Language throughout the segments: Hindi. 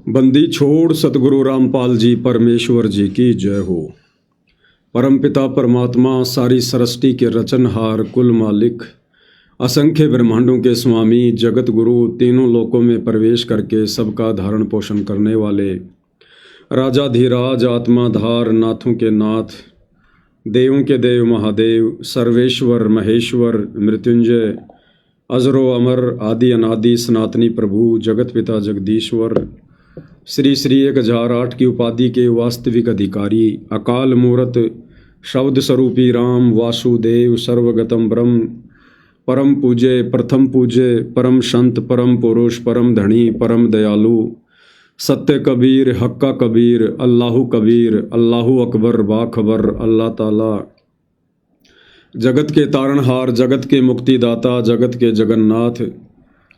बंदी छोड़ सतगुरु रामपाल जी परमेश्वर जी की जय हो। परमपिता परमात्मा सारी सृष्टि के रचनहार कुल मालिक असंख्य ब्रह्मांडों के स्वामी जगत गुरु तीनों लोकों में प्रवेश करके सबका धारण पोषण करने वाले राजाधिराज आत्माधार नाथों के नाथ देवों के देव महादेव सर्वेश्वर महेश्वर मृत्युंजय अजरो अमर आदि अनादि सनातनी प्रभु जगत पिता जगदीश्वर श्री श्री 1008 की उपाधि के वास्तविक अधिकारी अकाल मूर्त शब्द स्वरूपी राम वासुदेव सर्वगतम ब्रह्म परम पूज्य प्रथम पूज्य परम संत परम पुरुष परम धनी परम दयालु सत्य कबीर हक्का कबीर अल्लाहु कबीर अल्लाहु अकबर बाखबर अल्लाह ताला जगत के तारणहार जगत के मुक्तिदाता जगत के जगन्नाथ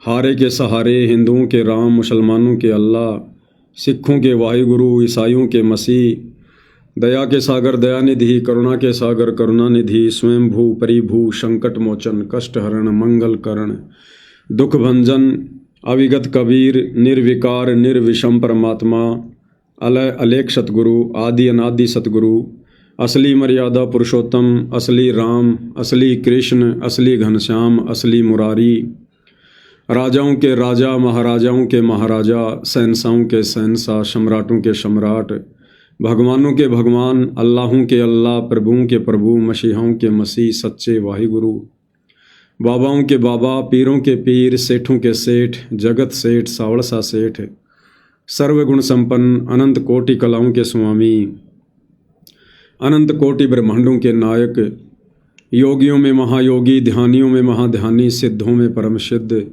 हारे के सहारे हिंदुओं के राम मुसलमानों के अल्लाह सिखों के वाहिगुरु ईसाइयों के मसीह दया के सागर दयानिधि करुणा के सागर करुणानिधि स्वयंभू परिभू संकट मोचन कष्ट हरण मंगल करण दुख भंजन अविगत कबीर निर्विकार निर्विषम परमात्मा अलय अलेख सतगुरु आदि अनादि सतगुरु असली मर्यादा पुरुषोत्तम असली राम असली कृष्ण असली घनश्याम असली मुरारी राजाओं के राजा महाराजाओं के महाराजा शहंशाहों के शहंशाह सम्राटों के सम्राट भगवानों के भगवान अल्लाहों के अल्लाह प्रभुओं के प्रभु मसीहाओं के मसीह सच्चे वाहिगुरु बाबाओं के बाबा पीरों के पीर सेठों के सेठ जगत सेठ सावड़सा सेठ सर्वगुण संपन्न अनंत कोटि कलाओं के स्वामी अनंत कोटि ब्रह्मांडों के नायक योगियों में महायोगी ध्यानियों में महाध्यानी सिद्धों में परम सिद्ध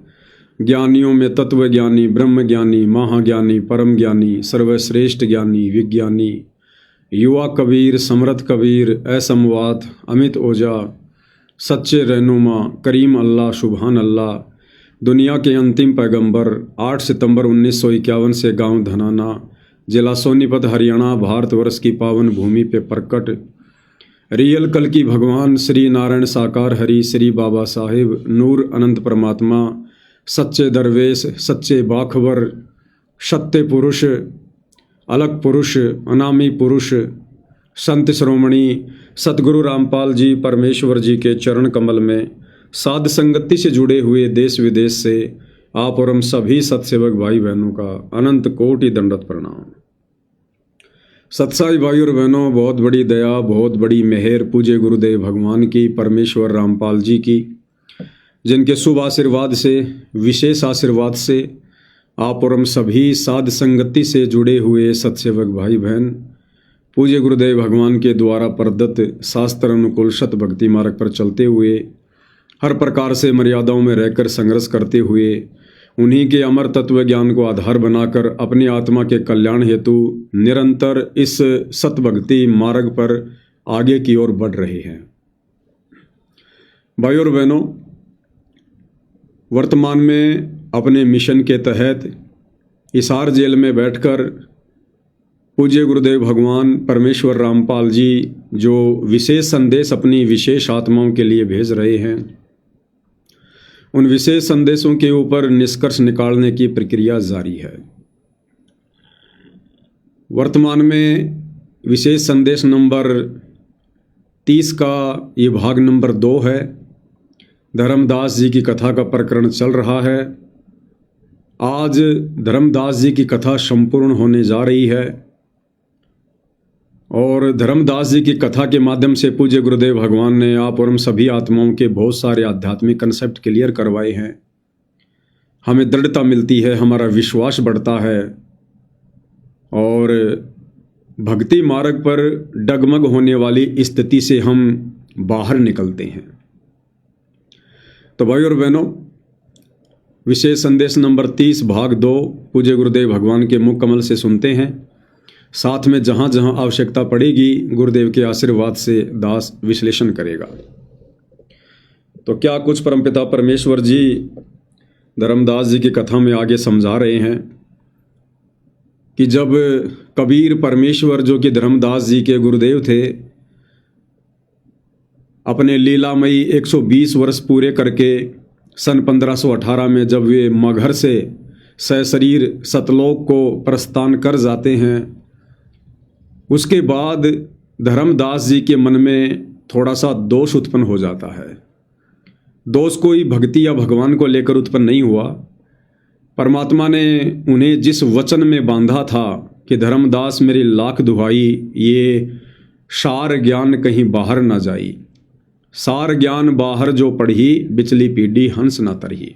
ज्ञानियों में तत्व ज्ञानी ब्रह्म ज्ञानी महाज्ञानी परम ज्ञानी सर्वश्रेष्ठ ज्ञानी विज्ञानी युवा कबीर समर्थ कबीर असमवात अमित ओझा सच्चे रहनुमा करीम अल्लाह सुबहान अल्लाह दुनिया के अंतिम पैगंबर 8 सितंबर 1951 से गांव धनाना जिला सोनीपत हरियाणा भारतवर्ष की पावन भूमि पे प्रकट रियल कल की भगवान श्री नारायण साकार हरि श्री बाबा साहेब नूर अनंत परमात्मा सच्चे दरवेश सच्चे बाखबर सत्य पुरुष अलग पुरुष अनामी पुरुष संत श्रोमणी सतगुरु रामपाल जी परमेश्वर जी के चरण कमल में साध संगति से जुड़े हुए देश विदेश से आप और हम सभी सत्सेवक भाई बहनों का अनंत कोटि दंडवत प्रणाम। सत्साई भाई और बहनों, बहुत बड़ी दया बहुत बड़ी मेहर पूज्य गुरुदेव भगवान की परमेश्वर रामपाल जी की, जिनके शुभ आशीर्वाद से विशेष आशीर्वाद से आप और हम सभी साध संगति से जुड़े हुए सत्सेवक भाई बहन पूज्य गुरुदेव भगवान के द्वारा प्रदत्त शास्त्र अनुकूल सत भक्ति मार्ग पर चलते हुए हर प्रकार से मर्यादाओं में रहकर संघर्ष करते हुए उन्हीं के अमर तत्व ज्ञान को आधार बनाकर अपनी आत्मा के कल्याण हेतु निरंतर इस सत भक्ति मार्ग पर आगे की ओर बढ़ रहे हैं। भाई और बहनों, वर्तमान में अपने मिशन के तहत हिसार जेल में बैठकर पूज्य गुरुदेव भगवान परमेश्वर रामपाल जी जो विशेष संदेश अपनी विशेष आत्माओं के लिए भेज रहे हैं, उन विशेष संदेशों के ऊपर निष्कर्ष निकालने की प्रक्रिया जारी है। वर्तमान में विशेष संदेश नंबर 30 का ये भाग नंबर 2 है। धर्मदास जी की कथा का प्रकरण चल रहा है। आज धर्मदास जी की कथा संपूर्ण होने जा रही है और धर्मदास जी की कथा के माध्यम से पूज्य गुरुदेव भगवान ने आप और हम सभी आत्माओं के बहुत सारे आध्यात्मिक कंसेप्ट क्लियर करवाए हैं। हमें दृढ़ता मिलती है, हमारा विश्वास बढ़ता है और भक्ति मार्ग पर डगमग होने वाली स्थिति से हम बाहर निकलते हैं। तो भाई और बहनों, विशेष संदेश नंबर 30 भाग 2 पूज्य गुरुदेव भगवान के मुख कमल से सुनते हैं। साथ में जहाँ जहाँ आवश्यकता पड़ेगी गुरुदेव के आशीर्वाद से दास विश्लेषण करेगा। तो क्या कुछ परमपिता परमेश्वर जी धर्मदास जी की कथा में आगे समझा रहे हैं कि जब कबीर परमेश्वर जो कि धर्मदास जी के गुरुदेव थे, अपने लीलामयी 120 वर्ष पूरे करके सन 1518 में जब वे मगहर से सशरीर सतलोक को प्रस्थान कर जाते हैं। उसके बाद धर्मदास जी के मन में थोड़ा सा दोष उत्पन्न हो जाता है। दोष कोई भक्ति या भगवान को लेकर उत्पन्न नहीं हुआ। परमात्मा ने उन्हें जिस वचन में बांधा था कि धर्मदास मेरी लाख दुहाई, ये सार ज्ञान कहीं बाहर ना जाई, सार ज्ञान बाहर जो पढ़ी, बिचली पीढ़ी हंस ना तरही,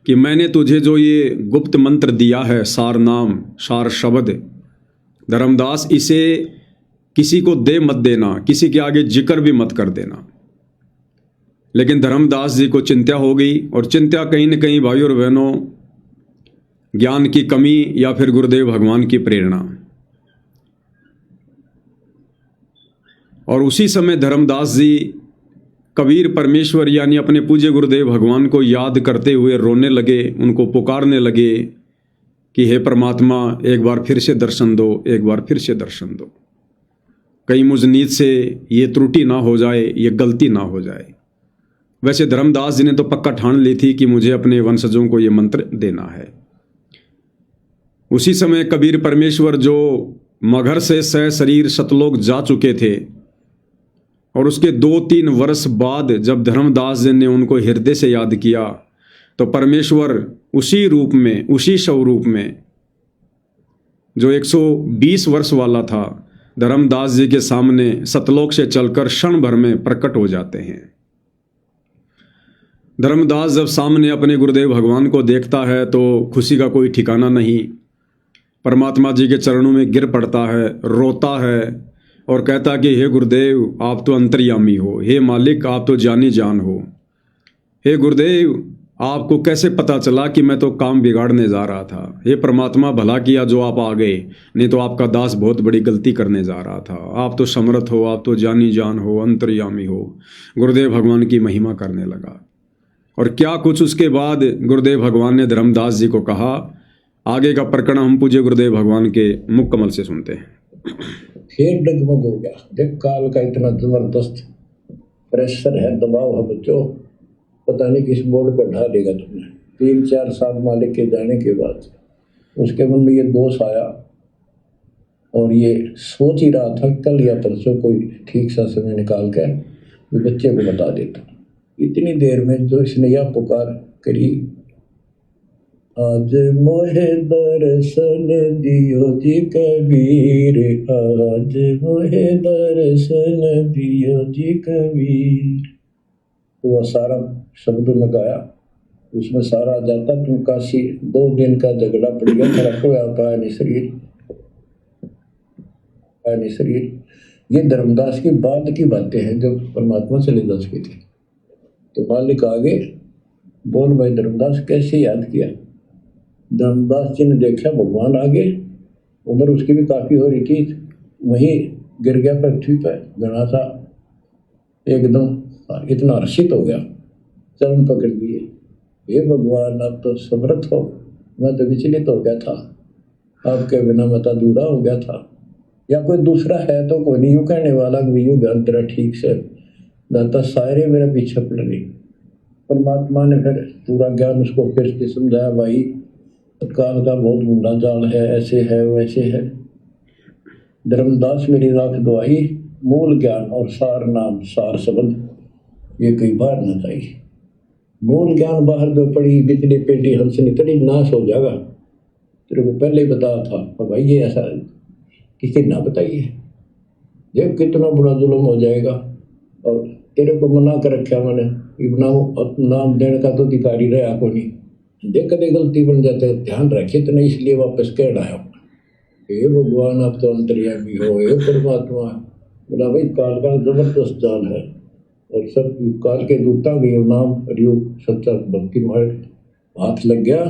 कि मैंने तुझे जो ये गुप्त मंत्र दिया है, सार नाम सार शब्द, धर्मदास इसे किसी को दे मत देना, किसी के आगे जिक्र भी मत कर देना। लेकिन धर्मदास जी को चिंता हो गई, और चिंता कहीं न कहीं भाइयों और बहनों ज्ञान की कमी या फिर गुरुदेव भगवान की प्रेरणा। और उसी समय धर्मदास जी कबीर परमेश्वर यानी अपने पूज्य गुरुदेव भगवान को याद करते हुए रोने लगे, उनको पुकारने लगे कि हे परमात्मा, एक बार फिर से दर्शन दो, एक बार फिर से दर्शन दो, कहीं मुझ नीत से ये त्रुटि ना हो जाए, ये गलती ना हो जाए। वैसे धर्मदास जी ने तो पक्का ठान ली थी कि मुझे अपने वंशजों को ये मंत्र देना है। उसी समय कबीर परमेश्वर जो मगहर से सशरीर सतलोक जा चुके थे, और उसके 2-3 वर्ष बाद जब धर्मदास जी ने उनको हृदय से याद किया, तो परमेश्वर उसी रूप में, उसी स्वरूप में जो 120 वर्ष वाला था, धर्मदास जी के सामने सतलोक से चलकर क्षण भर में प्रकट हो जाते हैं। धर्मदास जब सामने अपने गुरुदेव भगवान को देखता है तो खुशी का कोई ठिकाना नहीं। परमात्मा जी के चरणों में गिर पड़ता है, रोता है और कहता कि हे गुरुदेव, आप तो अंतर्यामी हो, हे मालिक, आप तो जानी जान हो, हे गुरुदेव, आपको कैसे पता चला कि मैं तो काम बिगाड़ने जा रहा था। हे परमात्मा, भला किया जो आप आ गए, नहीं तो आपका दास बहुत बड़ी गलती करने जा रहा था। आप तो समर्थ हो, आप तो जानी जान हो, अंतर्यामी हो। गुरुदेव भगवान की महिमा करने लगा। और क्या कुछ उसके बाद गुरुदेव भगवान ने धर्मदास जी को कहा, आगे का प्रकरण हम पूज्य गुरुदेव भगवान के मुख कमल से सुनते हैं। फिर डगमग हो गया। देख, काल का इतना जबरदस्त प्रेशर है, दबाव है बच्चों, पता नहीं किस बोर्ड पर ढा देगा तुमने। 3-4 साल मालिक के जाने के बाद उसके मन में ये दोष आया, और ये सोच ही रहा था कल या परसों कोई ठीक सा समय निकाल कर बच्चे को बता देता। इतनी देर में जो इसने यह पुकार करी, आज मोहे दर्शन दियो जी कबीर, आज मोहे दर्शन दियो जी कबीर, तो वह सारा शब्द में गाया। उसमें सारा आ जाता, तुम काशी 2 दिन का झगड़ा पड़ गया, मेरा कोई पाया नहीं शरीर, पाया नहीं शरीर। ये धर्मदास की बाद की बातें हैं जब परमात्मा चले जा चुके थे। तो मालिक आगे बोल, भाई धर्मदास कैसे याद किया। धर्मदास जी ने देखा भगवान आगे, उम्र उसकी भी काफी हो रही थी, वहीं गिर गया पृथ्वी पर घना सा, एकदम इतना हर्षित हो गया, चरण पकड़ दिए। हे भगवान, आप तो समर्थ हो, मैं तो विचलित हो गया था, आपके बिना मैं तो अधूरा हो गया था। या कोई दूसरा है तो कोई नहीं, यूँ कहने वाला यूँ ज्ञान तेरा ठीक से दाता, सारे मेरे पीछे पड़ रही। परमात्मा ने फिर पूरा ज्ञान उसको फिर से समझाया, भाई काल का बहुत मुंडा जाल है, ऐसे है वैसे है। धर्मदास मेरी राख दुआई, मूल ज्ञान और सार नाम सार शब्द ये कई बार न चाहिए। मूल ज्ञान बाहर जो पड़ी, बिजली पेटी हंसनी तड़ी नाश हो जाएगा। तेरे को पहले ही बताया था, और भाई ये ऐसा किसी ना बताइए, ये कितना बड़ा जुल्म हो जाएगा। और तेरे को मना कर रखा मैंने, नाम देने का तो अधिकारी रहा को नहीं, देख कदे गलती बन जाते, ध्यान रखिए तो नहीं, इसलिए वापस कह रहा है। हे भगवान, आप तो अंतर्यामी हो, हे परमात्मा। बोला भाई काल का जबरदस्त जाल है, और सब काल के दूता भी नाम हरियोग सच्चा भक्ति मार्ग हाथ लग गया।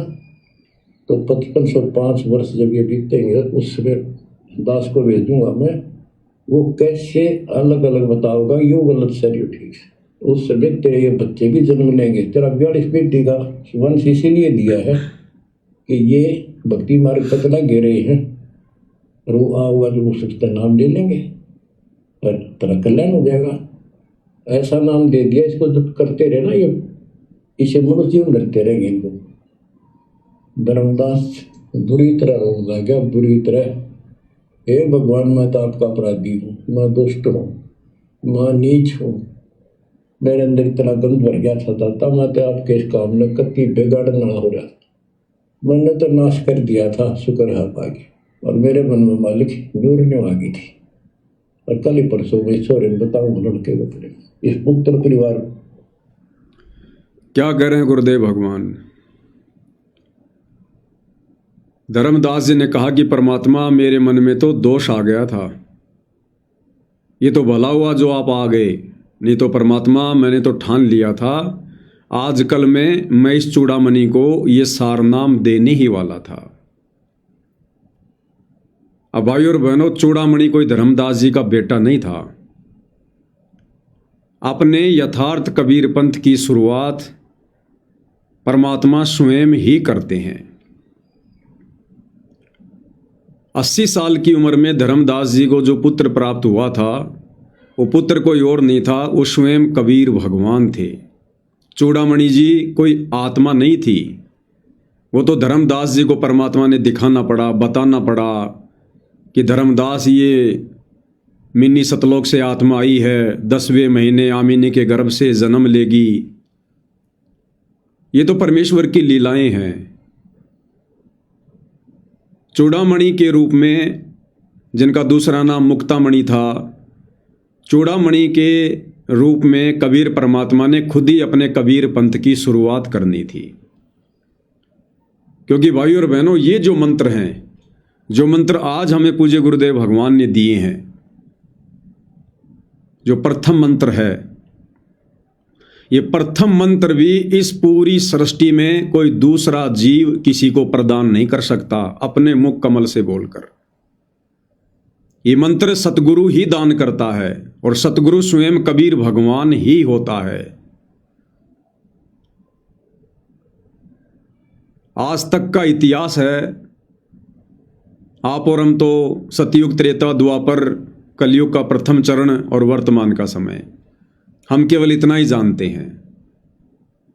तो 5505 वर्ष जब ये बीतेंगे, उस समय दास को भेजूंगा मैं, वो कैसे अलग अलग बताओगा, यूँ गलत सर यू ठीक है। उस समय तेरे ये बच्चे भी जन्म लेंगे। तेरा 42 पीढ़ी का वंश इसीलिए दिया है कि ये भक्ति मार्ग पर चला गे रहे हैं, और वो आओगा जो उसका नाम ले लेंगे और तेरा कल्याण हो जाएगा। ऐसा नाम दे दिया, इसको जब करते रहे ना, ये इसे मनुष्य जीवन करते रहेंगे इनको। धर्मदास बुरी तरह रोने लगा, बुरी तरह। हे भगवान, मैं तो आपका अपराधी हूँ, मैं दुष्ट हूँ, मैं नीच हूँ, मेरे अंदर इतना गंद भर गया था दाता, मैं तो आपके इस काम में कति बिगाड़ना हो रहा, मैंने तो नाश कर दिया था, शुक्र है आप आ गए। और मेरे मन में मालिक नूरने आ गई थी। और कल ही परसों में ईश्वर बताऊँ लड़के बतरे इस पुत्र परिवार क्या कह रहे हैं गुरुदेव भगवान। धर्मदास जी ने कहा कि परमात्मा, मेरे मन में तो दोष आ गया था, ये तो भला हुआ जो आप आ गए, नहीं तो परमात्मा मैंने तो ठान लिया था आजकल में मैं इस चूड़ामणि को ये सारनाम देने ही वाला था। अब भाई और बहनों, चूड़ामणि कोई धर्मदास जी का बेटा नहीं था। अपने यथार्थ कबीर पंथ की शुरुआत परमात्मा स्वयं ही करते हैं। 80 साल की उम्र में धर्मदास जी को जो पुत्र प्राप्त हुआ था, वो पुत्र कोई और नहीं था, वो स्वयं कबीर भगवान थे। चूड़ामणि जी कोई आत्मा नहीं थी, वो तो धर्मदास जी को परमात्मा ने दिखाना पड़ा, बताना पड़ा कि धर्मदास, ये मिनी सतलोक से आत्मा आई है, 10वें महीने आमिनी के गर्भ से जन्म लेगी। ये तो परमेश्वर की लीलाएं हैं। चूड़ामणि के रूप में, जिनका दूसरा नाम मुक्तामणि था, चूड़ामणि के रूप में कबीर परमात्मा ने खुद ही अपने कबीर पंथ की शुरुआत करनी थी। क्योंकि भाई और बहनों, ये जो मंत्र हैं, जो मंत्र आज हमें पूज्य गुरुदेव भगवान ने दिए हैं, जो प्रथम मंत्र है, ये प्रथम मंत्र भी इस पूरी सृष्टि में कोई दूसरा जीव किसी को प्रदान नहीं कर सकता अपने मुख कमल से बोलकर। ये मंत्र सतगुरु ही दान करता है, और सतगुरु स्वयं कबीर भगवान ही होता है। आज तक का इतिहास है, आप और हम तो सतयुग, त्रेता, द्वापर, कलयुग का प्रथम चरण और वर्तमान का समय, हम केवल इतना ही जानते हैं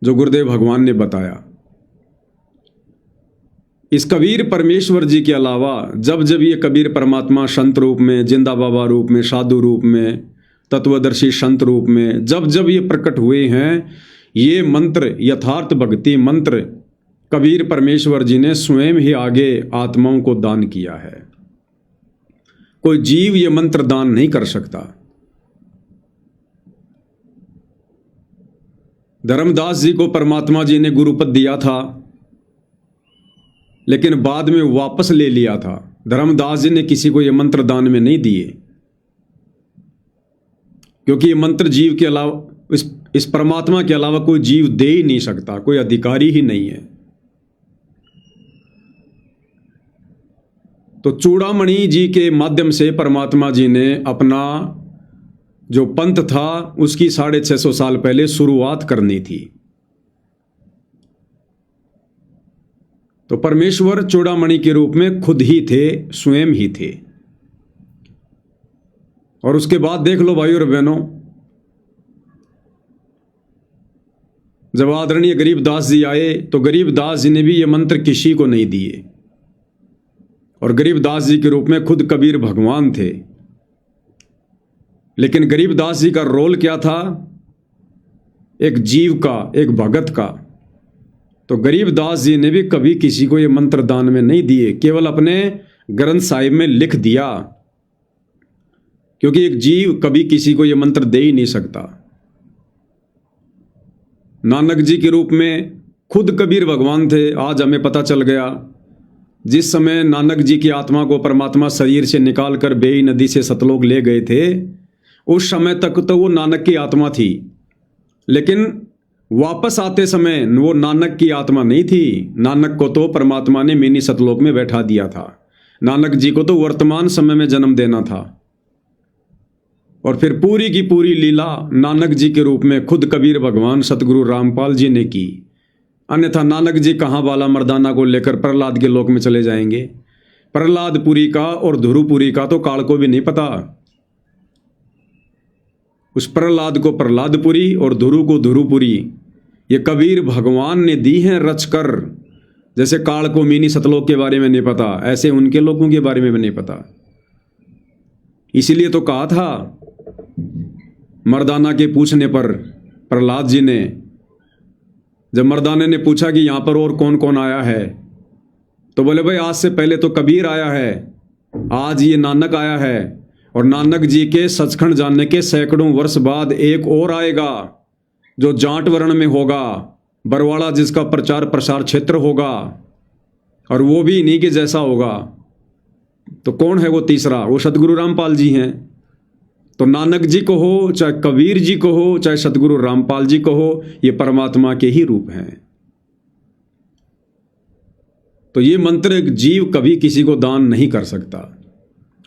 जो गुरुदेव भगवान ने बताया। इस कबीर परमेश्वर जी के अलावा जब जब ये कबीर परमात्मा संत रूप में, जिंदा बाबा रूप में, साधु रूप में, तत्वदर्शी संत रूप में जब जब ये प्रकट हुए हैं, ये मंत्र, यथार्थ भक्ति मंत्र कबीर परमेश्वर जी ने स्वयं ही आगे आत्माओं को दान किया है। कोई जीव ये मंत्र दान नहीं कर सकता। धर्मदास जी को परमात्मा जी ने गुरुपद दिया था, लेकिन बाद में वापस ले लिया था। धर्मदास जी ने किसी को ये मंत्र दान में नहीं दिए, क्योंकि ये मंत्र जीव के अलावा, इस परमात्मा के अलावा कोई जीव दे ही नहीं सकता, कोई अधिकारी ही नहीं है। तो चूड़ामणि जी के माध्यम से परमात्मा जी ने अपना जो पंथ था उसकी 650 साल पहले शुरुआत करनी थी। तो परमेश्वर चूड़ामणि के रूप में खुद ही थे, स्वयं ही थे। और उसके बाद देख लो भाई और बहनों, जब आदरणीय गरीबदास जी आए तो गरीबदास जी ने भी ये मंत्र किसी को नहीं दिए, और गरीबदास जी के रूप में खुद कबीर भगवान थे। लेकिन गरीबदास जी का रोल क्या था? एक जीव का, एक भगत का। तो गरीबदास जी ने भी कभी किसी को ये मंत्र दान में नहीं दिए, केवल अपने ग्रंथ साहिब में लिख दिया, क्योंकि एक जीव कभी किसी को ये मंत्र दे ही नहीं सकता। नानक जी के रूप में खुद कबीर भगवान थे। आज हमें पता चल गया, जिस समय नानक जी की आत्मा को परमात्मा शरीर से निकाल कर बेई नदी से सतलोक ले गए थे, उस समय तक तो वो नानक की आत्मा थी, लेकिन वापस आते समय वो नानक की आत्मा नहीं थी। नानक को तो परमात्मा ने मिनी सतलोक में बैठा दिया था। नानक जी को तो वर्तमान समय में जन्म देना था। और फिर पूरी की पूरी लीला नानक जी के रूप में खुद कबीर भगवान सतगुरु रामपाल जी ने की। अन्यथा नानक जी कहाँ बाला मर्दाना को लेकर प्रहलाद के लोक में चले जाएंगे? प्रहलादपुरी का और ध्रुवपुरी का तो काल को भी नहीं पता। उस प्रहलाद को प्रहलादपुरी और ध्रुव को ध्रुवपुरी ये कबीर भगवान ने दी हैं रचकर, जैसे काल को मिनी सतलोक के बारे में नहीं पता, ऐसे उनके लोगों के बारे में भी नहीं पता। इसीलिए तो कहा था मर्दाना के पूछने पर प्रहलाद जी ने, जब मर्दाने ने पूछा कि यहाँ पर और कौन कौन आया है, तो बोले भाई आज से पहले तो कबीर आया है, आज ये नानक आया है, और नानक जी के सचखंड जानने के सैकड़ों वर्ष बाद एक और आएगा जो जाट वर्ण में होगा, बरवाड़ा जिसका प्रचार प्रसार क्षेत्र होगा, और वो भी इन्हीं के जैसा होगा। तो कौन है वो तीसरा? वो सतगुरु रामपाल जी हैं। तो नानक जी को हो, चाहे कबीर जी को हो, चाहे सतगुरु रामपाल जी को हो, ये परमात्मा के ही रूप हैं। तो ये मंत्र एक जीव कभी किसी को दान नहीं कर सकता।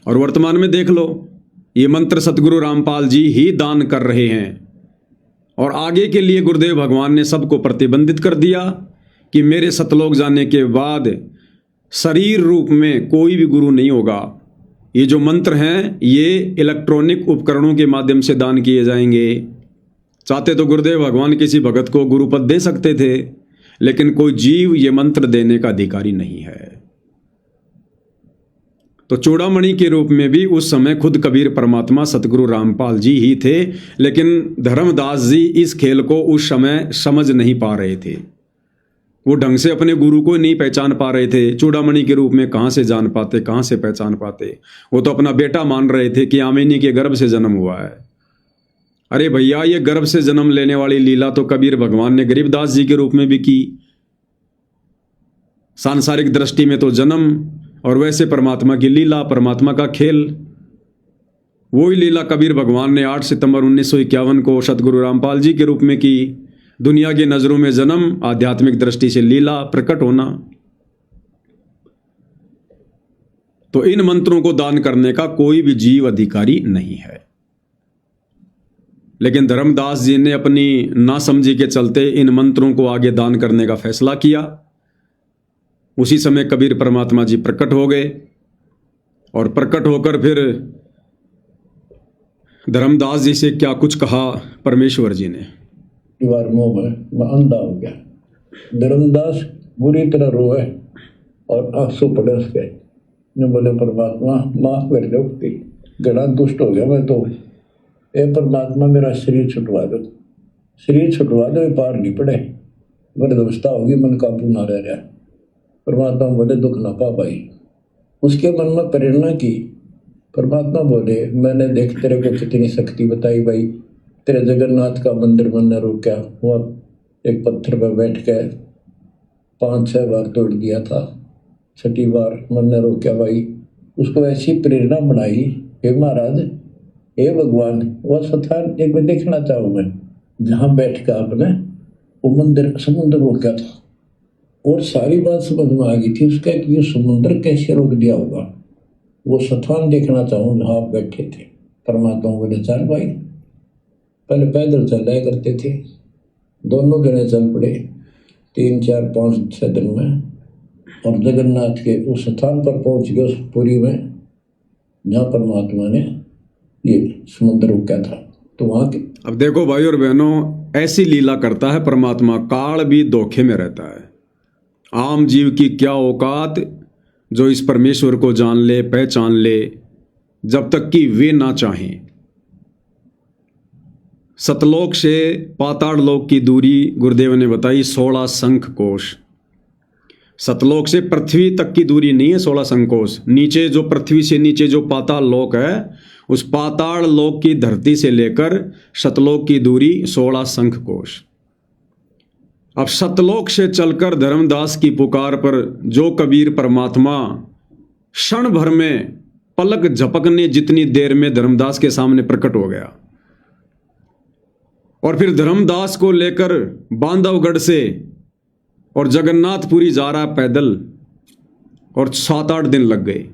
और वर्तमान में देख लो, ये मंत्र सतगुरु रामपाल जी ही दान कर रहे हैं। और आगे के लिए गुरुदेव भगवान ने सबको प्रतिबंधित कर दिया कि मेरे सतलोक जाने के बाद शरीर रूप में कोई भी गुरु नहीं होगा। ये जो मंत्र हैं ये इलेक्ट्रॉनिक उपकरणों के माध्यम से दान किए जाएंगे। चाहते तो गुरुदेव भगवान किसी भगत को गुरुपद दे सकते थे, लेकिन कोई जीव ये मंत्र देने का अधिकारी नहीं है। तो चूड़ामणि के रूप में भी उस समय खुद कबीर परमात्मा सतगुरु रामपाल जी ही थे, लेकिन धर्मदास जी इस खेल को उस समय समझ नहीं पा रहे थे। वो ढंग से अपने गुरु को नहीं पहचान पा रहे थे। चूड़ामणि के रूप में कहाँ से जान पाते, कहाँ से पहचान पाते? वो तो अपना बेटा मान रहे थे कि आमिनी के गर्भ से जन्म हुआ है। अरे भैया, ये गर्भ से जन्म लेने वाली लीला तो कबीर भगवान ने गरीबदास जी के रूप में भी की। सांसारिक दृष्टि में तो जन्म, और वैसे परमात्मा की लीला, परमात्मा का खेल। वही लीला कबीर भगवान ने 8 सितंबर 1951 को सतगुरु रामपाल जी के रूप में की। दुनिया की नजरों में जन्म, आध्यात्मिक दृष्टि से लीला, प्रकट होना। तो इन मंत्रों को दान करने का कोई भी जीव अधिकारी नहीं है। लेकिन धर्मदास जी ने अपनी नासमझी के चलते इन मंत्रों को आगे दान करने का फैसला किया। उसी समय कबीर परमात्मा जी प्रकट हो गए, और प्रकट होकर फिर धर्मदास जी से क्या कुछ कहा परमेश्वर जी ने। दीवार मुंह में मैं अंधा हो गया। धर्मदास बुरी तरह रोए और आंसू पड़े उसके। ने बोले परमात्मा माफ कर दो, गड़ा दुष्ट हो गया मैं तो। ए परमात्मा मेरा शरीर छुटवा दो, शरीर छुटवा दो, पार नहीं पड़े, वृद्धावस्था होगी, मन काबू ना रह रहा। परमात्मा बोले दुख ना पा भाई। उसके मन में प्रेरणा की। परमात्मा बोले मैंने देख तेरे को कितनी शक्ति बताई भाई, तेरे जगन्नाथ का मंदिर मैंने रोका, वहाँ एक पत्थर पर बैठ के 5-6 बार तोड़ दिया था, 6ठी बार मैंने रोका भाई। उसको ऐसी प्रेरणा बनाई, हे महाराज, हे भगवान, वह स्थान एक बार देखना चाहूँ मैं जहाँ बैठ कर आपने वो मंदिर समुद्र रोका था। और सारी बात समझ में आ गई थी उसका कि ये समुद्र कैसे रोक दिया होगा। वो स्थान देखना चाहूँ जहाँ आप बैठे थे। परमात्मा बोले चल भाई। पहले पैदल चलाया करते थे, दोनों जने चल पड़े 3, 4, 5, 6 दिन में, और जगन्नाथ के उस स्थान पर पहुंच गए, उस पुरी में जहाँ परमात्मा ने ये समुद्र रोका था। तो वहाँ के अब देखो भाई और बहनों, ऐसी लीला करता है परमात्मा, काल भी धोखे में रहता है। आम जीव की क्या औकात जो इस परमेश्वर को जान ले, पहचान ले, जब तक कि वे ना चाहें। सतलोक से पाताड़ लोक की दूरी गुरुदेव ने बताई 16 शंख कोश। सतलोक से पृथ्वी तक की दूरी नहीं है 16 शंख कोश। नीचे जो पृथ्वी से नीचे जो पाताल लोक है, उस पाताड़ लोक की धरती से लेकर सतलोक की दूरी 16 शंख कोश। अब सतलोक से चलकर धर्मदास की पुकार पर जो कबीर परमात्मा क्षण भर में, पलक झपकने जितनी देर में धर्मदास के सामने प्रकट हो गया, और फिर धर्मदास को लेकर बांधवगढ़ से और जगन्नाथपुरी जा रहा पैदल, और 7-8 दिन लग गए।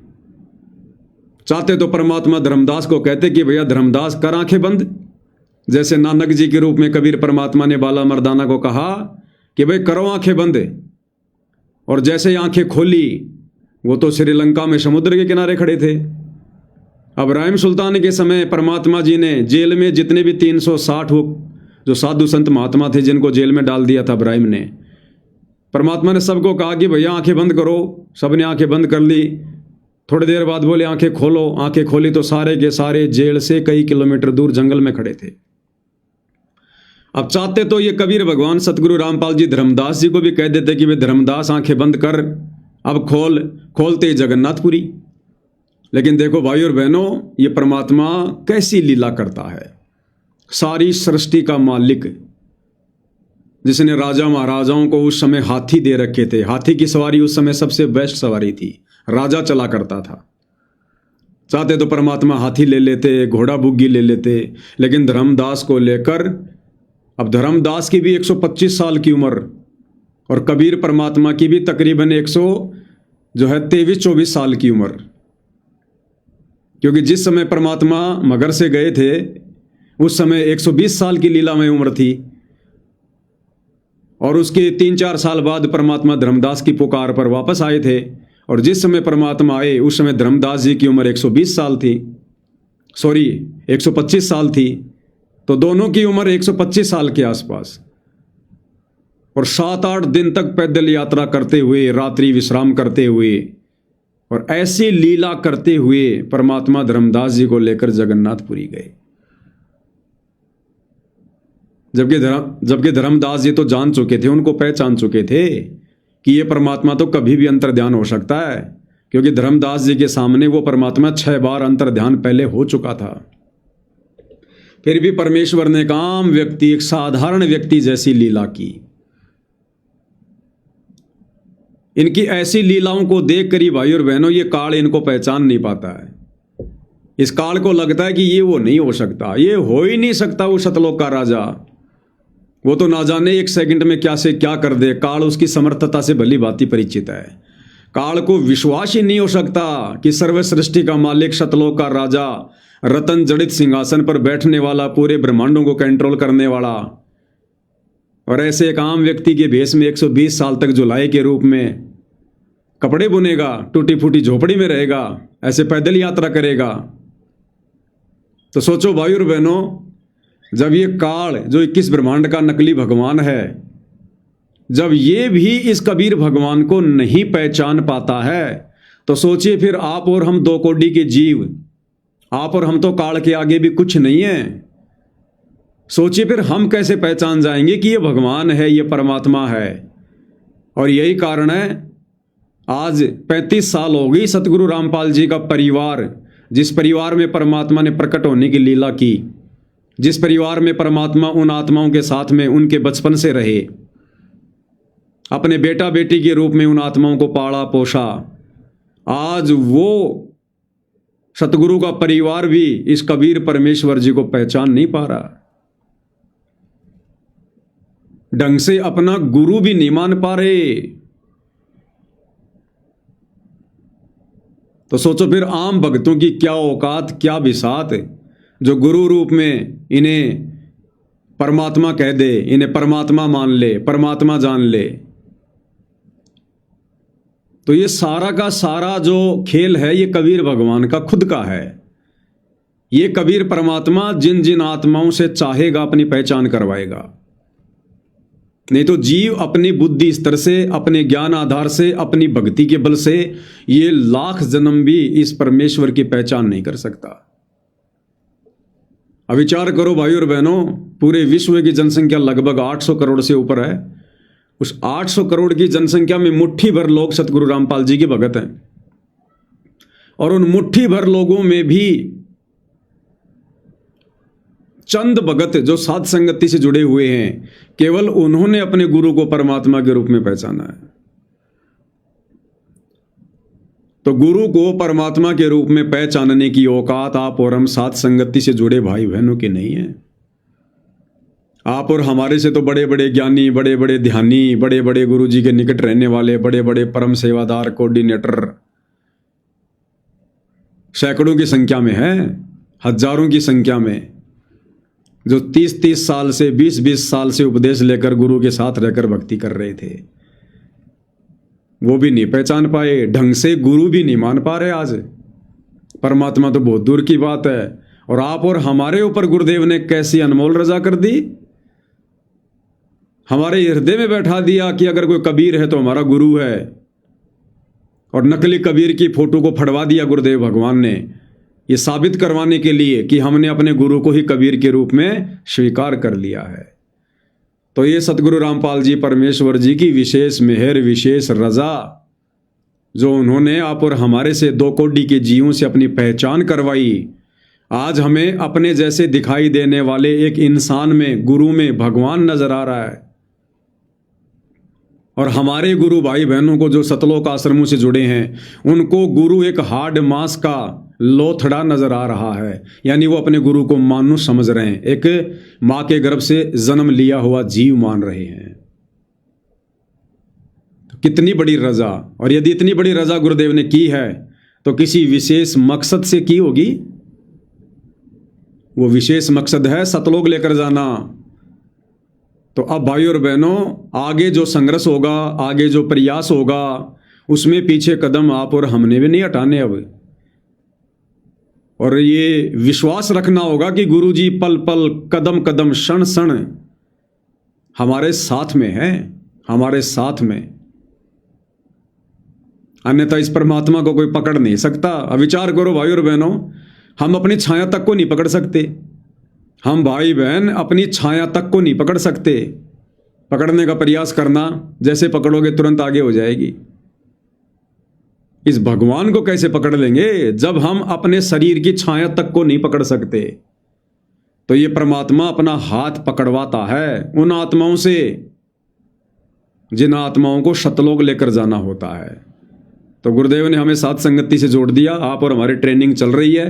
चाहते तो परमात्मा धर्मदास को कहते कि भैया धर्मदास कर आंखें बंद, जैसे नानक जी के रूप में कबीर परमात्मा ने बाला मर्दाना को कहा कि भाई करो आंखें बंद, और जैसे आंखें खोली वो तो श्रीलंका में समुद्र के किनारे खड़े थे। अब राइम सुल्तान के समय परमात्मा जी ने जेल में जितने भी 360 वो जो साधु संत महात्मा थे जिनको जेल में डाल दिया था इब्राहिम ने, परमात्मा ने सबको कहा कि भैया आंखें बंद करो, सबने आंखें बंद कर ली। थोड़ी देर बाद बोले आंखें खोलो, आंखें खोली तो सारे के सारे जेल से कई किलोमीटर दूर जंगल में खड़े थे। अब चाहते तो ये कबीर भगवान सतगुरु रामपाल जी धर्मदास जी को भी कह देते कि वे धर्मदास आंखें बंद कर, अब खोलते ही जगन्नाथपुरी। लेकिन देखो भाई और बहनों, ये परमात्मा कैसी लीला करता है। सारी सृष्टि का मालिक, जिसने राजा महाराजाओं को उस समय हाथी दे रखे थे। हाथी की सवारी उस समय सबसे बेस्ट सवारी थी, राजा चला करता था। चाहते तो परमात्मा हाथी ले लेते, घोड़ा बुग्गी ले लेते, लेकिन धर्मदास को लेकर, अब धर्मदास की भी 125 साल की उम्र और कबीर परमात्मा की भी तकरीबन 23-24 साल की उम्र, क्योंकि जिस समय परमात्मा मगर से गए थे उस समय 120 साल की लीलामय उम्र थी, और उसके 3-4 साल बाद परमात्मा धर्मदास की पुकार पर वापस आए थे। और जिस समय परमात्मा आए उस समय धर्मदास जी की उम्र 120 साल थी, 125 साल थी। तो दोनों की उम्र 125 साल के आसपास, और 7-8 दिन तक पैदल यात्रा करते हुए, रात्रि विश्राम करते हुए और ऐसी लीला करते हुए परमात्मा धर्मदास जी को लेकर जगन्नाथपुरी गए। जबकि धर्मदास जी तो जान चुके थे, उनको पहचान चुके थे कि ये परमात्मा तो कभी भी अंतर्ध्यान हो सकता है, क्योंकि धर्मदास जी के सामने वो परमात्मा 6 बार अंतर्ध्यान पहले हो चुका था। फिर भी परमेश्वर ने एक आम व्यक्ति, एक साधारण व्यक्ति जैसी लीला की। इनकी ऐसी लीलाओं को देखकर ही भाई और बहनों, ये काल इनको पहचान नहीं पाता है। इस काल को लगता है कि ये वो नहीं हो सकता, ये हो ही नहीं सकता वो सतलोक का राजा। वो तो ना जाने 1 सेकंड में क्या से क्या कर दे। काल उसकी समर्थता से भली भांति परिचित है। काल को विश्वास ही नहीं हो सकता कि सर्व सृष्टि का मालिक, सतलोक का राजा, रतन जड़ित सिंहासन पर बैठने वाला, पूरे ब्रह्मांडों को कंट्रोल करने वाला, और ऐसे एक आम व्यक्ति के भेष में 120 साल तक जुलाई के रूप में कपड़े बुनेगा, टूटी फूटी झोपड़ी में रहेगा, ऐसे पैदल यात्रा करेगा। तो सोचो भाई और बहनों, जब ये काल जो 21 ब्रह्मांड का नकली भगवान है, जब ये भी इस कबीर भगवान को नहीं पहचान पाता है, तो सोचिए फिर आप और हम 2 कोटि के जीव, आप और हम तो काल के आगे भी कुछ नहीं है। सोचिए फिर हम कैसे पहचान जाएंगे कि ये भगवान है, ये परमात्मा है। और यही कारण है आज 35 साल हो गई सतगुरु रामपाल जी का परिवार, जिस परिवार में परमात्मा ने प्रकट होने की लीला की, जिस परिवार में परमात्मा उन आत्माओं के साथ में उनके बचपन से रहे, अपने बेटा बेटी के रूप में उन आत्माओं को पाला पोषा, आज वो सतगुरु का परिवार भी इस कबीर परमेश्वर जी को पहचान नहीं पा रहा, ढंग से अपना गुरु भी नहीं मान पा रहे। तो सोचो फिर आम भक्तों की क्या औकात, क्या बिसात, जो गुरु रूप में इन्हें परमात्मा कह दे, इन्हें परमात्मा मान ले, परमात्मा जान ले। तो ये सारा का सारा जो खेल है, ये कबीर भगवान का खुद का है। ये कबीर परमात्मा जिन जिन आत्माओं से चाहेगा अपनी पहचान करवाएगा, नहीं तो जीव अपनी बुद्धि स्तर से, अपने ज्ञान आधार से, अपनी भक्ति के बल से ये लाख जन्म भी इस परमेश्वर की पहचान नहीं कर सकता। अब विचार करो भाई और बहनों, पूरे विश्व की जनसंख्या लगभग 800 करोड़ से ऊपर है। उस 800 करोड़ की जनसंख्या में मुट्ठी भर लोग सतगुरु रामपाल जी के भगत हैं, और उन मुट्ठी भर लोगों में भी चंद भगत जो साध संगति से जुड़े हुए हैं, केवल उन्होंने अपने गुरु को परमात्मा के रूप में पहचाना है। तो गुरु को परमात्मा के रूप में पहचानने की औकात आप और हम साध संगति से जुड़े भाई बहनों की नहीं है। आप और हमारे से तो बड़े बड़े ज्ञानी, बड़े बड़े ध्यानी, बड़े बड़े गुरु जी के निकट रहने वाले, बड़े बड़े परम सेवादार, कोऑर्डिनेटर सैकड़ों की संख्या में है, हजारों की संख्या में, जो 30-30 साल से, 20-20 साल से उपदेश लेकर गुरु के साथ रहकर भक्ति कर रहे थे, वो भी नहीं पहचान पाए, ढंग से गुरु भी नहीं मान पा रहे। आज परमात्मा तो बहुत दूर की बात है, और आप और हमारे ऊपर गुरुदेव ने कैसी अनमोल रजा कर दी। हमारे हृदय में बैठा दिया कि अगर कोई कबीर है तो हमारा गुरु है, और नकली कबीर की फोटो को फड़वा दिया गुरुदेव भगवान ने, ये साबित करवाने के लिए कि हमने अपने गुरु को ही कबीर के रूप में स्वीकार कर लिया है। तो ये सतगुरु रामपाल जी परमेश्वर जी की विशेष मेहर, विशेष रजा, जो उन्होंने आप और हमारे से 2 कोटि के जीवों से अपनी पहचान करवाई। आज हमें अपने जैसे दिखाई देने वाले एक इंसान में, गुरु में भगवान नजर आ रहा है। और हमारे गुरु भाई बहनों को जो सतलोक आश्रमों से जुड़े हैं, उनको गुरु एक हार्ड मांस का लोथड़ा नजर आ रहा है। यानी वो अपने गुरु को मानुष समझ रहे हैं, एक माँ के गर्भ से जन्म लिया हुआ जीव मान रहे हैं। तो कितनी बड़ी रजा! और यदि इतनी बड़ी रजा गुरुदेव ने की है तो किसी विशेष मकसद से की होगी। वो विशेष मकसद है सतलोक लेकर जाना। तो अब भाई और बहनों, आगे जो संघर्ष होगा, आगे जो प्रयास होगा, उसमें पीछे कदम आप और हमने भी नहीं हटाने अब। और ये विश्वास रखना होगा कि गुरु जी पल पल, कदम कदम, क्षण क्षण हमारे साथ में हैं, हमारे साथ में। अन्यथा इस परमात्मा को कोई पकड़ नहीं सकता। अब विचार करो भाई और बहनों, हम अपनी छाया तक को नहीं पकड़ सकते। हम भाई बहन अपनी छाया तक को नहीं पकड़ सकते। पकड़ने का प्रयास करना, जैसे पकड़ोगे तुरंत आगे हो जाएगी। इस भगवान को कैसे पकड़ लेंगे जब हम अपने शरीर की छाया तक को नहीं पकड़ सकते? तो ये परमात्मा अपना हाथ पकड़वाता है उन आत्माओं से जिन आत्माओं को सतलोक लेकर जाना होता है। तो गुरुदेव ने हमें साथ संगति से जोड़ दिया। आप और हमारी ट्रेनिंग चल रही है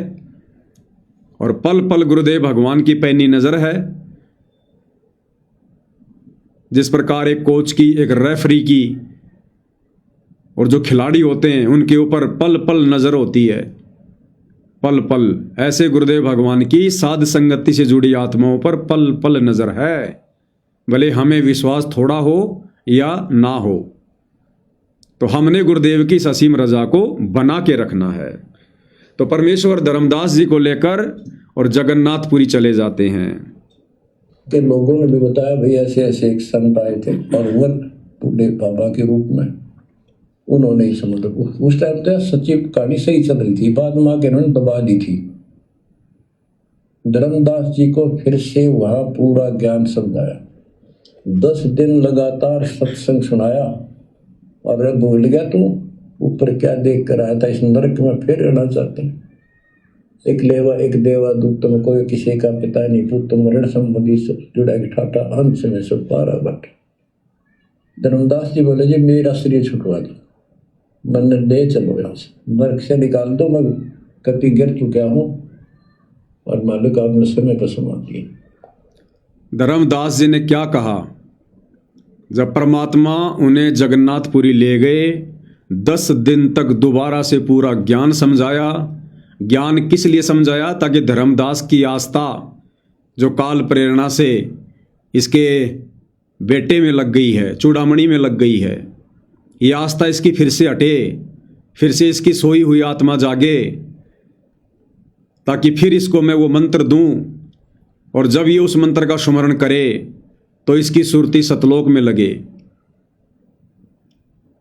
और पल पल गुरुदेव भगवान की पैनी नजर है। जिस प्रकार एक कोच की, एक रेफरी की और जो खिलाड़ी होते हैं उनके ऊपर पल पल नजर होती है, पल पल, ऐसे गुरुदेव भगवान की साध संगति से जुड़ी आत्माओं पर पल पल नजर है। भले हमें विश्वास थोड़ा हो या ना हो, तो हमने गुरुदेव की असीम रजा को बना के रखना है। तो परमेश्वर धर्मदास जी को लेकर और जगन्नाथपुरी चले जाते हैं। के लोगों ने भी बताया भाई ऐसे ऐसे एक संत आए थे और वो बूढ़े बाबा के रूप में, उन्होंने ही समझ, उस टाइम तो सच्ची कहानी सही चल रही थी, बाद में आके उन्होंने दबा दी थी। धर्मदास जी को फिर से वहां पूरा ज्ञान समझाया, 10 दिन लगातार सत्संग सुनाया। और भूल गया तू ऊपर क्या देख कर आया था, इस नरक में फिर रहना चाहते हैं। एक लेवा एक देवा दुख तुम कोई किसी का पिता नहीं पुत्र, तुम ऋण संबंधी जुड़ा ठाटा अंश में सब पारा बट। धर्मदास जी बोले जी मेरा शरीर छुटवा दो, मन ले चलो यहाँ से, नरक से निकाल दो, मैं कति गिर चुका हूँ और मालिक आपने समय पर समा दिया। धर्मदास जी ने क्या कहा? जब परमात्मा उन्हें जगन्नाथपुरी ले गए, 10 दिन तक दोबारा से पूरा ज्ञान समझाया। ज्ञान किस लिए समझाया? ताकि धर्मदास की आस्था जो काल प्रेरणा से इसके बेटे में लग गई है, चूड़ामणि में लग गई है, ये आस्था इसकी फिर से हटे, फिर से इसकी सोई हुई आत्मा जागे, ताकि फिर इसको मैं वो मंत्र दूं और जब ये उस मंत्र का स्मरण करे तो इसकी सुरती सतलोक में लगे।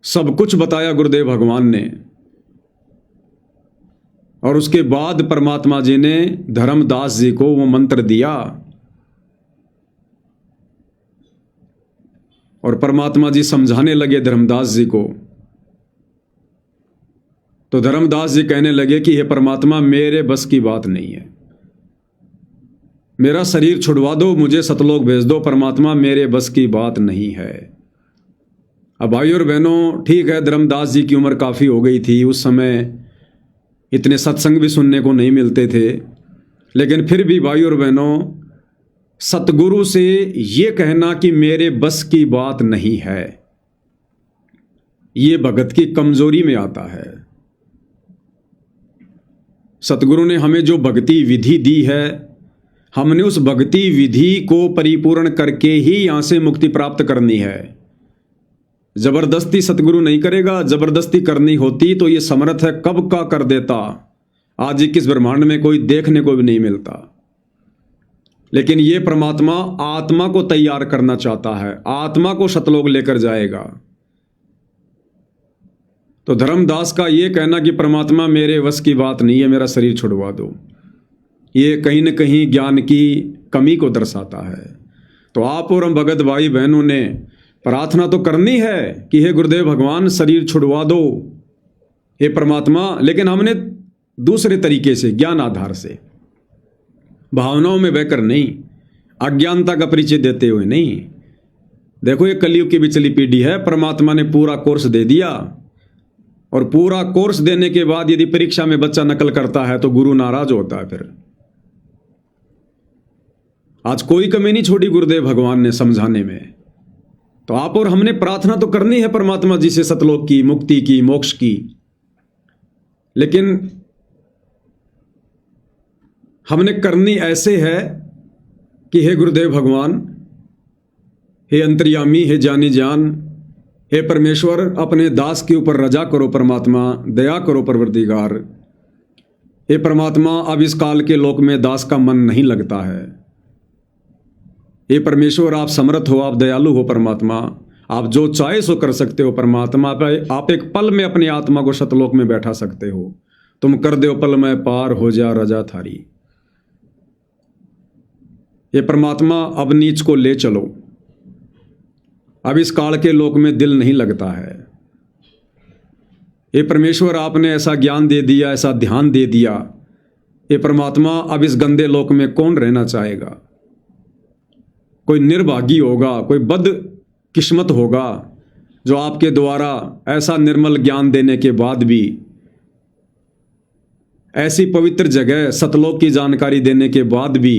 सब कुछ बताया गुरुदेव भगवान ने। और उसके बाद परमात्मा जी ने धर्मदास जी को वो मंत्र दिया और परमात्मा जी समझाने लगे धर्मदास जी को। तो धर्मदास जी कहने लगे कि हे परमात्मा, मेरे बस की बात नहीं है, मेरा शरीर छुड़वा दो, मुझे सतलोक भेज दो। परमात्मा, मेरे बस की बात नहीं है। अब भाई और बहनों, ठीक है, धर्मदास जी की उम्र काफ़ी हो गई थी, उस समय इतने सत्संग भी सुनने को नहीं मिलते थे, लेकिन फिर भी भाई और बहनों, सतगुरु से ये कहना कि मेरे बस की बात नहीं है, ये भगत की कमजोरी में आता है। सतगुरु ने हमें जो भक्ति विधि दी है, हमने उस भक्ति विधि को परिपूर्ण करके ही यहां से मुक्ति प्राप्त करनी है। जबरदस्ती सतगुरु नहीं करेगा। जबरदस्ती करनी होती तो ये समर्थ है कब का कर देता। आज 21 ब्रह्मांड में कोई देखने को भी नहीं मिलता। लेकिन ये परमात्मा आत्मा को तैयार करना चाहता है, आत्मा को सतलोक लेकर जाएगा। तो धर्मदास का ये कहना कि परमात्मा मेरे वश की बात नहीं है, मेरा शरीर छुड़वा दो, ये कहीं न कहीं ज्ञान की कमी को दर्शाता है। तो आप और हम भगत भाई बहनों ने प्रार्थना तो करनी है कि हे गुरुदेव भगवान शरीर छुड़वा दो, हे परमात्मा, लेकिन हमने दूसरे तरीके से, ज्ञान आधार से, भावनाओं में बहकर नहीं, अज्ञानता का परिचय देते हुए नहीं। देखो ये कलयुग की बिचली पीढ़ी है, परमात्मा ने पूरा कोर्स दे दिया, और पूरा कोर्स देने के बाद यदि परीक्षा में बच्चा नकल करता है तो गुरु नाराज होता है। फिर आज कोई कमी नहीं छोड़ी गुरुदेव भगवान ने समझाने में। तो आप और हमने प्रार्थना तो करनी है परमात्मा जी से सतलोक की, मुक्ति की, मोक्ष की, लेकिन हमने करनी ऐसे है कि हे गुरुदेव भगवान, हे अंतर्यामी, हे जानी जान, हे परमेश्वर, अपने दास के ऊपर रजा करो परमात्मा, दया करो परवरदिगार। हे परमात्मा, अब इस काल के लोक में दास का मन नहीं लगता है। हे परमेश्वर, आप समर्थ हो, आप दयालु हो परमात्मा, आप जो चाहे सो कर सकते हो परमात्मा। आप एक पल में अपनी आत्मा को सतलोक में बैठा सकते हो, तुम कर दो पल में पार हो जा रजा थारी। ये परमात्मा अब नीच को ले चलो, अब इस काल के लोक में दिल नहीं लगता है। ये परमेश्वर, आपने ऐसा ज्ञान दे दिया, ऐसा ध्यान दे दिया, ये परमात्मा अब इस गंदे लोक में कौन रहना चाहेगा। कोई निर्भागी होगा, कोई बद किस्मत होगा जो आपके द्वारा ऐसा निर्मल ज्ञान देने के बाद भी, ऐसी पवित्र जगह सतलोक की जानकारी देने के बाद भी,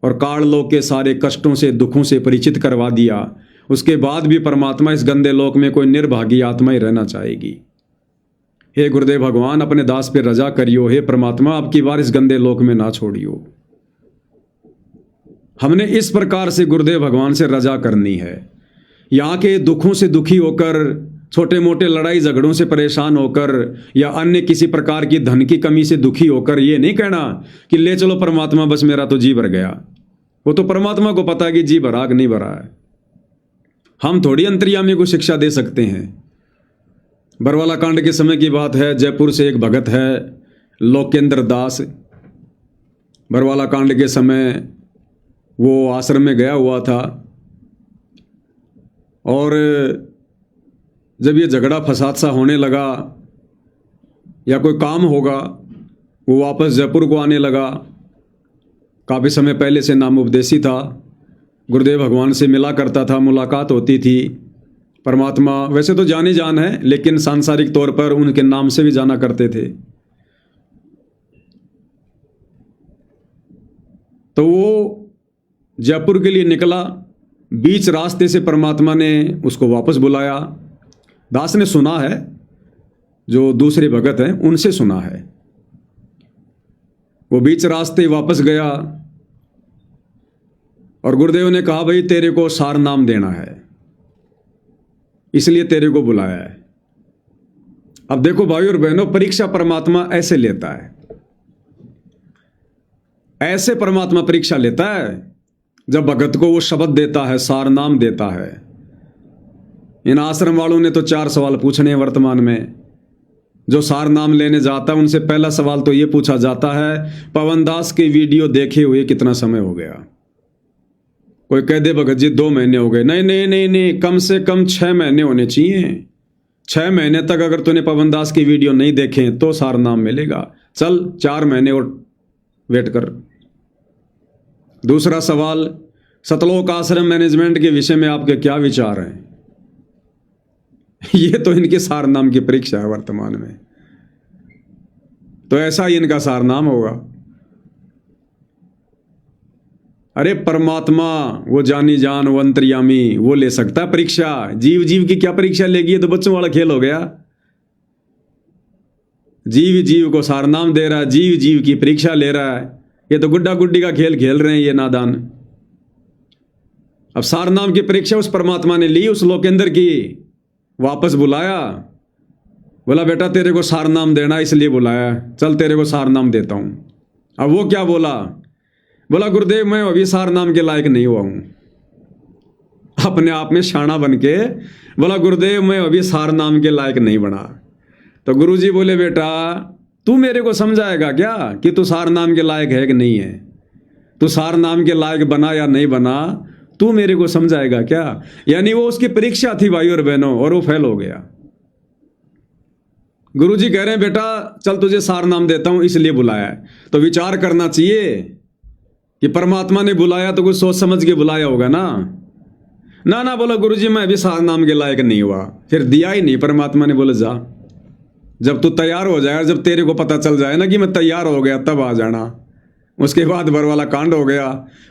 और काललोक के सारे कष्टों से, दुखों से परिचित करवा दिया, उसके बाद भी परमात्मा इस गंदे लोक में कोई निर्भागी आत्मा ही रहना चाहेगी। हे गुरुदेव भगवान, अपने दास पे रजा करियो, हे परमात्मा, अब की बार इस गंदे लोक में ना छोड़ियो। हमने इस प्रकार से गुरुदेव भगवान से रजा करनी है। यहाँ के दुखों से दुखी होकर, छोटे मोटे लड़ाई झगड़ों से परेशान होकर, या अन्य किसी प्रकार की धन की कमी से दुखी होकर ये नहीं कहना कि ले चलो परमात्मा, बस मेरा तो जी भर गया। वो तो परमात्मा को पता है कि जी भरा कि नहीं भरा है। हम थोड़ी अंतर्यामी को शिक्षा दे सकते हैं। बरवाला कांड के समय की बात है, जयपुर से एक भगत है लोकेंद्र दास। बरवाला कांड के समय वो आश्रम में गया हुआ था, और जब ये झगड़ा फसाद सा होने लगा या कोई काम होगा, वो वापस जयपुर को आने लगा। काफ़ी समय पहले से नामोपदेशी था, गुरुदेव भगवान से मिला करता था, मुलाकात होती थी। परमात्मा वैसे तो जाने जान है, लेकिन सांसारिक तौर पर उनके नाम से भी जाना करते थे। तो वो जयपुर के लिए निकला, बीच रास्ते से परमात्मा ने उसको वापस बुलाया। दास ने सुना है, जो दूसरे भगत हैं उनसे सुना है। वो बीच रास्ते वापस गया और गुरुदेव ने कहा, भाई तेरे को सार नाम देना है, इसलिए तेरे को बुलाया है। अब देखो भाई और बहनों, परीक्षा परमात्मा ऐसे लेता है, ऐसे परमात्मा परीक्षा लेता है जब भगत को वो शब्द देता है, सार नाम देता है। इन आश्रम वालों ने तो 4 सवाल पूछने हैं वर्तमान में। जो सार नाम लेने जाता है उनसे पहला सवाल तो ये पूछा जाता है, पवन दास की वीडियो देखे हुए कितना समय हो गया। कोई कह दे भगत जी 2 महीने हो गए, नहीं नहीं नहीं नहीं, कम से कम 6 महीने होने चाहिए। 6 महीने तक अगर तूने पवन दास की वीडियो नहीं देखे तो सार नाम मिलेगा। चल 4 महीने और वेट कर। दूसरा सवाल, सतलोक आश्रम मैनेजमेंट के विषय में आपके क्या विचार हैं। ये तो इनके सार नाम की परीक्षा है वर्तमान में। तो ऐसा ही इनका सार नाम होगा। अरे परमात्मा, वो जानी जान, वो अंतर्यामी, वो ले सकता है परीक्षा। जीव जीव की क्या परीक्षा लेगी, ये तो बच्चों वाला खेल हो गया। जीव जीव को सार नाम दे रहा है, जीव जीव की परीक्षा ले रहा है। ये तो गुड्डा गुड्डी का खेल खेल रहे हैं ये नादान। अब सार नाम की परीक्षा उस परमात्मा ने ली, उस लोकेंद्र की, वापस बुलाया, बोला बेटा तेरे को सार नाम देना इसलिए बुलाया, चल तेरे को सार नाम देता हूं। अब वो क्या बोला, बोला गुरुदेव मैं अभिसार नाम के लायक नहीं हुआ हूं, अपने आप में शाना बन के बोला गुरुदेव मैं अभिसार नाम के लायक नहीं बना। तो गुरुजी बोले बेटा तू मेरे को समझाएगा क्या कि तू सार नाम के लायक है कि नहीं है, तू सार नाम के लायक बना या नहीं बना, तू मेरे को समझाएगा क्या। यानी वो उसकी परीक्षा थी भाई और बहनों, और वो फेल हो गया। गुरुजी कह रहे हैं बेटा चल तुझे सार नाम देता हूं इसलिए बुलाया है। तो विचार करना चाहिए कि परमात्मा ने बुलाया तो कुछ सोच समझ के बुलाया होगा ना। ना बोला गुरुजी मैं अभी सार नाम के लायक नहीं हुआ, फिर दिया ही नहीं। परमात्मा ने बोला जा, जब तू तैयार हो जाएगा, जब तेरे को पता चल जाए ना कि मैं तैयार हो गया तब आ जाना। उसके बाद भर वाला कांड हो गया।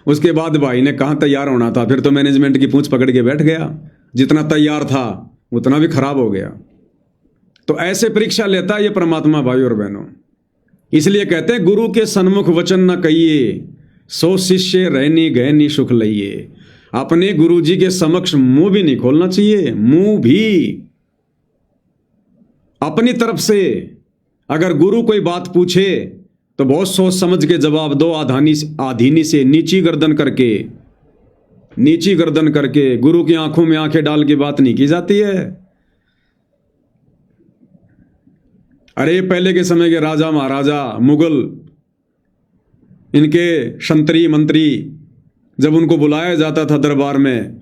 उसके बाद भाई ने कहाँ तैयार होना था, फिर तो मैनेजमेंट की पूंछ पकड़ के बैठ गया। जितना तैयार था उतना भी खराब हो गया। तो ऐसे परीक्षा लेता है ये परमात्मा भाई और बहनों। इसलिए कहते हैं गुरु के सन्मुख वचन न कहिए, सो शिष्य रहनी गहनी सुख लइए। अपने गुरु जी के समक्ष मुंह भी नहीं खोलना चाहिए, मुंह भी अपनी तरफ से। अगर गुरु कोई बात पूछे तो बहुत सोच समझ के जवाब दो, आधीनी से नीची गर्दन करके। गुरु की आंखों में आंखें डाल के बात नहीं की जाती है। अरे पहले के समय के राजा महाराजा, मुगल, इनके संतरी मंत्री जब उनको बुलाया जाता था दरबार में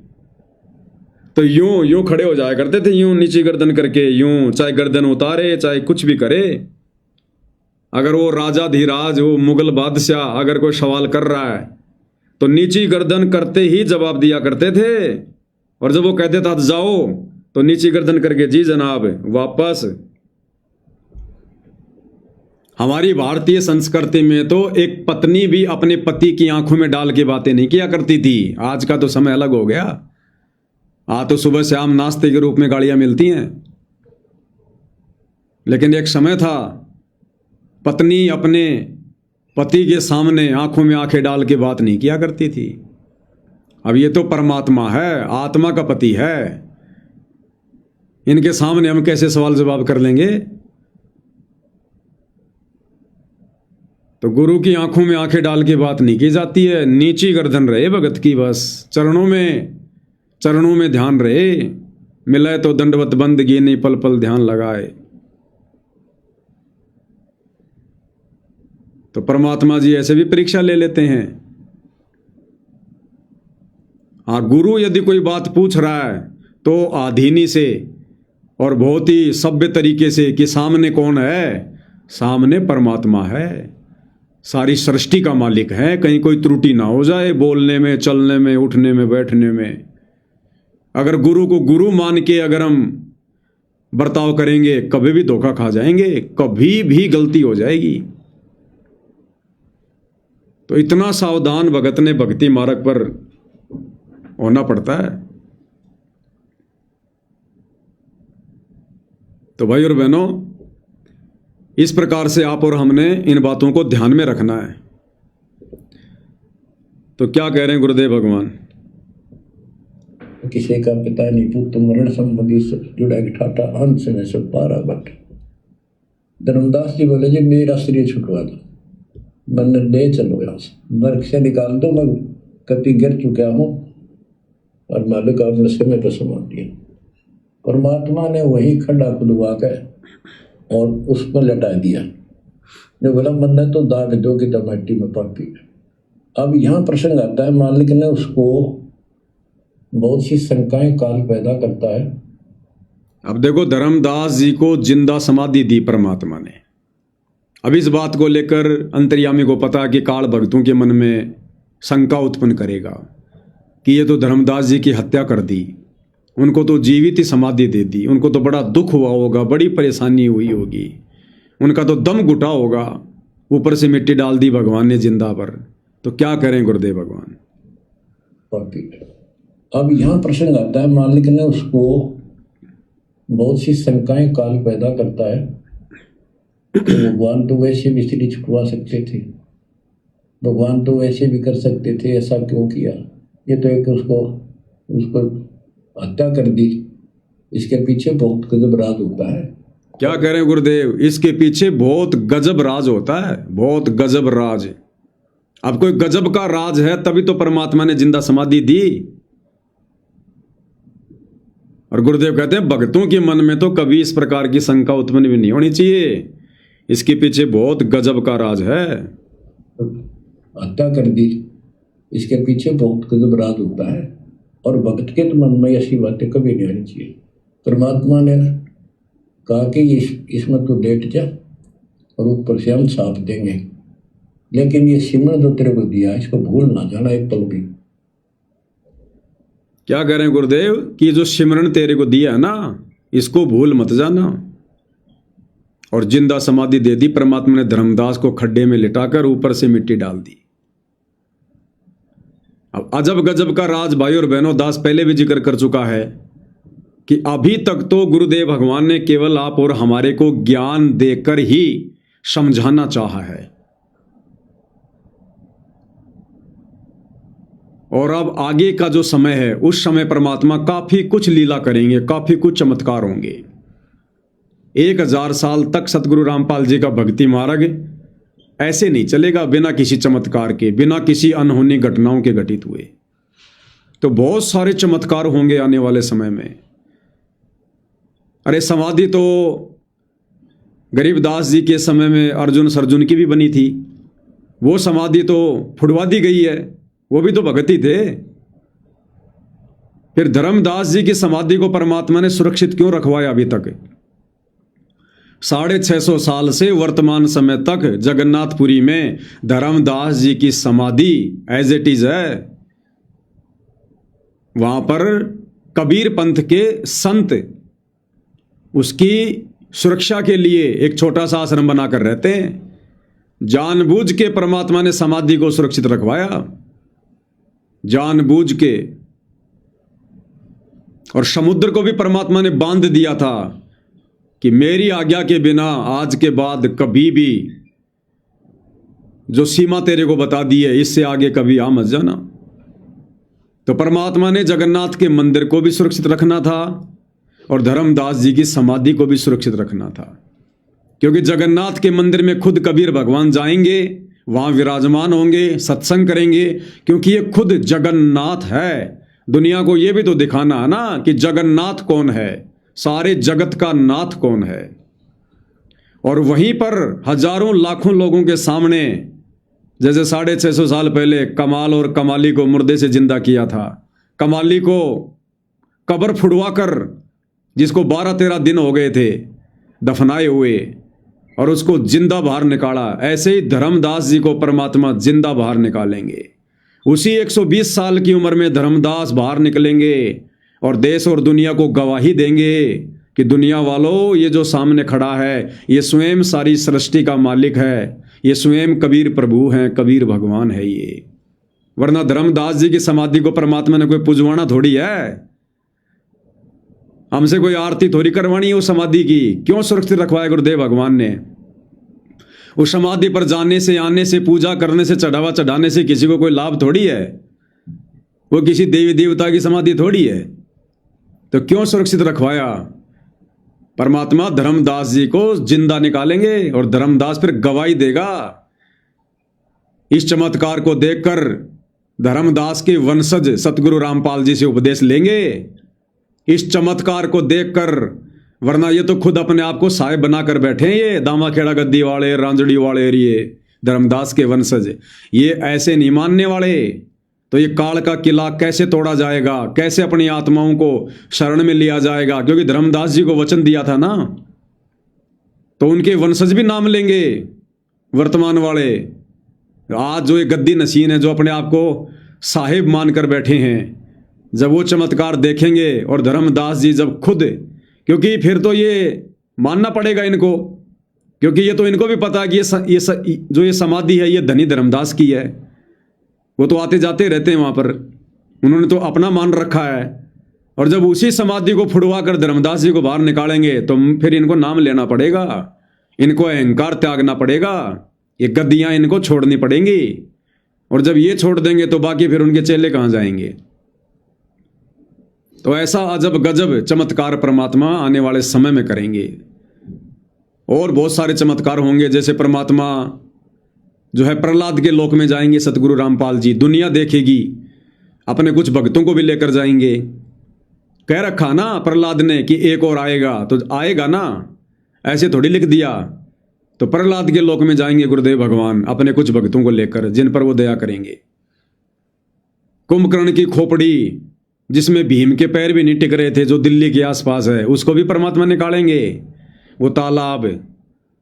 तो यूं खड़े हो जाया करते थे, यूं नीची गर्दन करके, यूं चाहे गर्दन उतारे चाहे कुछ भी करे। अगर वो राजा धीराज, वो मुगल बादशाह अगर कोई सवाल कर रहा है तो नीची गर्दन करते ही जवाब दिया करते थे। और जब वो कहते था जाओ तो नीची गर्दन करके जी जनाब वापस। हमारी भारतीय संस्कृति में तो एक पत्नी भी अपने पति की आंखों में डाल के बातें नहीं किया करती थी। आज का तो समय अलग हो गया। आज तो सुबह शाम नाश्ते के रूप में गाड़ियां मिलती हैं, लेकिन एक समय था पत्नी अपने पति के सामने आंखों में आंखें डाल के बात नहीं किया करती थी। अब ये तो परमात्मा है, आत्मा का पति है, इनके सामने हम कैसे सवाल जवाब कर लेंगे। तो गुरु की आंखों में आंखें डाल के बात नहीं की जाती है। नीची गर्दन रहे भगत की, बस चरणों में ध्यान रहे। मिले तो दंडवत बंदगी नहीं, पल पल ध्यान लगाए। तो परमात्मा जी ऐसे भी परीक्षा ले लेते हैं। हाँ, गुरु यदि कोई बात पूछ रहा है तो आधीनी से और बहुत ही सभ्य तरीके से कि सामने कौन है, सामने परमात्मा है, सारी सृष्टि का मालिक है। कहीं कोई त्रुटि ना हो जाए बोलने में, चलने में, उठने में, बैठने में। अगर गुरु को गुरु मान के अगर हम बर्ताव करेंगे कभी भी धोखा खा जाएंगे, कभी भी गलती हो जाएगी। तो इतना सावधान भगत ने भक्ति मार्ग पर होना पड़ता है। तो भाई और बहनों, इस प्रकार से आप और हमने इन बातों को ध्यान में रखना है। तो क्या कह रहे हैं गुरुदेव भगवान? किसी का पिता नहीं पुत्र मरण संबंधी जुड़ा ठाटा अंश में से पारा बट। धर्मदास जी बोले जी मेरा शरीर छुटवा दो, मन ले चलो यहाँ से, नरक से निकाल दो, मैं कति गिर चुका हूँ और मालिक आपने समय पर समा दिया। परमात्मा ने वही खड्डा खुदवा के और उस पर लटा दिया। ने बोला मन तो दाग दो कि टमाटी में पापी। अब यहाँ प्रसंग आता है, मालिक ने उसको बहुत सी शंकाएं काल पैदा करता है। अब देखो धर्मदास जी को जिंदा समाधि दी परमात्मा ने। अब इस बात को लेकर अंतर्यामी को पता कि काल भक्तों के मन में शंका उत्पन्न करेगा कि ये तो धर्मदास जी की हत्या कर दी, उनको तो जीवित ही समाधि दे दी, उनको तो बड़ा दुख हुआ होगा, बड़ी परेशानी हुई होगी, उनका तो दम घुटा होगा, ऊपर से मिट्टी डाल दी भगवान ने जिंदा पर। तो क्या करें गुरुदेव भगवान? अब यहाँ प्रसंग आता है, मालिक ने उसको बहुत सी शंकाएं काल पैदा करता है। तो भगवान तो वैसे भी स्त्री छुटवा सकते थे, भगवान तो वैसे भी कर सकते थे, ऐसा क्यों किया? ये तो एक उसको हत्या कर दी। इसके पीछे बहुत गजब राज होता है। क्या कह रहे हैं गुरुदेव? इसके पीछे बहुत गजब राज होता है, बहुत गजब राज। अब कोई गजब का राज है, तभी तो परमात्मा ने जिंदा समाधि दी। और गुरुदेव कहते हैं भक्तों के मन में तो कभी इस प्रकार की शंका उत्पन्न भी नहीं होनी चाहिए, इसके पीछे बहुत गजब का राज है। हत्या कर दी, इसके पीछे बहुत गजब राज होता है। और भक्त के तो मन में ऐसी बातें कभी नहीं आनी चाहिए। परमात्मा ने कहा कि इसमें तो लेट जा और ऊपर से हम साथ देंगे, लेकिन ये सिमरन जो तेरे को दिया इसको भूल ना जाना एक पल भी। क्या कह रहे हैं गुरुदेव कि जो सिमरन तेरे को दिया है ना, इसको भूल मत जाना। और जिंदा समाधि दे दी परमात्मा ने धर्मदास को, खड्डे में लिटाकर ऊपर से मिट्टी डाल दी। अब अजब गजब का राज भाई और बहनों, दास पहले भी जिक्र कर चुका है कि अभी तक तो गुरुदेव भगवान ने केवल आप और हमारे को ज्ञान देकर ही समझाना चाहा है, और अब आगे का जो समय है उस समय परमात्मा काफी कुछ लीला करेंगे, काफी कुछ चमत्कार होंगे। 1000 साल तक सतगुरु रामपाल जी का भक्ति मार्ग ऐसे नहीं चलेगा बिना किसी चमत्कार के, बिना किसी अनहोनी घटनाओं के घटित हुए। तो बहुत सारे चमत्कार होंगे आने वाले समय में। अरे समाधि तो गरीबदास जी के समय में अर्जुन सर्जुन की भी बनी थी, वो समाधि तो फुड़वा दी गई है, वो भी तो भगत ही थे। फिर धर्मदास जी की समाधि को परमात्मा ने सुरक्षित क्यों रखवाया अभी तक? 650 साल से वर्तमान समय तक जगन्नाथपुरी में धर्मदास जी की समाधि एज इट इज है। वहां पर कबीर पंथ के संत उसकी सुरक्षा के लिए एक छोटा सा आश्रम बनाकर रहते हैं। जानबूझ के परमात्मा ने समाधि को सुरक्षित रखवाया, जानबूझ के। और समुद्र को भी परमात्मा ने बांध दिया था कि मेरी आज्ञा के बिना आज के बाद कभी भी जो सीमा तेरे को बता दी है इससे आगे कभी आ मत जाना। तो परमात्मा ने जगन्नाथ के मंदिर को भी सुरक्षित रखना था और धर्मदास जी की समाधि को भी सुरक्षित रखना था, क्योंकि जगन्नाथ के मंदिर में खुद कबीर भगवान जाएंगे, वहां विराजमान होंगे, सत्संग करेंगे, क्योंकि ये खुद जगन्नाथ है। दुनिया को ये भी तो दिखाना है ना कि जगन्नाथ कौन है, सारे जगत का नाथ कौन है। और वहीं पर हजारों लाखों लोगों के सामने, जैसे 650 साल पहले कमाल और कमाली को मुर्दे से जिंदा किया था, कमाली को कब्र फुड़वा कर, जिसको 12-13 दिन हो गए थे दफनाए हुए, और उसको जिंदा बाहर निकाला, ऐसे ही धर्मदास जी को परमात्मा जिंदा बाहर निकालेंगे। उसी 120 साल की उम्र में धर्मदास बाहर निकलेंगे और देश और दुनिया को गवाही देंगे कि दुनिया वालों, ये जो सामने खड़ा है ये स्वयं सारी सृष्टि का मालिक है, ये स्वयं कबीर प्रभु हैं, कबीर भगवान है ये। वरना धर्मदास जी की समाधि को परमात्मा ने कोई पुजवाना थोड़ी है, हमसे कोई आरती थोड़ी करवानी है उस समाधि की। क्यों सुरक्षित रखवाया गुरुदेव भगवान ने? उस समाधि पर जाने से, आने से, पूजा करने से, चढ़ावा चढ़ाने से किसी को कोई लाभ थोड़ी है, वो किसी देवी देवता की समाधि थोड़ी है। तो क्यों सुरक्षित रखवाया? परमात्मा धर्मदास जी को जिंदा निकालेंगे और धर्मदास फिर गवाही देगा। इस चमत्कार को देखकर धर्मदास के वंशज सतगुरु रामपाल जी से उपदेश लेंगे, इस चमत्कार को देखकर। वरना ये तो खुद अपने आप को साहेब बनाकर बैठे हैं, ये दामाखेड़ा गद्दी वाले, रांजड़ी वाले, ये धर्मदास के वंशज, ये ऐसे नहीं मानने वाले। तो ये काल का किला कैसे तोड़ा जाएगा, कैसे अपनी आत्माओं को शरण में लिया जाएगा? क्योंकि धर्मदास जी को वचन दिया था ना, तो उनके वंशज भी नाम लेंगे वर्तमान वाले। आज जो ये गद्दी नसीन है, जो अपने आप को साहिब मानकर बैठे हैं, जब वो चमत्कार देखेंगे और धर्मदास जी जब खुद, क्योंकि फिर तो ये मानना पड़ेगा इनको, क्योंकि ये तो इनको भी पता है कि जो ये समाधि है ये धनी धर्मदास की है। वो तो आते जाते रहते हैं वहाँ पर, उन्होंने तो अपना मान रखा है। और जब उसी समाधि को फुड़वा कर धर्मदास जी को बाहर निकालेंगे तो फिर इनको नाम लेना पड़ेगा, इनको अहंकार त्यागना पड़ेगा, ये गद्दियाँ इनको छोड़नी पड़ेंगी। और जब ये छोड़ देंगे तो बाकी फिर उनके चेले कहाँ जाएंगे? तो ऐसा अजब गजब चमत्कार परमात्मा आने वाले समय में करेंगे। और बहुत सारे चमत्कार होंगे, जैसे परमात्मा जो है प्रहलाद के लोक में जाएंगे सतगुरु रामपाल जी, दुनिया देखेगी, अपने कुछ भक्तों को भी लेकर जाएंगे। कह रखा ना प्रहलाद ने कि एक और आएगा, तो आएगा ना, ऐसे थोड़ी लिख दिया। तो प्रहलाद के लोक में जाएंगे गुरुदेव भगवान अपने कुछ भक्तों को लेकर, जिन पर वो दया करेंगे। कुंभकर्ण की खोपड़ी जिसमें भीम के पैर भी नहीं टिक रहे थे, जो दिल्ली के आसपास है, उसको भी परमात्मा निकालेंगे, वो तालाब।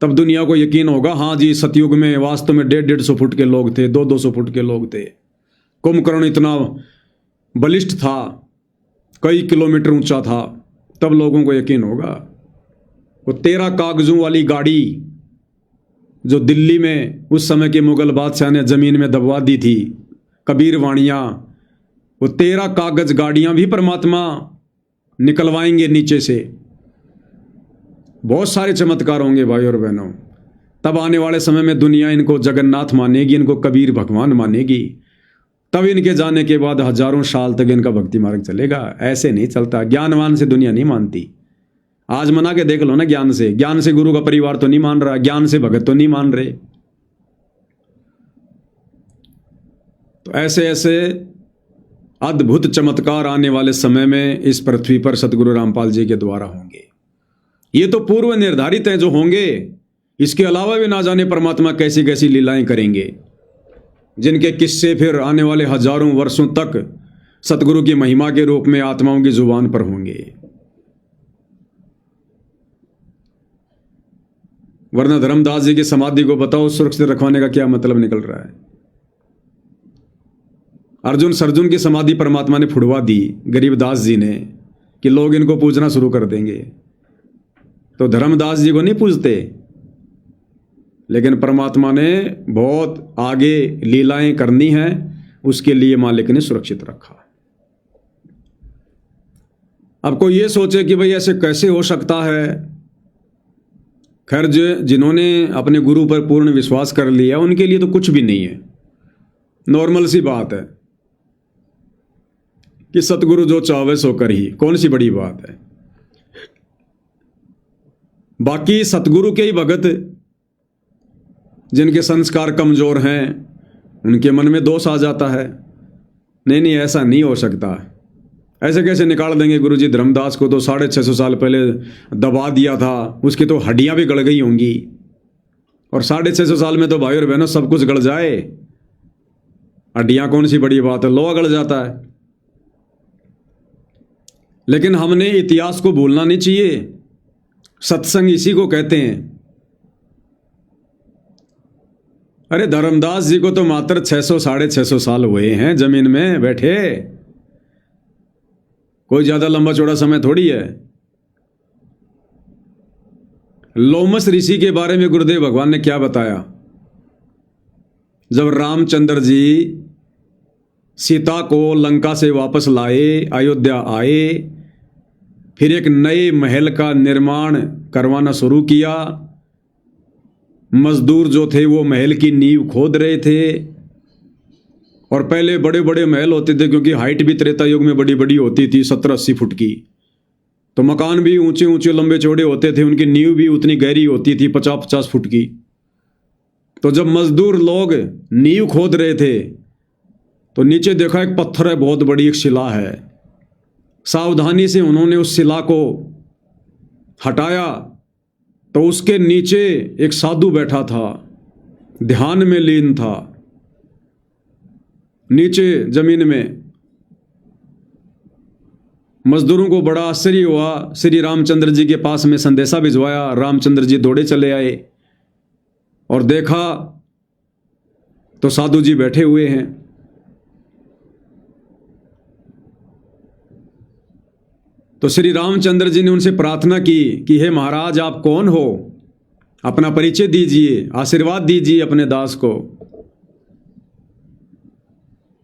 तब दुनिया को यकीन होगा, हाँ जी सतयुग में वास्तव में 150-150 फुट के लोग थे, 200-200 फुट के लोग थे। कुंभकर्ण इतना बलिष्ठ था, कई किलोमीटर ऊंचा था, तब लोगों को यकीन होगा। वो 13 कागजों वाली गाड़ी जो दिल्ली में उस समय के मुगल बादशाह ने जमीन में दबवा दी थी, कबीर वाणियाँ, वो 13 कागज गाड़ियां भी परमात्मा निकलवाएंगे नीचे से। बहुत सारे चमत्कार होंगे भाई और बहनों। तब आने वाले समय में दुनिया इनको जगन्नाथ मानेगी, इनको कबीर भगवान मानेगी। तब इनके जाने के बाद हजारों साल तक इनका भक्ति मार्ग चलेगा। ऐसे नहीं चलता, ज्ञानवान से दुनिया नहीं मानती। आज मना के देख लो ना, ज्ञान से गुरु का परिवार तो नहीं मान रहा, ज्ञान से भगत तो नहीं मान रहे। तो ऐसे ऐसे अद्भुत चमत्कार आने वाले समय में इस पृथ्वी पर सतगुरु रामपाल जी के द्वारा होंगे। ये तो पूर्व निर्धारित हैं जो होंगे, इसके अलावा भी ना जाने परमात्मा कैसी कैसी लीलाएं करेंगे, जिनके किस्से फिर आने वाले हजारों वर्षों तक सतगुरु की महिमा के रूप में आत्माओं की जुबान पर होंगे। वरना धर्मदास जी की समाधि को बताओ सुरक्षित रखवाने का क्या मतलब निकल रहा है। अर्जुन सर्जुन की समाधि परमात्मा ने फुड़वा दी गरीबदास जी ने कि लोग इनको पूजना शुरू कर देंगे, तो धर्मदास जी को नहीं पूजते, लेकिन परमात्मा ने बहुत आगे लीलाएं करनी हैं, उसके लिए मालिक ने सुरक्षित रखा। अब कोई ये सोचे कि भाई ऐसे कैसे हो सकता है। खैर जिन्होंने अपने गुरु पर पूर्ण विश्वास कर लिया उनके लिए तो कुछ भी नहीं है, नॉर्मल सी बात है कि सतगुरु जो चाहे सो कर ही, कौन सी बड़ी बात है। बाकी सतगुरु के ही भगत जिनके संस्कार कमजोर हैं, उनके मन में दोष आ जाता है, नहीं नहीं ऐसा नहीं हो सकता, ऐसे कैसे निकाल देंगे गुरु जी। धर्मदास को तो 650 साल पहले दबा दिया था, उसकी तो हड्डियां भी गल गई होंगी, और 650 साल में तो भाई और बहनों सब कुछ गल जाए, हड्डियां कौन सी बड़ी बात है, लोहा गल जाता है। लेकिन हमने इतिहास को भूलना नहीं चाहिए, सत्संग इसी को कहते हैं। अरे धर्मदास जी को तो मात्र 600-650 साल हुए हैं जमीन में बैठे, कोई ज्यादा लंबा चौड़ा समय थोड़ी है। लोमस ऋषि के बारे में गुरुदेव भगवान ने क्या बताया। जब रामचंद्र जी सीता को लंका से वापस लाए, अयोध्या आए, फिर एक नए महल का निर्माण करवाना शुरू किया। मजदूर जो थे वो महल की नींव खोद रहे थे, और पहले बड़े बड़े महल होते थे क्योंकि हाइट भी त्रेता युग में बड़ी बड़ी होती थी, 70-80 फुट की, तो मकान भी ऊंचे ऊंचे लंबे चौड़े होते थे, उनकी नींव भी उतनी गहरी होती थी, 50-50 फुट की। तो जब मजदूर लोग नींव खोद रहे थे तो नीचे देखा एक पत्थर है, बहुत बड़ी एक शिला है। सावधानी से उन्होंने उस शिला को हटाया तो उसके नीचे एक साधु बैठा था, ध्यान में लीन था नीचे जमीन में। मजदूरों को बड़ा आश्चर्य हुआ, श्री रामचंद्र जी के पास में संदेशा भिजवाया। रामचंद्र जी दौड़े चले आए और देखा तो साधु जी बैठे हुए हैं। तो श्री रामचंद्र जी ने उनसे प्रार्थना की कि हे महाराज आप कौन हो, अपना परिचय दीजिए, आशीर्वाद दीजिए अपने दास को।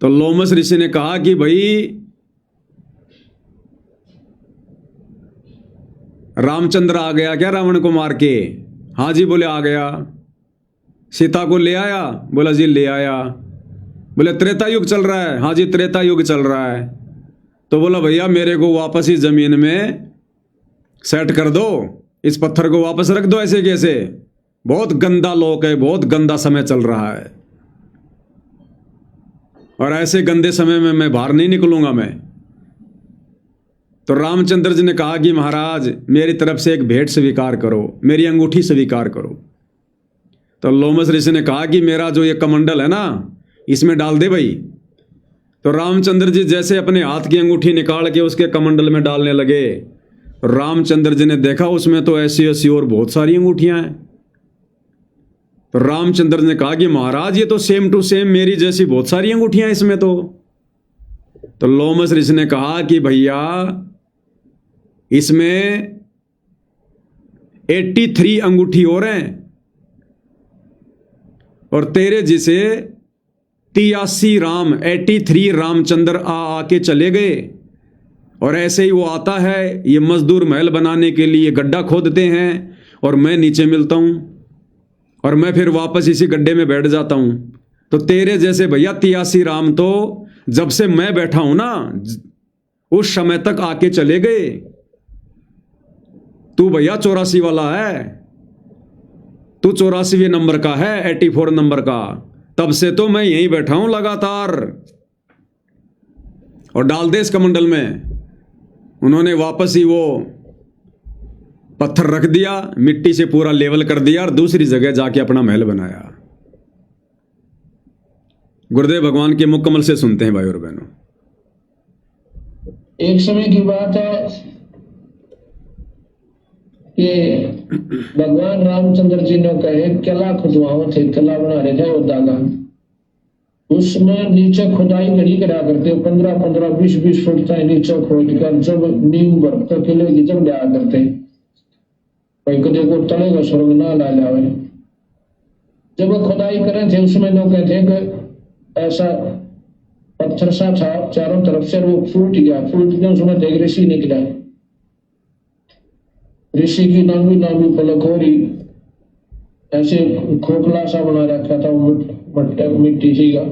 तो लोमस ऋषि ने कहा कि भाई रामचंद्र आ गया क्या रावण को मार के? हाँ जी, बोले आ गया। सीता को ले आया? बोला जी ले आया। बोले त्रेता युग चल रहा है? हाँ जी त्रेता युग चल रहा है। तो बोला भैया मेरे को वापस इस जमीन में सेट कर दो, इस पत्थर को वापस रख दो, ऐसे कैसे? बहुत गंदा लोक है, बहुत गंदा समय चल रहा है। और ऐसे गंदे समय में मैं बाहर नहीं निकलूंगा मैं। तो रामचंद्र जी ने कहा कि महाराज मेरी तरफ से एक भेंट स्वीकार करो, मेरी अंगूठी स्वीकार करो। तो लोमस ऋषि ने कहा कि मेरा जो ये कमंडल है ना इसमें डाल दे भाई। तो रामचंद्र जी जैसे अपने हाथ की अंगूठी निकाल के उसके कमंडल में डालने लगे, रामचंद्र जी ने देखा उसमें तो ऐसी ऐसी और बहुत सारी अंगूठियां हैं। तो रामचंद्र ने कहा कि महाराज ये तो सेम टू सेम मेरी जैसी बहुत सारी अंगूठियां हैं इसमें तो लोमस ऋषि ने कहा कि भैया इसमें 83 अंगूठी और हैं और तेरे जिसे 83 रामचंद्र आके चले गए। और ऐसे ही वो आता है, ये मजदूर महल बनाने के लिए गड्ढा खोदते हैं और मैं नीचे मिलता हूं और मैं फिर वापस इसी गड्ढे में बैठ जाता हूं। तो तेरे जैसे भैया 83 राम तो जब से मैं बैठा हूं ना उस समय तक आके चले गए। तू भैया 84 वाला है, तू 84वें नंबर का है, 84 नंबर का। तब से तो मैं यहीं बैठा हूं लगातार। और डाल दे इस कमंडल में। उन्होंने वापस ही वो पत्थर रख दिया, मिट्टी से पूरा लेवल कर दिया और दूसरी जगह जाके अपना महल बनाया। गुरुदेव भगवान के मुकम्मल से सुनते हैं भाई और बहनों। एक समय की बात है कि भगवान रामचंद्र जी ने कहे किला खुदवाओ थे, किला बना रहे थे अयोध्या का। उसमें नीचे खुदाई घड़ी करा करते, 15-15, 20-20 फुट तक नीचे खोद कर जब नींव भरकर किले की जब लिया करते भाई कदे को तले का स्वर्ग ना ला लावे। जब वो खुदाई करे थे उसमें लोग कहते हैं कि ऐसा पत्थर सा था चारों तरफ से, वो फूट गया उसमें देख ऋषि निकला। ऋषि की नामी नामी पलक हो रही, ऐसे खोखला सा बना रखा था वो मिट्टी सी का।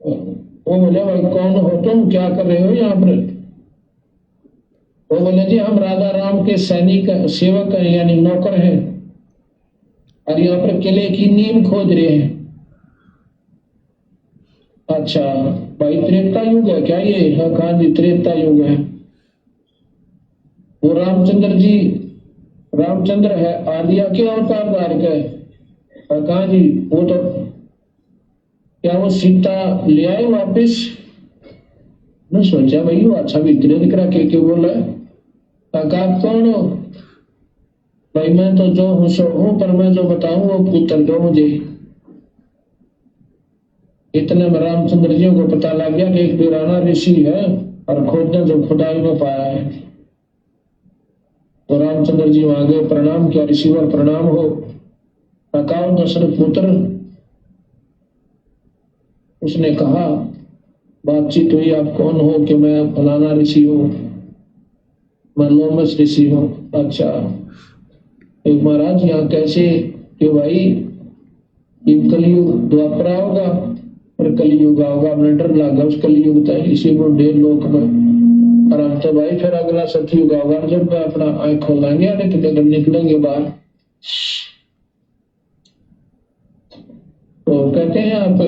वो बोले भाई कौन हो तुम, क्या कर रहे हो यहाँ पर? वो बोले जी हम राजा राम के सैनिक सेवक हैं यानी नौकर हैं और यहाँ पर किले की नींव खोद रहे हैं। अच्छा भाई त्रेता युग है क्या ये? हाँ जी त्रेता युग है। वो रामचंद्र है आलिया के अवतार धारक है। कहा जी वो तो क्या वो सीता ले आए वापिस? मैं सोचा भाई वो अच्छा भीतरे दिख रहा के बोला है। कहा कौन हो? भाई मैं तो जो हूं सो हूं, पर मैं जो बताऊं वो पुत्र दो मुझे। इतने में रामचंद्र जी को पता लग गया कि एक पुराना ऋषि है और खोदने जो खुदाई में पाया है। तो रामचंद्र जी वहां गए, प्रणाम किया, ऋषिवर प्रणाम हो। कहा दशरथ पुत्र, उसने कहा बातचीत हुई, आप कौन हो? कि मैं फलाना ऋषि हूँ, मैं लोमस ऋषि हूँ। अच्छा एक महाराज यहाँ कैसे? कि भाई ये कलयुग द्वापरा होगा और कलयुग होगा, अपने डर लगा उस कलयुग तक इसी को 1.5 लोक में। और हम तो भाई फिर अगला सतयुग होगा जब अपना आंख खोलेंगे जब निकलेंगे बाहर। तो कहते हैं आप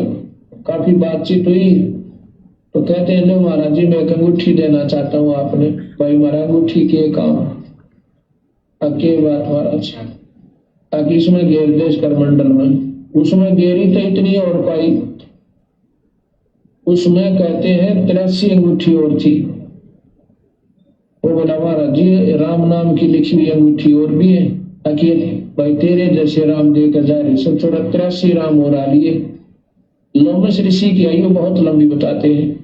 काफी बातचीत हुई तो कहते हैं लो महाराज जी मैं एक अंगूठी देना चाहता हूँ आपने। भाई महाराज अंगूठी के काम के बात महाराज, ताकि इसमें घेर दे इस करमंडल में। उसमें घेरी तो इतनी और पाई, उसमें कहते हैं 83 अंगूठी और थी। वो बोला महाराज जी राम नाम की लिखी हुई अंगूठी और भी है, ताकि भाई तेरे जैसे राम देकर जा रहे सब 83 राम और आ लिए। लोमस ऋषि की आयु बहुत लंबी बताते हैं।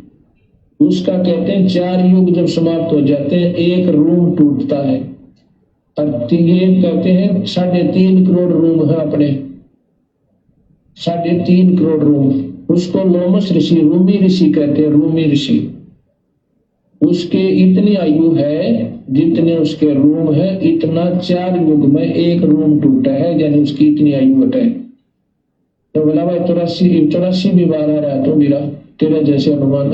उसका कहते हैं 4 युग जब समाप्त हो जाते हैं एक रूम टूटता है। और ये कहते हैं 3.5 करोड़ रूम है अपने, 3.5 करोड़ रूम। उसको लोमस ऋषि रूमी ऋषि कहते हैं, रूमी ऋषि। उसके इतनी आयु है जितने उसके रूम है, इतना 4 युग में एक रूम टूटा है, यानी उसकी इतनी आयु घटे। तो बोला भाई 84 भी बार आ रहा तो मेरा तेरे जैसे हनुमान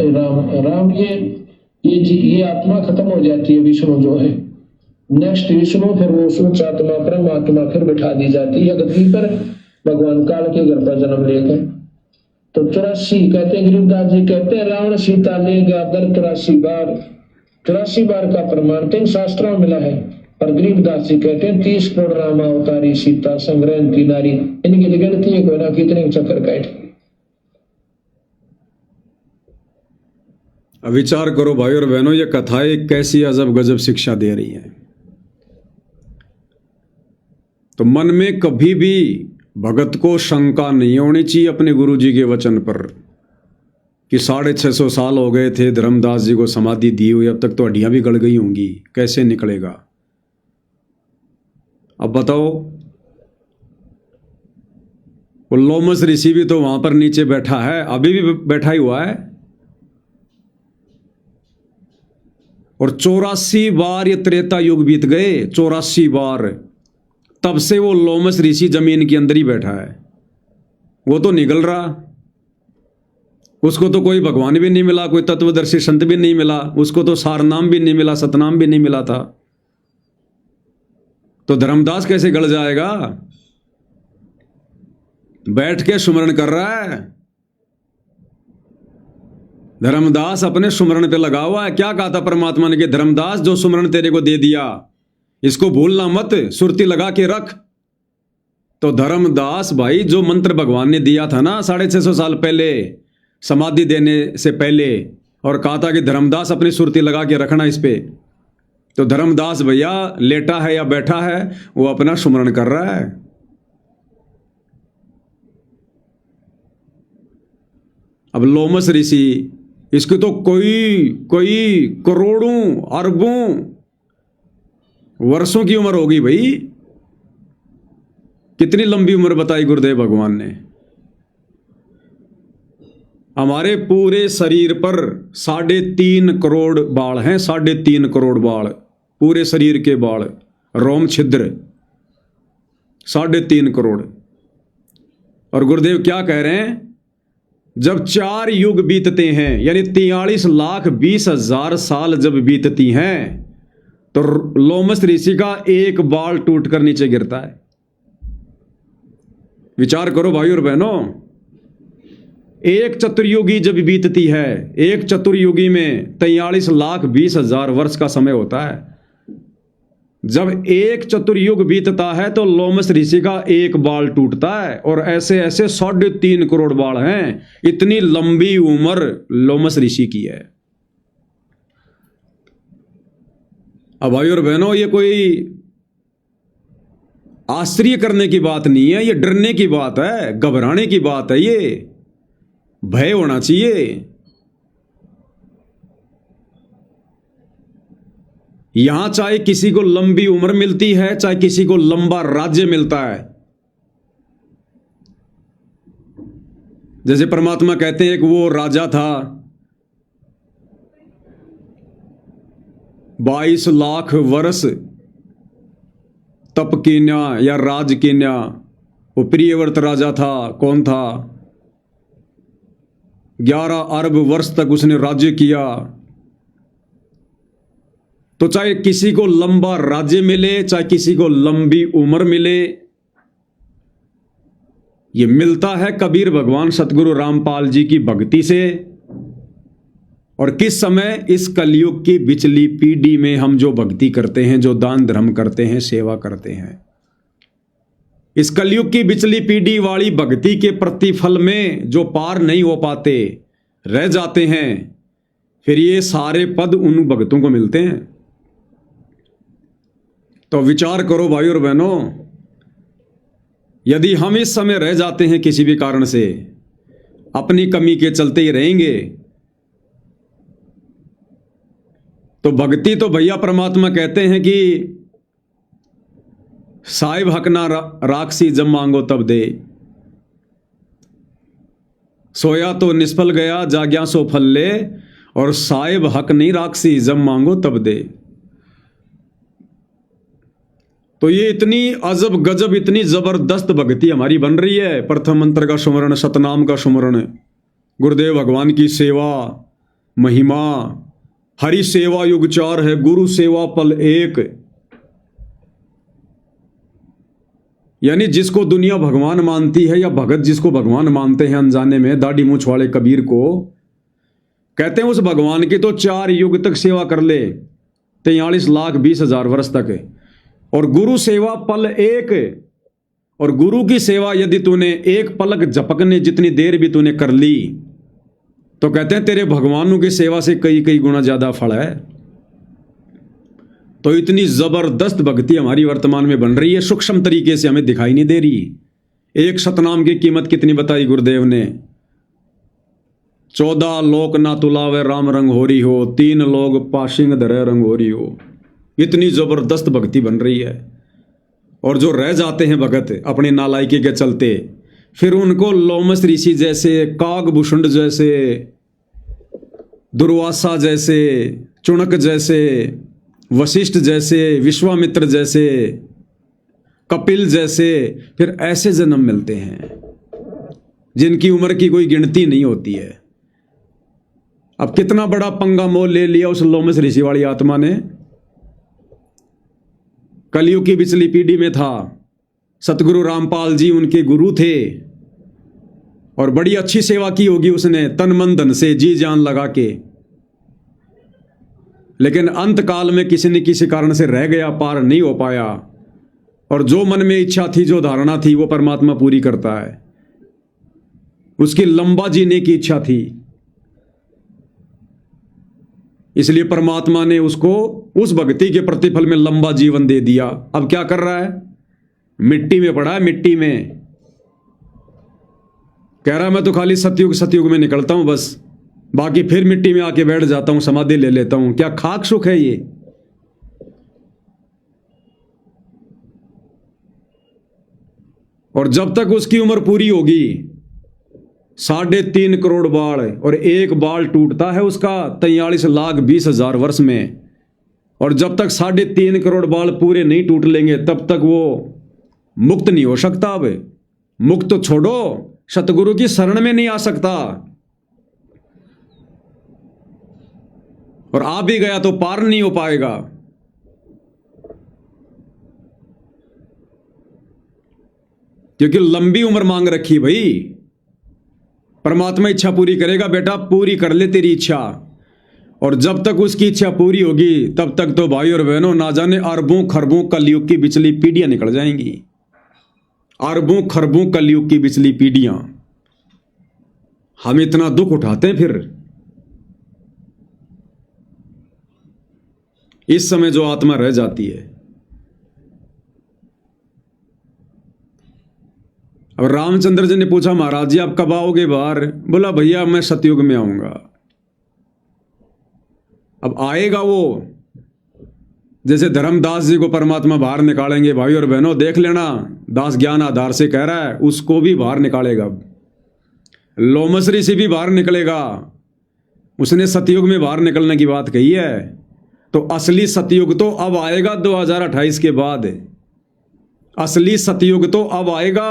राम ये आत्मा खत्म हो जाती है। विष्णु जो है नेक्स्ट विष्णु, फिर वो सूच आत्मा परमात्मा फिर बिठा दी जाती है गद्दी पर भगवान काल के घर पर जन्म लेकर। तो 84 कहते गरीबदास जी कहते हैं रावण सीता ले गया दर 83 बार, 83 बार का प्रमाण तीन शास्त्रों में मिला है। और गरीबदास जी कहते हैं 30 करोड़ रामा अवतारी सीता संग्रहण की नारी, इनकी गिनती है कोई ना कितने चक्कर काटे। अब विचार करो भाई और बहनों, ये कथाएं कैसी अजब गजब शिक्षा दे रही हैं। तो मन में कभी भी भगत को शंका नहीं होनी चाहिए अपने गुरु जी के वचन पर कि 650 साल हो गए थे धर्मदास जी को समाधि दी हुई, अब तक तो हड्डियां भी गड़ गई होंगी, कैसे निकलेगा। अब बताओ, वो लोमस ऋषि भी तो वहां पर नीचे बैठा है, अभी भी बैठा ही हुआ है, और 84 बार ये त्रेता युग बीत गए, 84 बार, तब से वो लोमस ऋषि जमीन के अंदर ही बैठा है। वो तो निकल रहा, उसको तो कोई भगवान भी नहीं मिला, कोई तत्वदर्शी संत भी नहीं मिला, उसको तो सारनाम भी नहीं मिला, सतनाम भी नहीं मिला था। तो धर्मदास कैसे गड़ जाएगा? बैठ के सुमरण कर रहा है, धर्मदास अपने सुमरण पे लगा हुआ है। क्या कहा था परमात्मा ने कि धर्मदास जो सुमरण तेरे को दे दिया इसको भूलना मत, सुरती लगा के रख। तो धर्मदास भाई जो मंत्र भगवान ने दिया था ना 650 साल पहले समाधि देने से पहले, और कहा था कि धर्मदास अपनी सुरती लगा के रखना इस पे, तो धर्मदास भैया लेटा है या बैठा है वो अपना सुमरण कर रहा है। अब लोमस ऋषि, इसकी तो कोई करोड़ों अरबों वर्षों की उम्र होगी भाई। कितनी लंबी उम्र बताई गुरुदेव भगवान ने। हमारे पूरे शरीर पर 3.5 करोड़ बाल हैं, 3.5 करोड़ बाल, पूरे शरीर के बाल, रोम छिद्र 3.5 करोड़। और गुरुदेव क्या कह रहे हैं? जब 4 युग बीतते हैं, यानी 43,20,000 साल जब बीतती हैं, तो लोमस ऋषि का एक बाल टूटकर नीचे गिरता है। विचार करो भाई और बहनों, एक चतुर्युगी जब बीतती है, एक चतुर्युगी में 43,20,000 वर्ष का समय होता है। जब एक चतुर्युग बीतता है तो लोमस ऋषि का एक बाल टूटता है, और ऐसे ऐसे 3.5 करोड़ बाल हैं। इतनी लंबी उम्र लोमस ऋषि की है। अब भाई और बहनों, ये कोई आश्चर्य करने की बात नहीं है, ये डरने की बात है, घबराने की बात है, ये भय होना चाहिए। यहां चाहे किसी को लंबी उम्र मिलती है, चाहे किसी को लंबा राज्य मिलता है। जैसे परमात्मा कहते हैं, एक वो राजा था, 22 लाख वर्ष तप कीन्या या राज कीन्या। वो प्रियव्रत राजा था। कौन था? 11 अरब वर्ष तक उसने राज्य किया। तो चाहे किसी को लंबा राज्य मिले, चाहे किसी को लंबी उम्र मिले, ये मिलता है कबीर भगवान सतगुरु रामपाल जी की भक्ति से। और किस समय? इस कलयुग की बिचली पीढ़ी में हम जो भक्ति करते हैं, जो दान धर्म करते हैं, सेवा करते हैं, इस कलयुग की बिचली पीढ़ी वाली भक्ति के प्रतिफल में जो पार नहीं हो पाते, रह जाते हैं, फिर ये सारे पद उन भक्तों को मिलते हैं। तो विचार करो भाई और बहनों, यदि हम इस समय रह जाते हैं किसी भी कारण से, अपनी कमी के चलते ही रहेंगे, तो भक्ति तो भैया परमात्मा कहते हैं कि साहिब हक ना राक्षसी जब मांगो तब दे। सोया तो निष्फल गया, जाग्या सो फल ले, और साहिब हक नहीं राक्षसी जब मांगो तब दे। तो ये इतनी अजब गजब, इतनी जबरदस्त भक्ति हमारी बन रही है। प्रथम मंत्र का सुमरण, सतनाम का सुमरण, गुरुदेव भगवान की सेवा, महिमा, हरि सेवा युग 4 है, गुरु सेवा पल 1। यानी जिसको दुनिया भगवान मानती है या भगत जिसको भगवान मानते हैं अनजाने में, दाढ़ी मूंछ वाले कबीर को कहते हैं उस भगवान की तो 4 युग तक सेवा कर ले, 43,20,000 वर्ष तक। और गुरु सेवा पल एक, और गुरु की सेवा यदि तूने एक पलक झपकने जितनी देर भी तूने कर ली तो कहते हैं तेरे भगवानों की सेवा से कई कई गुना ज्यादा फल है। तो इतनी जबरदस्त भक्ति हमारी वर्तमान में बन रही है, सूक्ष्म तरीके से हमें दिखाई नहीं दे रही। एक सतनाम की कीमत कितनी बताई गुरुदेव ने, 14 लोक ना तुलावे राम रंग हो रही हो, 3 लोग पाशिंग धरे रंग हो रही हो। इतनी जबरदस्त भक्ति बन रही है। और जो रह जाते हैं भगत अपने नालायकी के चलते, फिर उनको लोमस ऋषि जैसे, कागभूषण जैसे, दुर्वासा जैसे, चुणक जैसे, वशिष्ठ जैसे, विश्वामित्र जैसे, कपिल जैसे, फिर ऐसे जन्म मिलते हैं जिनकी उम्र की कोई गिनती नहीं होती है। अब कितना बड़ा पंगा मोल ले लिया उस लोमस ऋषि वाली आत्मा ने। कलयुग की पिछली पीढ़ी में था, सतगुरु रामपाल जी उनके गुरु थे और बड़ी अच्छी सेवा की होगी उसने, तन मन धन से जी जान लगा के। लेकिन अंत काल में किसी न किसी कारण से रह गया, पार नहीं हो पाया। और जो मन में इच्छा थी, जो धारणा थी, वो परमात्मा पूरी करता है। उसकी लंबा जीने की इच्छा थी, इसलिए परमात्मा ने उसको उस भक्ति के प्रतिफल में लंबा जीवन दे दिया। अब क्या कर रहा है? मिट्टी में पड़ा है, मिट्टी में। कह रहा है मैं तो खाली सतयुग में निकलता हूं बस, बाकी फिर मिट्टी में आके बैठ जाता हूं, समाधि ले लेता हूं। क्या खाक सुख है ये? और जब तक उसकी उम्र पूरी होगी, 3.5 करोड़ बाल, और एक बाल टूटता है उसका 43,20,000 वर्ष में। और जब तक 3.5 करोड़ बाल पूरे नहीं टूट लेंगे तब तक वो मुक्त नहीं हो सकता। अब मुक्त तो छोड़ो, सतगुरु की शरण में नहीं आ सकता। और आ भी गया तो पार नहीं हो पाएगा। क्योंकि लंबी उम्र मांग रखी भाई। परमात्मा इच्छा पूरी करेगा, बेटा पूरी कर ले तेरी इच्छा। और जब तक उसकी इच्छा पूरी होगी तब तक तो भाई और बहनों ना जाने अरबों खरबों कलयुग की बिचली पीढ़ियां निकल जाएंगी। अरबों खरबों कलयुग की बिचली पीढ़ियां। हम इतना दुख उठाते हैं फिर। इस समय जो आत्मा रह जाती है। अब रामचंद्र जी ने पूछा महाराज जी आप कब आओगे बाहर? बोला भैया मैं सतयुग में आऊंगा। अब आएगा वो, जैसे धर्मदास जी को परमात्मा बाहर निकालेंगे। भाई और बहनों देख लेना, दास ज्ञान आधार से कह रहा है, उसको भी बाहर निकालेगा। लोमस ऋषि भी बाहर निकलेगा। उसने सतयुग में बाहर निकलने की बात कही है। तो असली सतयुग तो अब आएगा 2028 के बाद। असली सतयुग तो अब आएगा।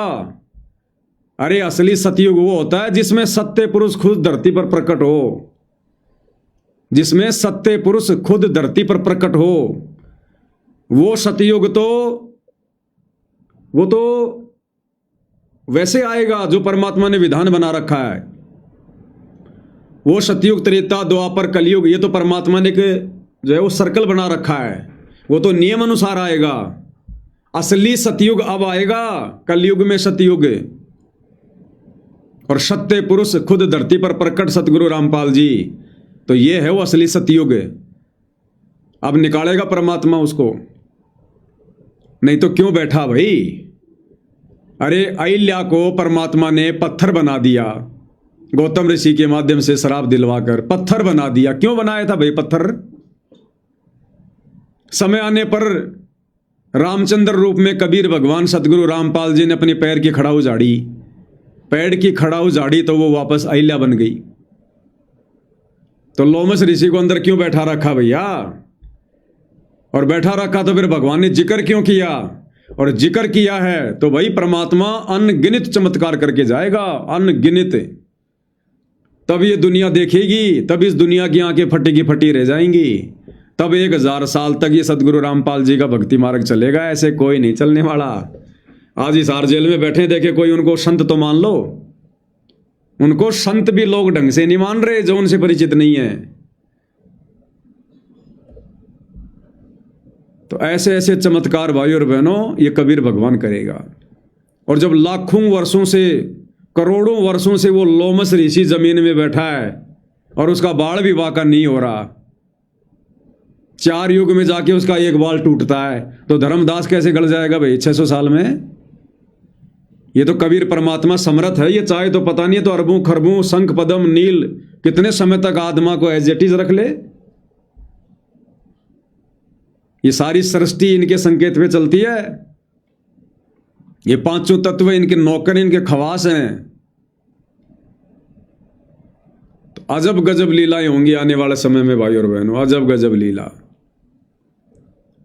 अरे असली सतयुग वो होता है जिसमें सत्य पुरुष खुद धरती पर प्रकट हो, जिसमें सत्य पुरुष खुद धरती पर प्रकट हो। वो सतयुग तो वैसे आएगा जो परमात्मा ने विधान बना रखा है। वो सतयुग, त्रेता, द्वापर, कलयुग, ये तो परमात्मा ने जो है वो सर्कल बना रखा है। वो तो नियम अनुसार आएगा। असली सतयुग अब आएगा, कलयुग में सतयुग। और सत्य पुरुष खुद धरती पर प्रकट सतगुरु रामपाल जी, तो ये है वो असली सतयुग। अब निकालेगा परमात्मा उसको, नहीं तो क्यों बैठा भाई। अरे अहिल्या को परमात्मा ने पत्थर बना दिया, गौतम ऋषि के माध्यम से शराब दिलवाकर पत्थर बना दिया। क्यों बनाया था भाई पत्थर? समय आने पर रामचंद्र रूप में कबीर भगवान सतगुरु रामपाल जी ने अपने पैर की खड़ाऊ झाड़ी, पैर की खड़ाऊ झाड़ी तो वो वापस अहिल्या बन गई। तो लोमस ऋषि को अंदर क्यों बैठा रखा भैया? और बैठा रखा तो फिर भगवान ने जिक्र क्यों किया? और जिक्र किया है तो भाई परमात्मा अनगिनत चमत्कार करके जाएगा, अनगिनत। तब ये दुनिया देखेगी, तब इस दुनिया की आंखें फटी की फटी रह जाएंगी। तब 1000 साल तक ये सतगुरु रामपाल जी का भक्ति मार्ग चलेगा। ऐसे कोई नहीं चलने वाला। आज हिसार जेल में बैठे देखे कोई उनको संत तो मान लो, उनको संत भी लोग ढंग से नहीं मान रहे जो उनसे परिचित नहीं है। तो ऐसे ऐसे चमत्कार भाई और बहनों ये कबीर भगवान करेगा। और जब लाखों वर्षों से करोड़ों वर्षों से वो लोमस ऋषि जमीन में बैठा है और उसका बाल भी वाका नहीं हो रहा, 4 युग में जाके उसका एक बाल टूटता है, तो धर्मदास कैसे गल जाएगा भाई 600 साल में? ये तो कबीर परमात्मा समर्थ है, ये चाहे तो पता नहीं तो अरबों खरबों शंख पदम नील कितने समय तक आत्मा को एज इट इज रख ले। ये सारी सृष्टि इनके संकेत पे चलती है। ये पांचों तत्व इनके नौकर, इनके खवास हैं। तो अजब गजब लीलाएं होंगी आने वाले समय में भाई और बहनों, अजब गजब लीला।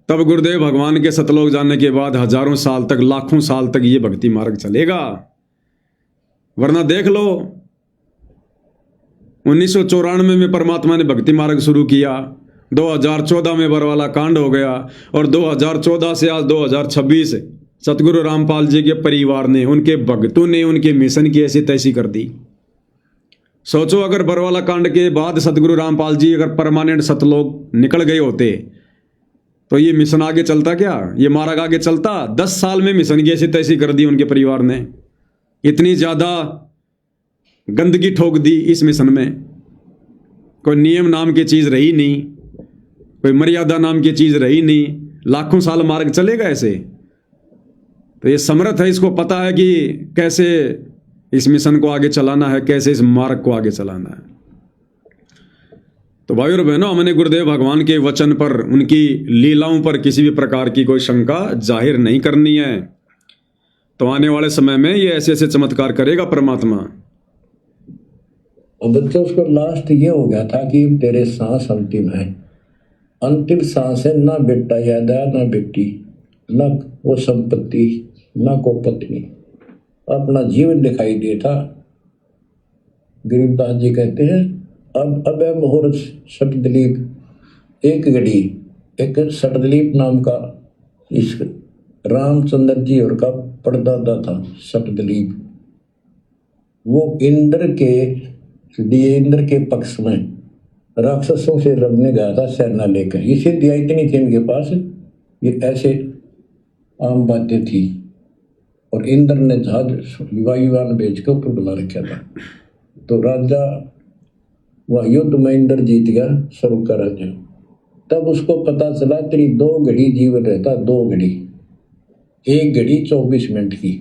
तब गुरुदेव भगवान के सतलोक जाने के बाद हजारों साल तक, लाखों साल तक ये भक्ति मार्ग चलेगा। वरना देख लो 1994 में परमात्मा ने भक्ति मार्ग शुरू किया, 2014 में बरवाला कांड हो गया, और 2014 से आज 2026 सतगुरु रामपाल जी के परिवार ने, उनके भक्तों ने उनके मिशन की ऐसी तैसी कर दी। सोचो अगर बरवाला कांड के बाद सतगुरु रामपाल जी अगर परमानेंट सतलोक निकल गए होते तो ये मिशन आगे चलता क्या? ये मार्ग आगे चलता? 10 साल में मिशन की ऐसी तैसी कर दी उनके परिवार ने। इतनी ज्यादा गंदगी ठोक दी इस मिशन में। कोई नियम नाम की चीज रही नहीं, कोई मर्यादा नाम की चीज रही नहीं। लाखों साल मार्ग चलेगा ऐसे? तो ये समर्थ है, इसको पता है कि कैसे इस मिशन को आगे चलाना है, कैसे इस मार्ग को आगे चलाना है। तो भाई और बहनों, हमने गुरुदेव भगवान के वचन पर, उनकी लीलाओं पर किसी भी प्रकार की कोई शंका जाहिर नहीं करनी है। तो आने वाले समय में ये ऐसे ऐसे चमत्कार करेगा परमात्मा। और बच्चों, उसको लास्ट ये हो गया था कि तेरे सांस अंतिम है, अंतिम सांस है, ना बेटा याद आया, ना बेटी, ना वो संपत्ति, ना को पत्नी, अपना जीवन दिखाई दिया था। गरीबदास जी कहते हैं अब मुहूर्त सटदलीप एक घड़ी, एक सटदलीप नाम का इस रामचंद्र जी और का परदादा था सटदलीप। वो इंद्र के पक्ष में राक्षसों से लड़ने गया था सेना लेकर। ये सिद्धियाँ इतनी थी इनके पास, ये ऐसे आम बातें थी। और इंद्र ने जहाज वायुयान बेच के ऊपर बुला रखा था। तो राजा वह युद्ध में इंद्र जीत गया सबका राज्य। तब उसको पता चला तेरी 2 घड़ी जीवन रहता, 2 घड़ी, 1 घड़ी 24 मिनट की।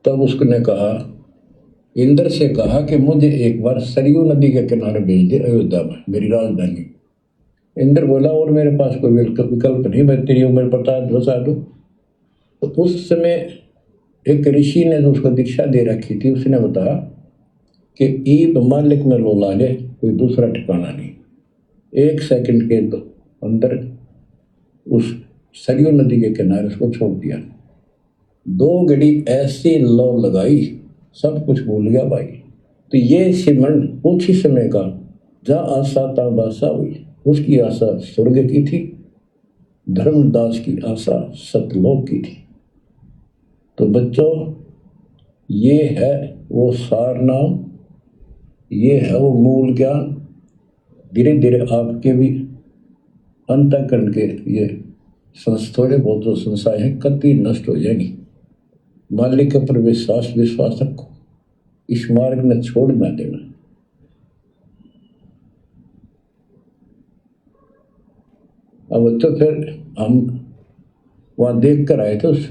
तब उसने कहा, इंद्र से कहा कि मुझे एक बार सरयू नदी के किनारे भेज दे अयोध्या में, मेरी राजधानी। इंद्र बोला और मेरे पास कोई विकल्प नहीं, मैं तेरी उम्र बता दूं। तो उस समय एक ऋषि ने जो उसको दीक्षा दे रखी थी, उसने बताया कि ईब मालिक में लोला ले, कोई दूसरा ठिकाना नहीं। 1 सेकंड के अंदर उस सरयू नदी के किनारे उसको छोड़ दिया। 2 घड़ी ऐसी लो लगाई, सब कुछ भूल गया भाई। तो ये सिमरन कुछ ही समय का, जहाँ आशा ता बासा हुई। उसकी आशा स्वर्ग की थी, धर्मदास की आशा सतलोक की थी। तो बच्चों, ये है वो सार नाम, ये है वो मूल ज्ञान। धीरे धीरे आपके भी अंतःकरण के ये थोड़े बहुत जो संशय हैं कति नष्ट हो जाएंगी। मालिक के पर विश्वास रखो, इस मार्ग में छोड़ ना देना। अब तो फिर हम वहाँ देख कर आए थे उस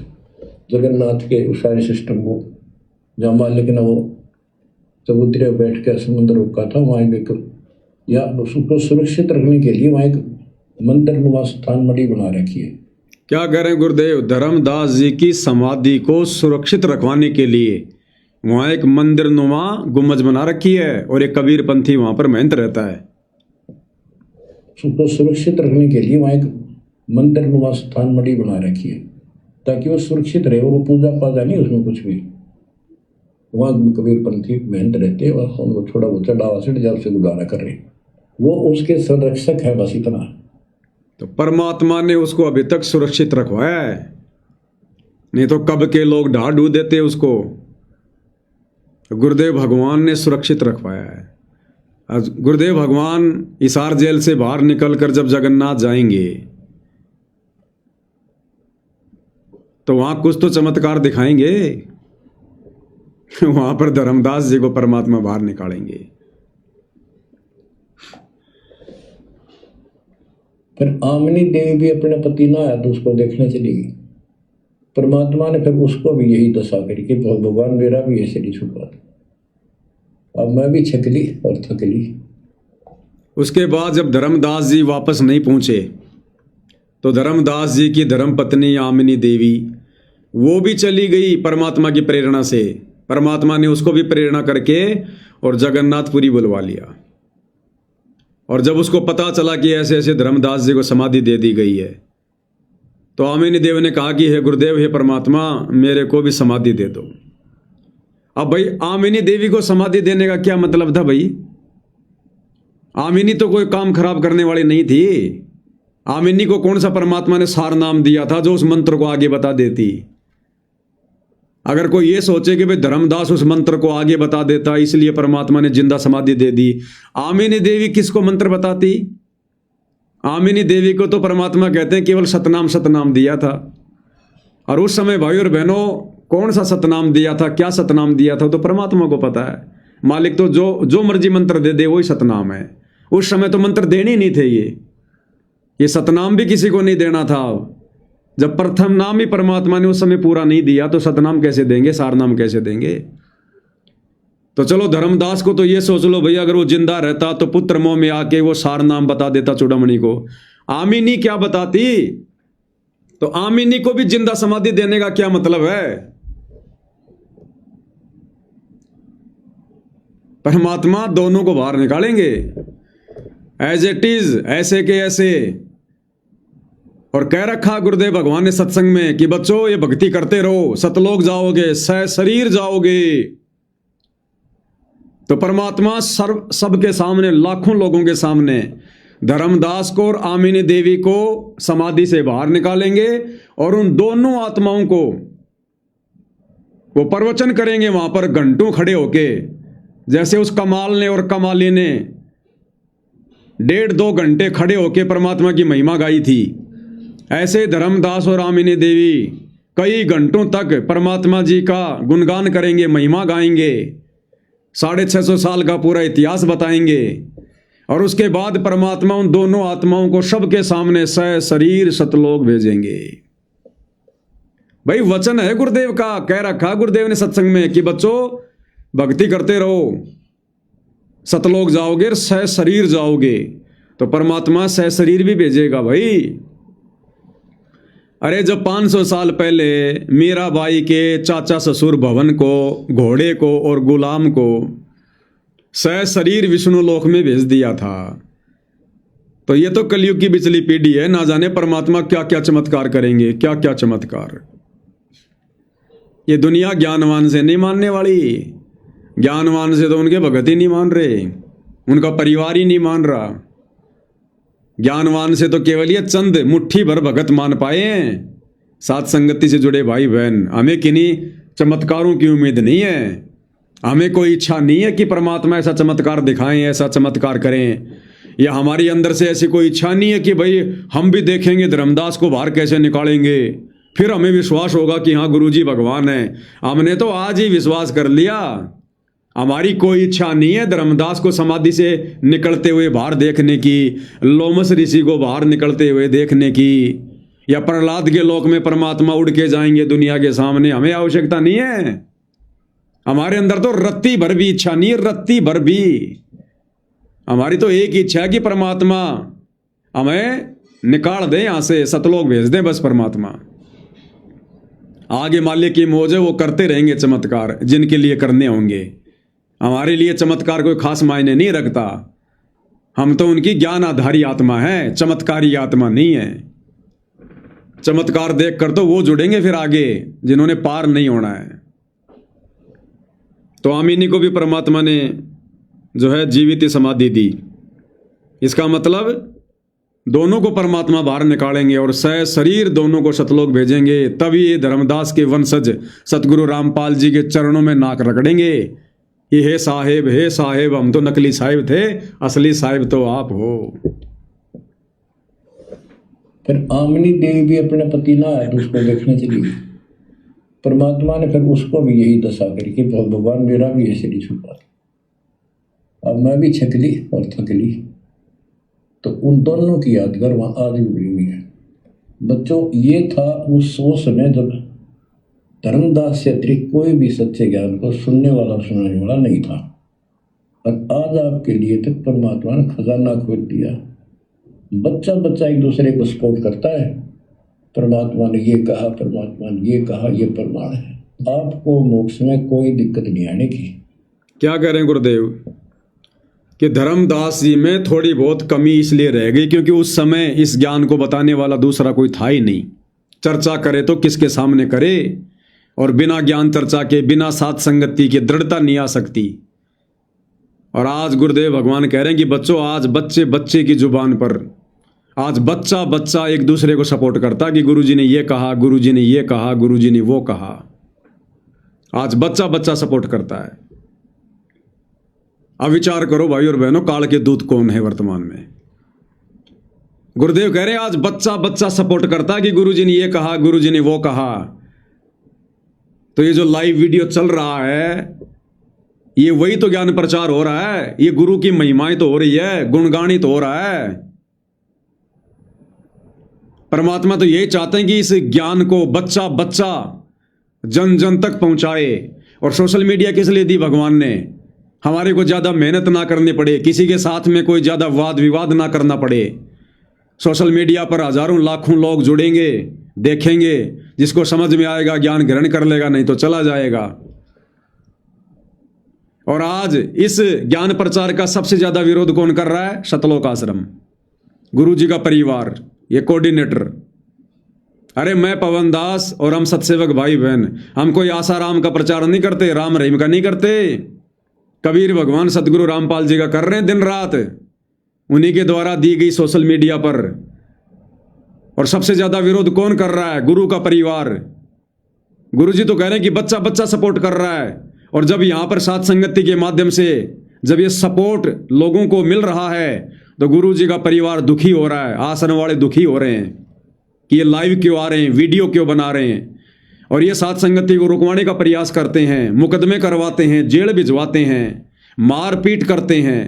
जगन्नाथ के उस सारे सिस्टम को, जहाँ मालिक ने वो चबूतरे बैठ कर समुद्र रुका था। वहाँ एक या उसको सुरक्षित रखने के लिए वहाँ एक मंदिर नुमा स्थान मणि बना रखी है। क्या कह रहे हैं गुरुदेव? धर्मदास जी की समाधि को सुरक्षित रखवाने के लिए वहाँ एक मंदिर नुमा गुम्बज बना रखी है और एक कबीर पंथी वहाँ पर मेहनत रहता है। उसको सुरक्षित रखने के लिए वहाँ एक मंदिर नुमा स्थान मणि बना रखी है ताकि वो सुरक्षित रहे। वो पूजा पाजा नहीं उसमें कुछ भी। वहाँ कबीर पंथी मेहनत रहते हैं और उनको थोड़ा बहुत चढ़ावा से जब से गुजारा कर रहे, वो उसके संरक्षक है, बस इतना। तो परमात्मा ने उसको अभी तक सुरक्षित रखवाया है। नहीं तो कब के लोग ढा ढू देते उसको। गुरुदेव भगवान ने सुरक्षित रखवाया है। आज गुरुदेव भगवान हिसार जेल से बाहर निकलकर जब जगन्नाथ जाएंगे तो वहां कुछ तो चमत्कार दिखाएंगे। वहां पर धर्मदास जी को परमात्मा बाहर निकालेंगे। फिर आमिनी देवी भी अपने पति ना आया तो उसको देखने चली गई। परमात्मा ने फिर उसको भी यही दशा करी कि भगवान मेरा भी ऐसे नहीं छुपा था, अब मैं भी छकली और थकली। उसके बाद जब धर्मदास जी वापस नहीं पहुंचे तो धर्मदास जी की धर्मपत्नी आमिनी देवी वो भी चली गई परमात्मा की प्रेरणा से। परमात्मा ने उसको भी प्रेरणा करके और जगन्नाथपुरी बुलवा लिया। और जब उसको पता चला कि ऐसे ऐसे धर्मदास जी को समाधि दे दी गई है तो आमिनी देवी ने कहा कि हे गुरुदेव, हे परमात्मा, मेरे को भी समाधि दे दो। अब भाई आमिनी देवी को समाधि देने का क्या मतलब था भाई? आमिनी तो कोई काम खराब करने वाली नहीं थी। आमिनी को कौन सा परमात्मा ने सार नाम दिया था जो उस मंत्र को आगे बता देती? अगर कोई ये सोचे कि भाई धर्मदास उस मंत्र को आगे बता देता इसलिए परमात्मा ने जिंदा समाधि दे दी, आमिनी देवी किसको मंत्र बताती? आमिनी देवी को तो परमात्मा कहते हैं केवल सतनाम सतनाम दिया था। और उस समय भाई और बहनों कौन सा सतनाम दिया था, क्या सतनाम दिया था तो परमात्मा को पता है। मालिक तो जो मर्जी मंत्र दे दे वही सतनाम है। उस समय तो मंत्र देने ही नहीं थे। ये सतनाम भी किसी को नहीं देना था। जब प्रथम नाम ही परमात्मा ने उस समय पूरा नहीं दिया तो सतनाम कैसे देंगे, सारनाम कैसे देंगे? तो चलो धर्मदास को तो ये सोच लो भैया, अगर वो जिंदा रहता तो पुत्र मोह में आके वो सार नाम बता देता चूड़ामणि को। आमिनी क्या बताती? तो आमिनी को भी जिंदा समाधि देने का क्या मतलब है? परमात्मा दोनों को बाहर निकालेंगे एज इट इज, ऐसे के ऐसे। और कह रखा गुरुदेव भगवान ने सत्संग में कि बच्चों ये भक्ति करते रहो, सतलोक जाओगे, शरीर जाओगे। तो परमात्मा सबके सामने, लाखों लोगों के सामने धर्मदास को और आमिनी देवी को समाधि से बाहर निकालेंगे और उन दोनों आत्माओं को वो प्रवचन करेंगे वहां पर घंटों खड़े होके। जैसे उस कमाल ने और कमाली ने 1.5-2 घंटे खड़े होके परमात्मा की महिमा गाई थी, ऐसे धर्मदास और आमिनी देवी कई घंटों तक परमात्मा जी का गुणगान करेंगे, महिमा गाएंगे, 650 साल का पूरा इतिहास बताएंगे। और उसके बाद परमात्मा उन दोनों आत्माओं को सबके सामने शरीर सतलोक भेजेंगे। भाई वचन है गुरुदेव का, कह रखा गुरुदेव ने सत्संग में कि बच्चों भक्ति करते रहो, सतलोक जाओगे और शरीर जाओगे। तो परमात्मा शरीर भी भेजेगा भाई। अरे जब 500 साल पहले मीराबाई के चाचा ससुर भवन को, घोड़े को और गुलाम को शरीर विष्णु लोक में भेज दिया था, तो ये तो कलयुग की बिचली पीढ़ी है। ना जाने परमात्मा क्या क्या चमत्कार करेंगे, क्या क्या चमत्कार। ये दुनिया ज्ञानवान से नहीं मानने वाली। ज्ञानवान से तो उनके भगत ही नहीं मान रहे, उनका परिवार ही नहीं मान रहा। ज्ञानवान से तो केवल ये चंद मुट्ठी भर भगत मान पाए हैं, साथ संगति से जुड़े भाई बहन। हमें किन्हीं चमत्कारों की उम्मीद नहीं है। हमें कोई इच्छा नहीं है कि परमात्मा ऐसा चमत्कार दिखाएं, ऐसा चमत्कार करें। या हमारी अंदर से ऐसी कोई इच्छा नहीं है कि भाई हम भी देखेंगे धर्मदास को बाहर कैसे निकालेंगे, फिर हमें विश्वास होगा कि हाँ गुरुजी भगवान है। हमने तो आज ही विश्वास कर लिया। हमारी कोई इच्छा नहीं है धर्मदास को समाधि से निकलते हुए बाहर देखने की, लोमस ऋषि को बाहर निकलते हुए देखने की, या प्रहलाद के लोक में परमात्मा उड़ के जाएंगे दुनिया के सामने। हमें आवश्यकता नहीं है। हमारे अंदर तो रत्ती भर भी इच्छा नहीं है, रत्ती भर भी। हमारी तो एक इच्छा है कि परमात्मा हमें निकाल दे यहां से, सतलोक भेज दे बस। परमात्मा आगे मालिक की मौज है, वो करते रहेंगे चमत्कार जिनके लिए करने होंगे। हमारे लिए चमत्कार कोई खास मायने नहीं रखता। हम तो उनकी ज्ञान आधारी आत्मा है, चमत्कारी आत्मा नहीं है। चमत्कार देखकर तो वो जुड़ेंगे फिर आगे जिन्होंने पार नहीं होना है। तो आमिनी को भी परमात्मा ने जो है जीवित समाधि दी। इसका मतलब दोनों को परमात्मा बाहर निकालेंगे और शरीर दोनों को सतलोक भेजेंगे, तभी ये धर्मदास के वंशज सतगुरु रामपाल जी के चरणों में नाक रगड़ेंगे कि हे साहेब हम तो नकली साहिब थे, असली साहिब तो आप हो। फिर आमनी देवी भी अपने पति ना आए तो उसको देखने चली गई। परमात्मा ने फिर उसको भी यही दशा करी कि भगवान मेरा भी ऐसे नहीं छुपा। अब मैं भी छकली और थकली, तो उन दोनों की यादगार वहाँ आज भी बनी हुई है। बच्चों, ये था उस समय जब धर्मदास से अतिरिक्त कोई भी सच्चे ज्ञान को सुनने वाला सुनाने वाला नहीं था, और आज आपके लिए तक परमात्मा ने खजाना खोल दिया। बच्चा बच्चा एक दूसरे को सपोर्ट करता है, परमात्मा ने ये कहा, परमात्मा ने ये कहा, ये प्रमाण है। आपको मोक्ष में कोई दिक्कत नहीं आने की। क्या कह रहे हैं गुरुदेव कि धर्मदास जी में थोड़ी बहुत कमी इसलिए रह गई क्योंकि उस समय इस ज्ञान को बताने वाला दूसरा कोई था ही नहीं। चर्चा करे तो किसके सामने करे, और बिना ज्ञान चर्चा के, बिना साथ संगति के दृढ़ता नहीं आ सकती। और आज गुरुदेव भगवान कह रहे हैं कि बच्चों, आज बच्चे बच्चे की जुबान पर, आज बच्चा बच्चा एक दूसरे को सपोर्ट करता कि गुरुजी ने ये कहा, गुरुजी ने ये कहा, गुरुजी ने वो कहा। आज बच्चा बच्चा सपोर्ट करता है। अब विचार करो भाई और बहनों, काल के दूत कौन है वर्तमान में? गुरुदेव कह रहे हैं आज बच्चा बच्चा सपोर्ट करता कि गुरुजी ने ये कहा, गुरुजी ने वो कहा। तो ये जो लाइव वीडियो चल रहा है, ये वही तो ज्ञान प्रचार हो रहा है। ये गुरु की महिमाएं तो हो रही है, गुणगानित हो रहा है। परमात्मा तो यही चाहते हैं कि इस ज्ञान को बच्चा बच्चा जन जन तक पहुंचाए। और सोशल मीडिया किस लिए दी भगवान ने? हमारे को ज़्यादा मेहनत ना करनी पड़े, किसी के साथ में कोई ज़्यादा वाद विवाद ना करना पड़े। सोशल मीडिया पर हजारों लाखों लोग जुड़ेंगे, देखेंगे, जिसको समझ में आएगा ज्ञान ग्रहण कर लेगा, नहीं तो चला जाएगा। और आज इस ज्ञान प्रचार का सबसे ज़्यादा विरोध कौन कर रहा है? सतलोक आश्रम, गुरु जी का परिवार, ये कोऑर्डिनेटर। अरे मैं पवन दास और हम सतसेवक भाई बहन, हम कोई आसाराम का प्रचार नहीं करते, राम रहीम का नहीं करते। कबीर भगवान सतगुरु रामपाल जी का कर रहे हैं दिन रात, उन्हीं के द्वारा दी गई सोशल मीडिया पर। और सबसे ज्यादा विरोध कौन कर रहा है? गुरु का परिवार। गुरु जी तो कह रहे हैं कि बच्चा बच्चा सपोर्ट कर रहा है। और जब यहां पर साथ संगति के माध्यम से जब ये सपोर्ट लोगों को मिल रहा है तो गुरु जी का परिवार दुखी हो रहा है, आश्रम वाले दुखी हो रहे हैं कि ये लाइव क्यों आ रहे हैं, वीडियो क्यों बना रहे हैं। और ये साथ संगति को रुकवाने का प्रयास करते हैं, मुकदमे करवाते हैं, जेल भिजवाते हैं, मारपीट करते हैं।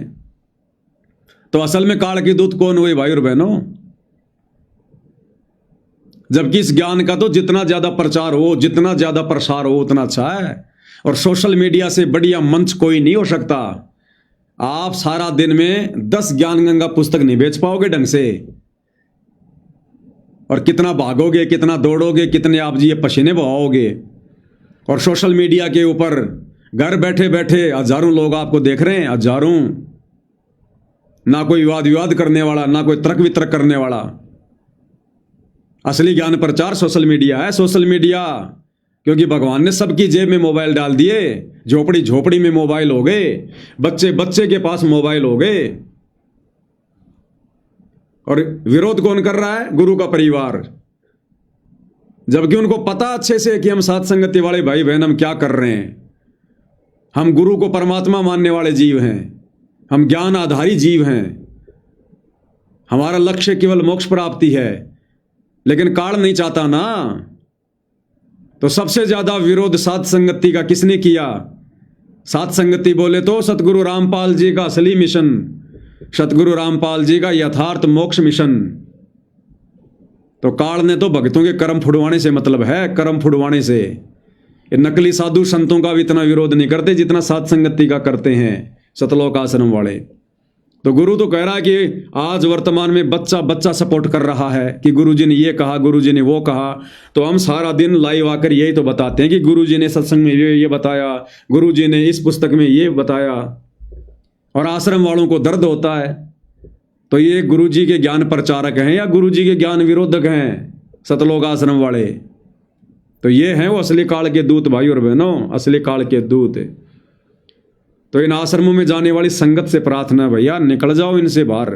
तो असल में काल के दूत कौन हुए भाई और बहनों? जबकि इस ज्ञान का तो जितना ज्यादा प्रचार हो, जितना ज्यादा प्रसार हो, उतना अच्छा है। और सोशल मीडिया से बढ़िया मंच कोई नहीं हो सकता। आप सारा दिन में 10 ज्ञान गंगा पुस्तक नहीं बेच पाओगे ढंग से। और कितना भागोगे, कितना दौड़ोगे, कितने आप जी ये पसीने बहाओगे। और सोशल मीडिया के ऊपर घर बैठे बैठे हजारों लोग आपको देख रहे हैं, हजारों। ना कोई वाद विवाद करने वाला, ना कोई तर्क वितर्क करने वाला। असली ज्ञान प्रचार सोशल मीडिया है। सोशल मीडिया क्योंकि भगवान ने सबकी जेब में मोबाइल डाल दिए, झोपड़ी झोपड़ी में मोबाइल हो गए, बच्चे बच्चे के पास मोबाइल हो गए। और विरोध कौन कर रहा है? गुरु का परिवार। जबकि उनको पता अच्छे से कि हम साथ संगति वाले भाई बहन हम क्या कर रहे हैं। हम गुरु को परमात्मा मानने वाले जीव हैं, हम ज्ञान आधारी जीव हैं, हमारा लक्ष्य केवल मोक्ष प्राप्ति है। लेकिन काल नहीं चाहता ना। तो सबसे ज्यादा विरोध साथ संगति का किसने किया? साथ संगति बोले तो सतगुरु रामपाल जी का असली मिशन, सतगुरु रामपाल जी का यथार्थ मोक्ष मिशन। तो काल ने तो भक्तों के कर्म फुड़वाने से मतलब है, कर्म फुड़वाने से। ये नकली साधु संतों का भी इतना विरोध नहीं करते जितना साथ संगति का करते हैं सतलोक आश्रम वाले। तो गुरु तो कह रहा है कि आज वर्तमान में बच्चा बच्चा सपोर्ट कर रहा है कि गुरुजी ने ये कहा, गुरुजी ने वो कहा। तो हम सारा दिन लाइव आकर यही तो बताते हैं कि गुरुजी ने सत्संग में ये बताया, गुरुजी ने इस पुस्तक में ये बताया। और आश्रम वालों को दर्द होता है। तो ये गुरुजी के ज्ञान प्रचारक हैं या गुरुजी के ज्ञान विरोधक हैं सतलोक आश्रम वाले? तो ये हैं वो असली काल के दूत भाई और बहनों, असली काल के दूत। तो इन आश्रमों में जाने वाली संगत से प्रार्थना, भैया निकल जाओ इनसे बाहर।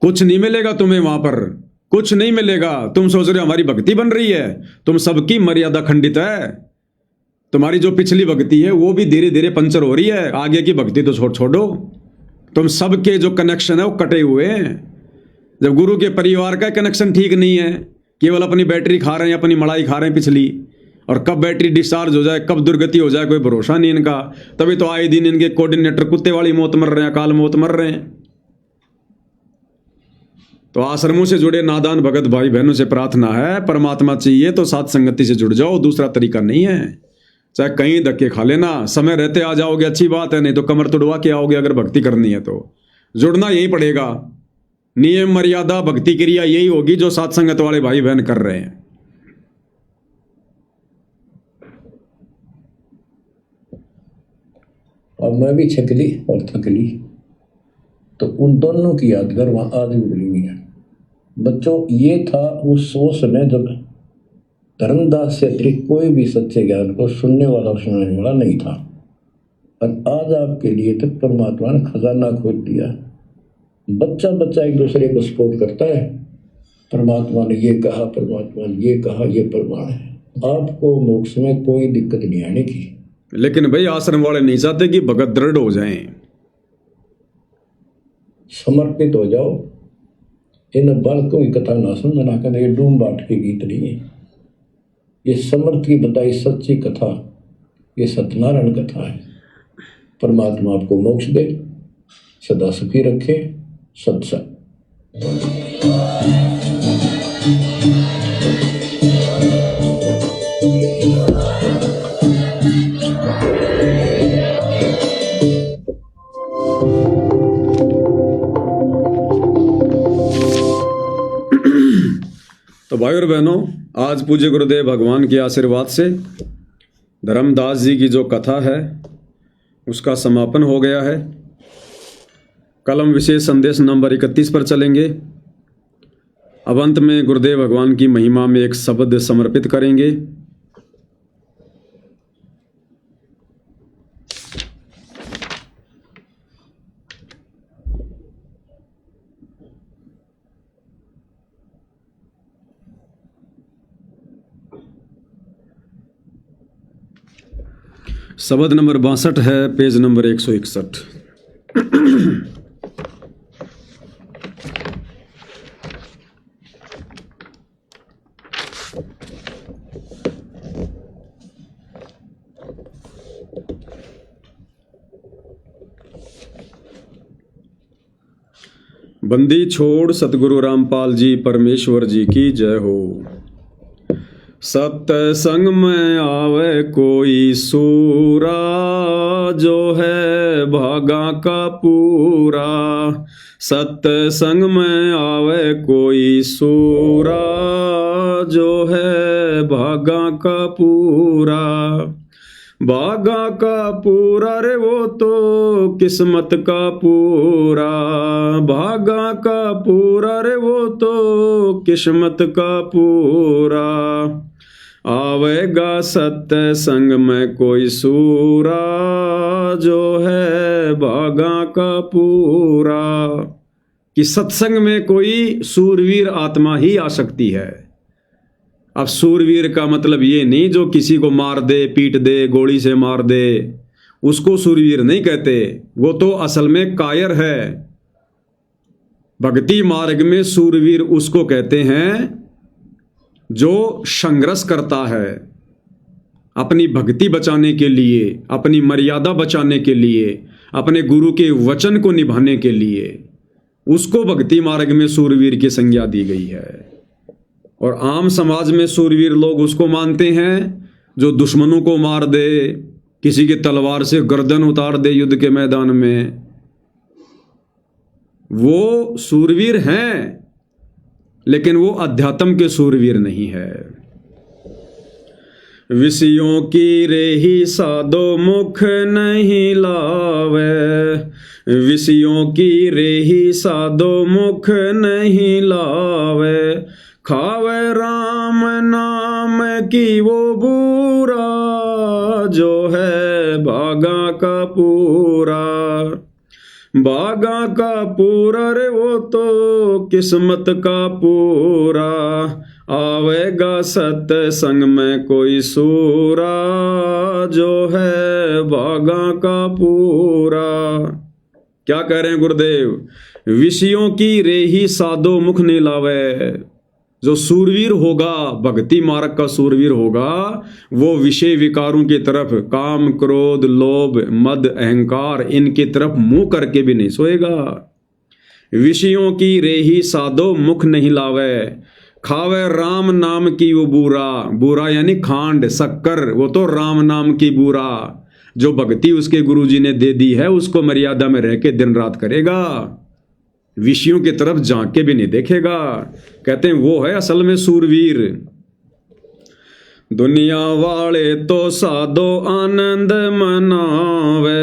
कुछ नहीं मिलेगा तुम्हें वहां पर, कुछ नहीं मिलेगा। तुम सोच रहे हो हमारी भक्ति बन रही है, तुम सबकी मर्यादा खंडित है। तुम्हारी जो पिछली भक्ति है वो भी धीरे धीरे पंचर हो रही है, आगे की भक्ति तो छोड़ो। तुम सबके जो कनेक्शन है वो कटे हुए हैं। जब गुरु के परिवार का कनेक्शन ठीक नहीं है, केवल अपनी बैटरी खा रहे हैं, अपनी मलाई खा रहे हैं पिछली, और कब बैटरी डिस्चार्ज हो जाए, कब दुर्गति हो जाए, कोई भरोसा नहीं इनका। तभी तो आए दिन इनके कोऑर्डिनेटर कुत्ते वाली मौत मर रहे हैं, अकाल मौत मर रहे हैं। तो आश्रमों से जुड़े नादान भगत भाई बहनों से प्रार्थना है, परमात्मा चाहिए तो साथ संगति से जुड़ जाओ, दूसरा तरीका नहीं है। चाहे कहीं धक्के खा लेना, समय रहते आ जाओगे अच्छी बात है, नहीं तो कमर तुड़वा के आओगे। अगर भक्ति करनी है तो जुड़ना यही पड़ेगा। नियम मर्यादा भक्ति क्रिया यही होगी जो साथ संगत वाले भाई बहन कर रहे हैं। और मैं भी छकली और थकली, तो उन दोनों की यादगार वहां आज भी बनी हुई है। बच्चों, ये था उस समय जब धर्मदास से अतिरिक्त कोई भी सच्चे ज्ञान को सुनने वाला सुनाने वाला नहीं था। और आज आपके लिए तो परमात्मा ने खजाना खोल दिया। बच्चा बच्चा एक दूसरे को सपोर्ट करता है, परमात्मा ने ये कहा, परमात्मा ने ये कहा, ये प्रमाण है। आपको मोक्ष में कोई दिक्कत नहीं आने की। लेकिन भाई आश्रम वाले नहीं चाहते कि भगत दृढ़ हो जाएं। समर्पित हो जाओ। इन बालकों की कथा ना सुनना, कहते ये डूम बाट के गीत नहीं है, ये समर्थ की बताई सच्ची कथा, ये सत्यनारायण कथा है। परमात्मा आपको मोक्ष दे, सदा सुखी रखे। सत्संग। तो भाई और बहनों, आज पूज्य गुरुदेव भगवान के आशीर्वाद से धर्मदास जी की जो कथा है उसका समापन हो गया है। कल हम विशेष संदेश नंबर 31 पर चलेंगे। अब अंत में गुरुदेव भगवान की महिमा में एक शब्द समर्पित करेंगे। शब्द नंबर 62 है, पेज नंबर 161। बंदी छोड़ सतगुरु रामपाल जी परमेश्वर जी की जय हो। सत्संग में आवे कोई सूरा, जो है भागा का पूरा। सत्संग में आवे कोई सूरा, जो है भागा का पूरा। भागा का पूरा रे वो तो किस्मत का पूरा। भागा का पूरा रे वो तो किस्मत का पूरा। आवेगा सत्संग में कोई सूरा, जो है भागा का पूरा। कि सत्संग में कोई सूरवीर आत्मा ही आ सकती है। अब सूरवीर का मतलब ये नहीं जो किसी को मार दे, पीट दे, गोली से मार दे, उसको सूरवीर नहीं कहते। वो तो असल में कायर है। भक्ति मार्ग में सूरवीर उसको कहते हैं जो संघर्ष करता है अपनी भक्ति बचाने के लिए, अपनी मर्यादा बचाने के लिए, अपने गुरु के वचन को निभाने के लिए। उसको भक्ति मार्ग में सूरवीर की संज्ञा दी गई है। और आम समाज में सूरवीर लोग उसको मानते हैं जो दुश्मनों को मार दे, किसी की तलवार से गर्दन उतार दे युद्ध के मैदान में। वो सूरवीर हैं, लेकिन वो अध्यात्म के सूरवीर नहीं है। विषयों की रेही साधो मुख नहीं लावे। विषयों की रेही साधो मुख नहीं लावे। खावे राम नाम की वो बूरा, जो है भागा का पूरा। बागा का पूरा रे वो तो किस्मत का पूरा, आवेगा सत्संग में कोई सूरा, जो है बागा का पूरा। क्या कह रहे हैं गुरुदेव? विषयों की रेही साधो मुख नहीं लावे। जो सूरवीर होगा, भक्ति मार्ग का सूरवीर होगा, वो विषय विकारों की तरफ, काम क्रोध लोभ मद अहंकार, इनकी तरफ मुंह करके भी नहीं सोएगा। विषयों की रेही साधो मुख नहीं लावे, खावे राम नाम की वो बूरा। बूरा यानी खांड शक्कर, वो तो राम नाम की बूरा। जो भक्ति उसके गुरुजी ने दे दी है, उसको मर्यादा में रह के दिन रात करेगा, विषयों की तरफ झांक के भी नहीं देखेगा। कहते हैं वो है असल में सूरवीर। दुनिया वाले तो साधो आनंद मनावे,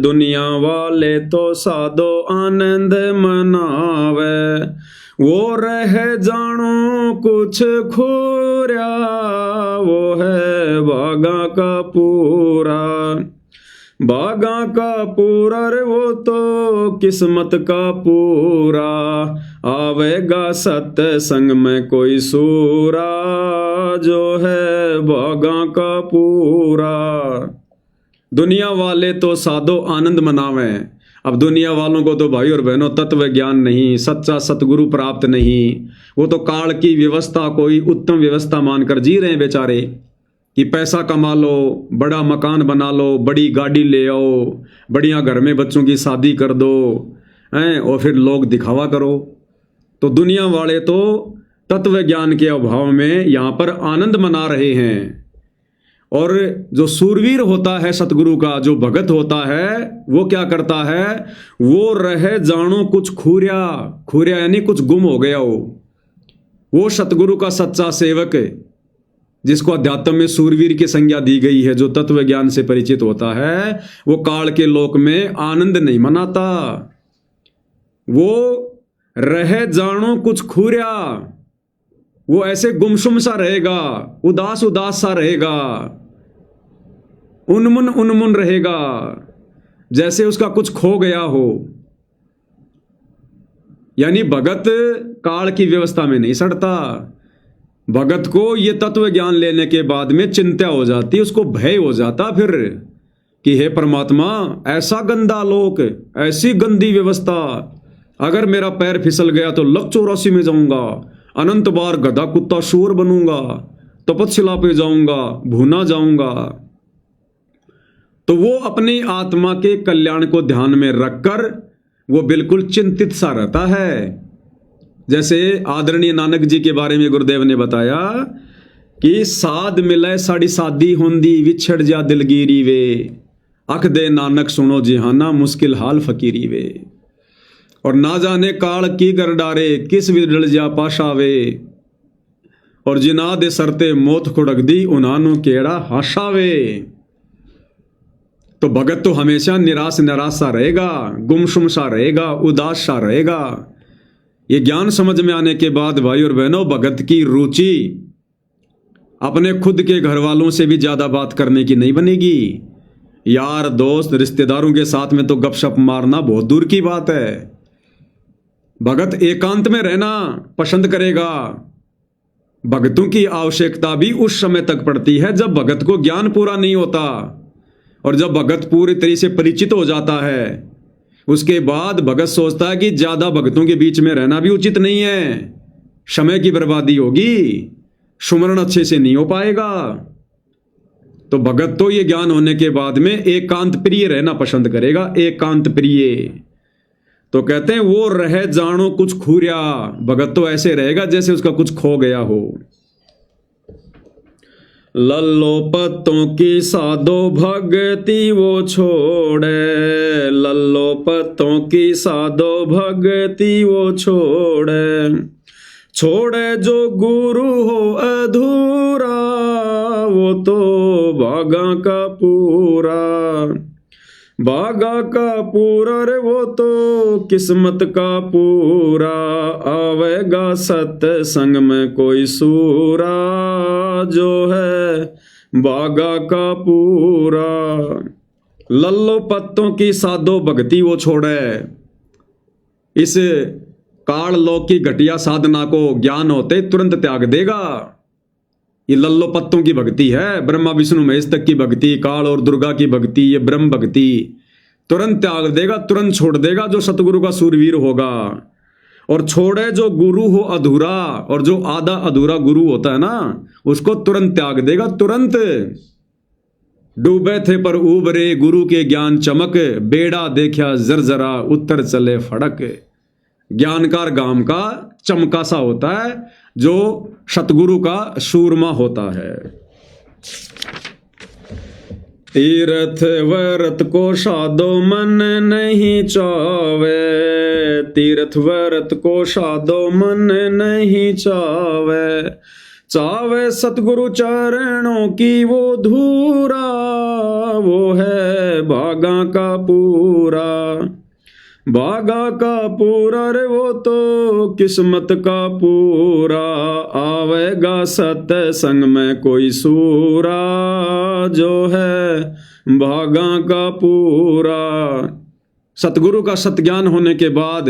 दुनिया वाले तो साधो आनंद मनावे, वो रह जानो कुछ खोरिया, वो है बागा का पूरा। बागा का पूरा रे वो तो किस्मत का पूरा, आवेगा सत्संग में कोई सूरा, जो है बागा का पूरा। दुनिया वाले तो साधो आनंद मनावें। अब दुनिया वालों को तो भाई और बहनों तत्व ज्ञान नहीं, सच्चा सतगुरु प्राप्त नहीं, वो तो काल की व्यवस्था कोई उत्तम व्यवस्था मानकर जी रहे हैं बेचारे, कि पैसा कमा लो, बड़ा मकान बना लो, बड़ी गाड़ी ले आओ, बढ़िया घर में बच्चों की शादी कर दो हैं, और फिर लोग दिखावा करो। तो दुनिया वाले तो तत्व ज्ञान के अभाव में यहाँ पर आनंद मना रहे हैं। और जो सूरवीर होता है सतगुरु का, जो भगत होता है, वो क्या करता है? वो रह जानो कुछ खूरिया। खूरिया यानी कुछ गुम हो गया हो। वो सतगुरु का सच्चा सेवक, जिसको अध्यात्म में सूरवीर की संज्ञा दी गई है, जो तत्व ज्ञान से परिचित होता है, वो काल के लोक में आनंद नहीं मनाता। वो रह जानो कुछ खूरिया, वो ऐसे गुमसुम सा रहेगा, उदास उदास सा रहेगा, उन्मुन रहेगा, जैसे उसका कुछ खो गया हो। यानी भगत काल की व्यवस्था में नहीं सड़ता। भगत को ये तत्व ज्ञान लेने के बाद में चिंता हो जाती, उसको भय हो जाता फिर कि हे परमात्मा, ऐसा गंदा लोक, ऐसी गंदी व्यवस्था, अगर मेरा पैर फिसल गया तो लक 84 में जाऊंगा, अनंत बार गधा कुत्ता शूर बनूंगा, तपस्या पे जाऊंगा, भूना जाऊंगा। तो वो अपनी आत्मा के कल्याण को ध्यान में रखकर वो बिल्कुल चिंतित सा रहता है। जैसे आदरणीय नानक जी के बारे में गुरुदेव ने बताया कि साध मिले साड़ी सादी होंदी, विछड़ जा दिलगिरी वे, अख दे नानक सुनो जिहाना, मुश्किल हाल फकीरी वे। और ना जाने काल की कर डारे, किस विदल जा पाशावे, और जिना दे सरते मौत खुड़क दी, उन्हानो केड़ा हाशावे। तो भगत तो हमेशा निराश सा रहेगा, गुमसुम सा रहेगा, उदास सा रहेगा। ये ज्ञान समझ में आने के बाद भाई और बहनों, भगत की रुचि अपने खुद के घर वालों से भी ज्यादा बात करने की नहीं बनेगी। यार दोस्त रिश्तेदारों के साथ में तो गपशप मारना बहुत दूर की बात है। भगत एकांत में रहना पसंद करेगा। भगतों की आवश्यकता भी उस समय तक पड़ती है जब भगत को ज्ञान पूरा नहीं होता, और जब भगत पूरी तरह से परिचित हो जाता है, उसके बाद भगत सोचता है कि ज्यादा भगतों के बीच में रहना भी उचित नहीं है, समय की बर्बादी होगी, सुमरण अच्छे से नहीं हो पाएगा। तो भगत तो ये ज्ञान होने के बाद में एकांत प्रिय रहना पसंद करेगा, एकांत प्रिय। तो कहते हैं वो रह जानो कुछ खूरिया। भगत तो ऐसे रहेगा जैसे उसका कुछ खो गया हो। लल्लो पत्तों की साधो भगति वो छोड़े, लल्लो पत्तों की साधो भगति वो छोड़े, छोड़े जो गुरु हो अधूरा, वो तो बागा का पूरा। बागा का पूरा रे वो तो किस्मत का पूरा, आवेगा सत्संग में कोई सूरा, जो है बागा का पूरा। लल्लो पत्तों की साधो भक्ति वो छोड़े, इस काल लोक की घटिया साधना को ज्ञान होते तुरंत त्याग देगा। ये लल्लो पत्तों की भक्ति है, ब्रह्मा विष्णु महेश तक की भक्ति, काल और दुर्गा की भक्ति, ये ब्रह्म भक्ति तुरंत त्याग देगा, तुरंत छोड़ देगा जो सतगुरु का सूरवीर होगा। और छोड़े जो गुरु हो अधूरा, और जो आधा अधूरा गुरु होता है ना, उसको तुरंत त्याग देगा, तुरंत। डूबे थे पर उबरे गुरु के ज्ञान चमक, बेड़ा देखा जरजरा उत्तर चले फड़क। ज्ञानकार गांव का चमका सा होता है जो सतगुरु का सूरमा होता है। तीर्थ व्रत को साधो मन नहीं चावे, तीर्थ व्रत को साधो मन नहीं चावे। चावे सतगुरु चरणों की वो धूरा, वो है भागा का पूरा। भागा का पूरा रे वो तो किस्मत का पूरा। आवेगा सत्संग में कोई सूरा, जो है भागा का पूरा। सतगुरु का सतज्ञान होने के बाद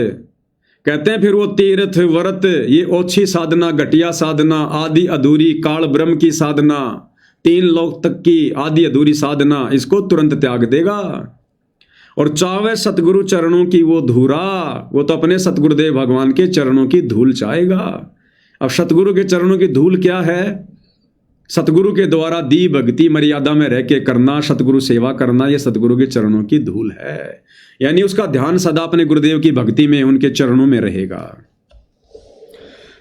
कहते हैं फिर वो तीर्थ व्रत, ये ओछी साधना, घटिया साधना, आदि अधूरी काल ब्रह्म की साधना, 3 लोक तक की आदि अधूरी साधना, इसको तुरंत त्याग देगा। और चावे सतगुरु चरणों की वो धूरा, वो तो अपने सतगुरुदेव भगवान के चरणों की धूल चाहेगा। अब सतगुरु के चरणों की धूल क्या है? सतगुरु के द्वारा दी भक्ति मर्यादा में रह के करना, सतगुरु सेवा करना, ये सतगुरु के चरणों की धूल है। यानी उसका ध्यान सदा अपने गुरुदेव की भक्ति में, उनके चरणों में रहेगा।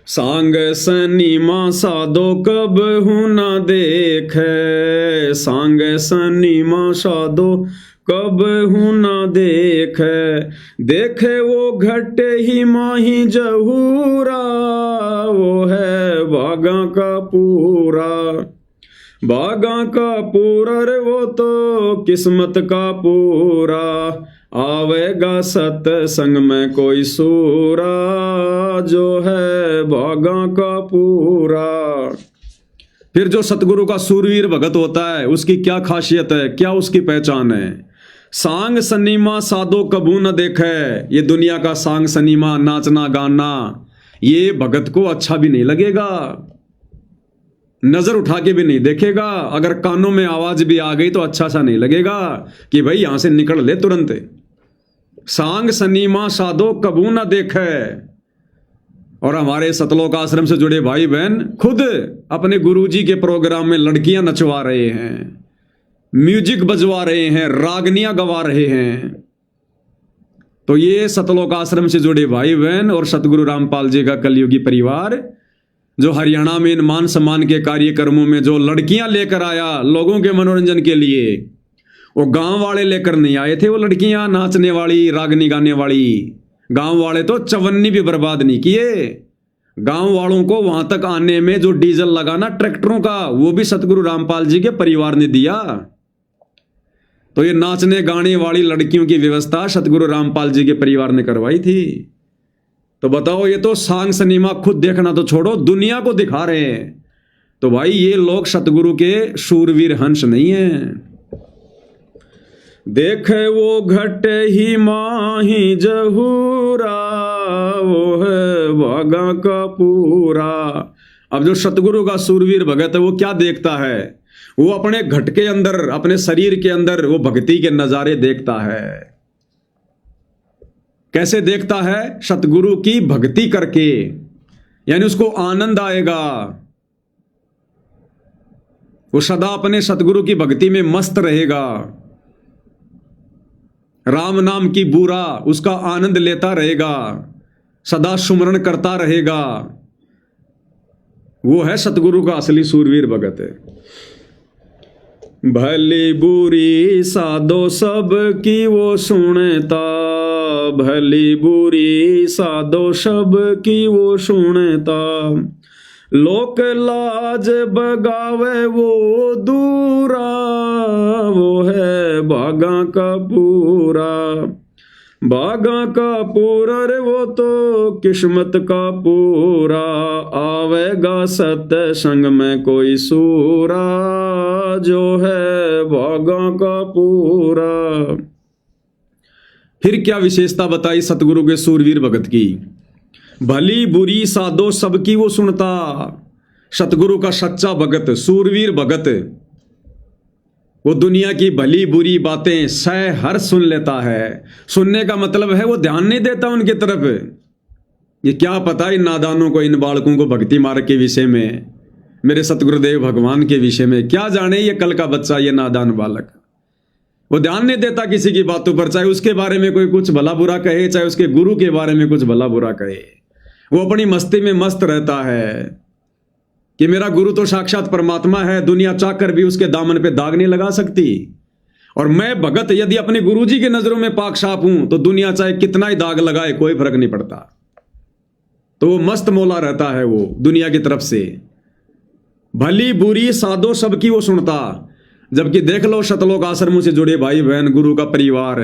सांग सनीमा साधो कब हूं ना देखे, सांग सनीमा साधो कब हूं ना देखे। देखे वो घटे ही माही जहूरा, वो है भागा का पूरा। भागा का पूरा रे वो तो किस्मत का पूरा। आवेगा सत्संग में कोई सूरा, जो है भागा का पूरा। फिर जो सतगुरु का सूरवीर भगत होता है, उसकी क्या खासियत है, क्या उसकी पहचान है? सांग सनीमा साधो कबू न देखे। ये दुनिया का सांग सनीमा, नाचना गाना, ये भगत को अच्छा भी नहीं लगेगा, नजर उठा के भी नहीं देखेगा। अगर कानों में आवाज भी आ गई तो अच्छा सा नहीं लगेगा कि भाई यहां से निकल ले तुरंत। सांग सनीमा साधो कबू न देखे। और हमारे सतलोक आश्रम से जुड़े भाई बहन खुद अपने गुरुजी के प्रोग्राम में लड़कियां नचवा रहे हैं, म्यूजिक बजवा रहे हैं, रागनियां गवा रहे हैं। तो ये सतलोक आश्रम से जुड़े भाई बहन और सतगुरु रामपाल जी का कलयुगी परिवार, जो हरियाणा में इन मान सम्मान के कार्यक्रमों में जो लड़कियां लेकर आया लोगों के मनोरंजन के लिए, वो गांव वाले लेकर नहीं आए थे। वो लड़कियां नाचने वाली, रागनी गाने वाली, गांव वाले तो चवन्नी भी बर्बाद नहीं किए। गांव वालों को वहां तक आने में जो डीजल लगाना ट्रैक्टरों का, वो भी सतगुरु रामपाल जी के परिवार ने दिया। तो ये नाचने गाने वाली लड़कियों की व्यवस्था सतगुरु रामपाल जी के परिवार ने करवाई थी। तो बताओ, ये तो सांग सनीमा खुद देखना तो छोड़ो, दुनिया को दिखा रहे हैं। तो भाई ये लोग सतगुरु के शूरवीर हंस नहीं है। देखे वो घटे ही माही जहूरा, वो है भागा का पूरा। अब जो सतगुरु का सूरवीर भगत है वो क्या देखता है? वो अपने घट के अंदर, अपने शरीर के अंदर वो भक्ति के नजारे देखता है। कैसे देखता है? सतगुरु की भक्ति करके, यानी उसको आनंद आएगा। वो सदा अपने सतगुरु की भक्ति में मस्त रहेगा। राम नाम की बूरा उसका आनंद लेता रहेगा, सदा सुमरण करता रहेगा। वो है सतगुरु का असली सूरवीर भगत है। भली बुरी साधो सब की वो सुनता, भली बुरी साधो सब की वो सुनता। लोक लाज बगावे वो दूरा, वो है भागा का पूरा। भागा का पूरा रे वो तो किस्मत का पूरा। आवेगा सत्संग में कोई सूरा, जो है भागा का पूरा। फिर क्या विशेषता बताई सतगुरु के सूरवीर भगत की? भली बुरी साधो सबकी वो सुनता। सतगुरु का सच्चा भगत, सूरवीर भगत, वो दुनिया की भली बुरी बातें सह हर सुन लेता है। सुनने का मतलब है वो ध्यान नहीं देता उनके तरफ। ये क्या पता इन नादानों को, इन बालकों को भक्ति मार्ग के विषय में, मेरे सतगुरुदेव भगवान के विषय में क्या जाने ये कल का बच्चा, ये नादान बालक। वो ध्यान नहीं देता किसी की बातों पर, चाहे उसके बारे में कोई कुछ भला बुरा कहे, चाहे उसके गुरु के बारे में कुछ भला बुरा कहे। वो अपनी मस्ती में मस्त रहता है कि मेरा गुरु तो साक्षात परमात्मा है, दुनिया चाहकर भी उसके दामन पे दाग नहीं लगा सकती। और मैं भगत यदि अपने गुरुजी की नजरों में पाक साफ हूं तो दुनिया चाहे कितना ही दाग लगाए कोई फर्क नहीं पड़ता। तो वो मस्त मौला रहता है वो दुनिया की तरफ से। भली बुरी साधो सबकी वो सुनता। जबकि देख लो शतलोक आश्रमों से जुड़े भाई बहन, गुरु का परिवार,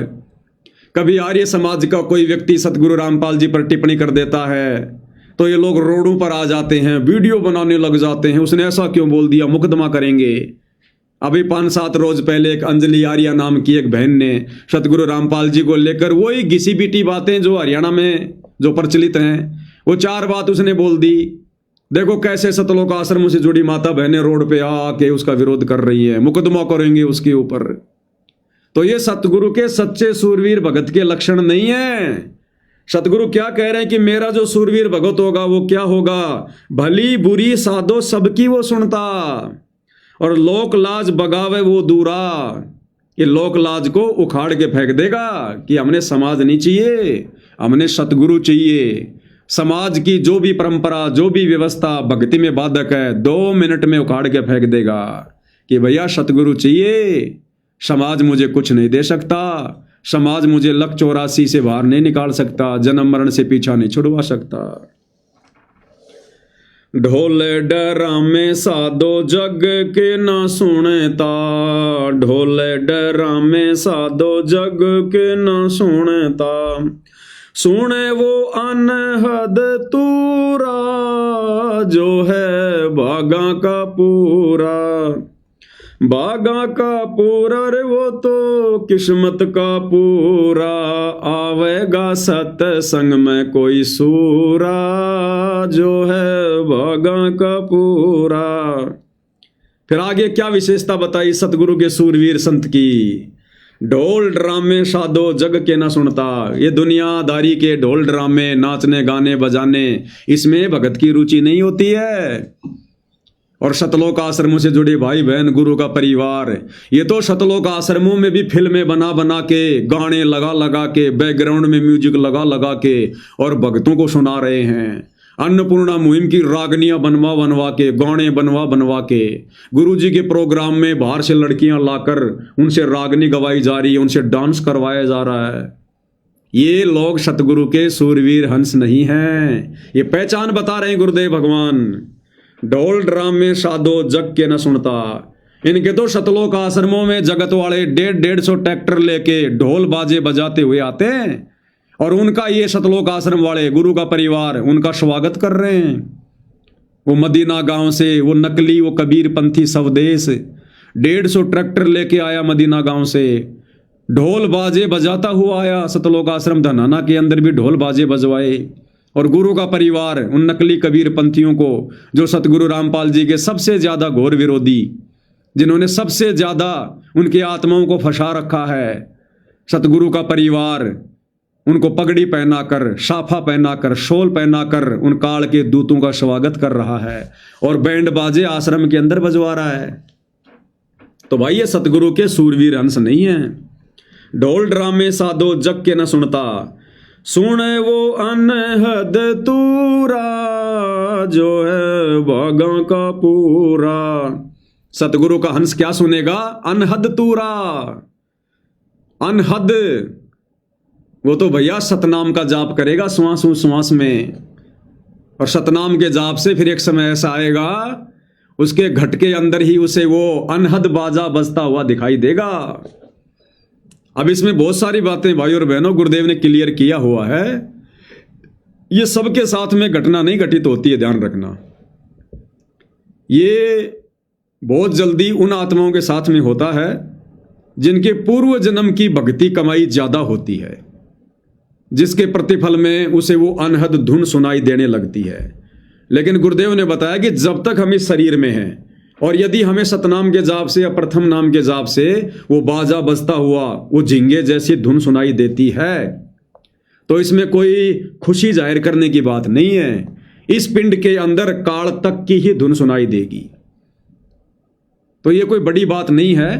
कभी आर्य समाज का कोई व्यक्ति सतगुरु रामपाल जी पर टिप्पणी कर देता है तो ये लोग रोडों पर आ जाते हैं, वीडियो बनाने लग जाते हैं, उसने ऐसा क्यों बोल दिया, मुकदमा करेंगे। अभी 5-7 रोज पहले एक अंजलि आर्या नाम की एक बहन ने सतगुरु रामपाल जी को लेकर वही घिसी पीटी बातें जो हरियाणा में जो प्रचलित हैं, वो 4 बात उसने बोल दी। देखो कैसे सतलोक आश्रमों से जुड़ी माता बहनें रोड पे आके उसका विरोध कर रही है, मुकदमा करेंगे उसके ऊपर। तो ये सतगुरु के सच्चे सूरवीर भगत के लक्षण नहीं है। सतगुरु क्या कह रहे हैं कि मेरा जो सूरवीर भगत होगा वो क्या होगा? भली बुरी साधो सबकी वो सुनता और लोक लाज बगावे वो दूरा। ये लोक लाज को उखाड़ के फेंक देगा कि हमने समाज नहीं चाहिए, हमने सतगुरु चाहिए। समाज की जो भी परंपरा, जो भी व्यवस्था भक्ति में बाधक है, 2 मिनट में उखाड़ के फेंक देगा कि भैया सतगुरु चाहिए, समाज मुझे कुछ नहीं दे सकता, समाज मुझे लक 84 से बाहर नहीं निकाल सकता, जन्म मरण से पीछा नहीं छुड़वा सकता। ढोले डरामे साधो जग के ना सुनता, ढोले डरामे साधो जग के ना सुनता। सुने वो अनहद तूरा जो है भागा का पूरा। भागा का पूरा रे वो तो किस्मत का पूरा। आवेगा सत्संग में कोई सूरा जो है भागा का पूरा। फिर आगे क्या विशेषता बताई सतगुरु के सूरवीर संत की? ढोल ड्रामे साधो जग के ना सुनता। ये दुनियादारी के ढोल ड्रामे, नाचने गाने बजाने, इसमें भगत की रुचि नहीं होती है। और सतलोक आश्रमों से जुड़े भाई बहन, गुरु का परिवार, ये तो सतलोक आश्रमों में भी फिल्में बना बना के, गाने लगा लगा के, बैकग्राउंड में म्यूजिक लगा लगा के और भक्तों को सुना रहे हैं। अन्नपूर्णा मुहिम की रागनियां बनवा बनवा के, गाने बनवा बनवा के, गुरुजी के प्रोग्राम में बाहर से लड़कियां लाकर उनसे रागनी गवाई जा रही है, उनसे डांस करवाया जा रहा है। ये लोग सतगुरु के सूरवीर हंस नहीं हैं। ये पहचान बता रहे हैं गुरुदेव भगवान। ढोल ड्रामे साधो जग के न सुनता। इनके तो सतलोक आश्रमों में जगत वाले 150 ट्रैक्टर लेके ढोल बाजे बजाते हुए आते हैं और उनका ये सतलोक आश्रम वाले, गुरु का परिवार, उनका स्वागत कर रहे हैं। वो मदीना गांव से वो नकली, वो कबीर पंथी स्वदेश 150 ट्रैक्टर लेके आया मदीना गांव से, ढोल बाजे बजाता हुआ आया सतलोक आश्रम धनाना के अंदर भी ढोल बाजे बजवाए। और गुरु का परिवार उन नकली कबीर पंथियों को, जो सतगुरु रामपाल जी के सबसे ज्यादा घोर विरोधी, जिन्होंने सबसे ज्यादा उनकी आत्माओं को फंसा रखा है, सतगुरु का परिवार उनको पगड़ी पहनाकर, साफा पहनाकर, शॉल पहनाकर उन काल के दूतों का स्वागत कर रहा है और बैंड बाजे आश्रम के अंदर बजवा रहा है। तो भाई ये सतगुरु के सूरवीर हंस नहीं है। ढोल ड्रामे साधो जग के न सुनता। सुने वो अनहद तूरा जो है भागा का पूरा। सतगुरु का हंस क्या सुनेगा? अनहद तूरा। अनहद, वो तो भैया सतनाम का जाप करेगा श्वास श्वास में, और सतनाम के जाप से फिर एक समय ऐसा आएगा उसके घट के अंदर ही उसे वो अनहद बाजा बजता हुआ दिखाई देगा। अब इसमें बहुत सारी बातें भाई और बहनों गुरुदेव ने क्लियर किया हुआ है। ये सबके साथ में घटना नहीं घटित होती है, ध्यान रखना। ये बहुत जल्दी उन आत्माओं के साथ में होता है जिनके पूर्व जन्म की भक्ति कमाई ज्यादा होती है, जिसके प्रतिफल में उसे वो अनहद धुन सुनाई देने लगती है। लेकिन गुरुदेव ने बताया कि जब तक हम इस शरीर में हैं और यदि हमें सतनाम के जाप से या प्रथम नाम के जाप से वो बाजा बजता हुआ वो झिंगे जैसी धुन सुनाई देती है, तो इसमें कोई खुशी जाहिर करने की बात नहीं है। इस पिंड के अंदर काल तक की ही धुन सुनाई देगी, तो ये कोई बड़ी बात नहीं है।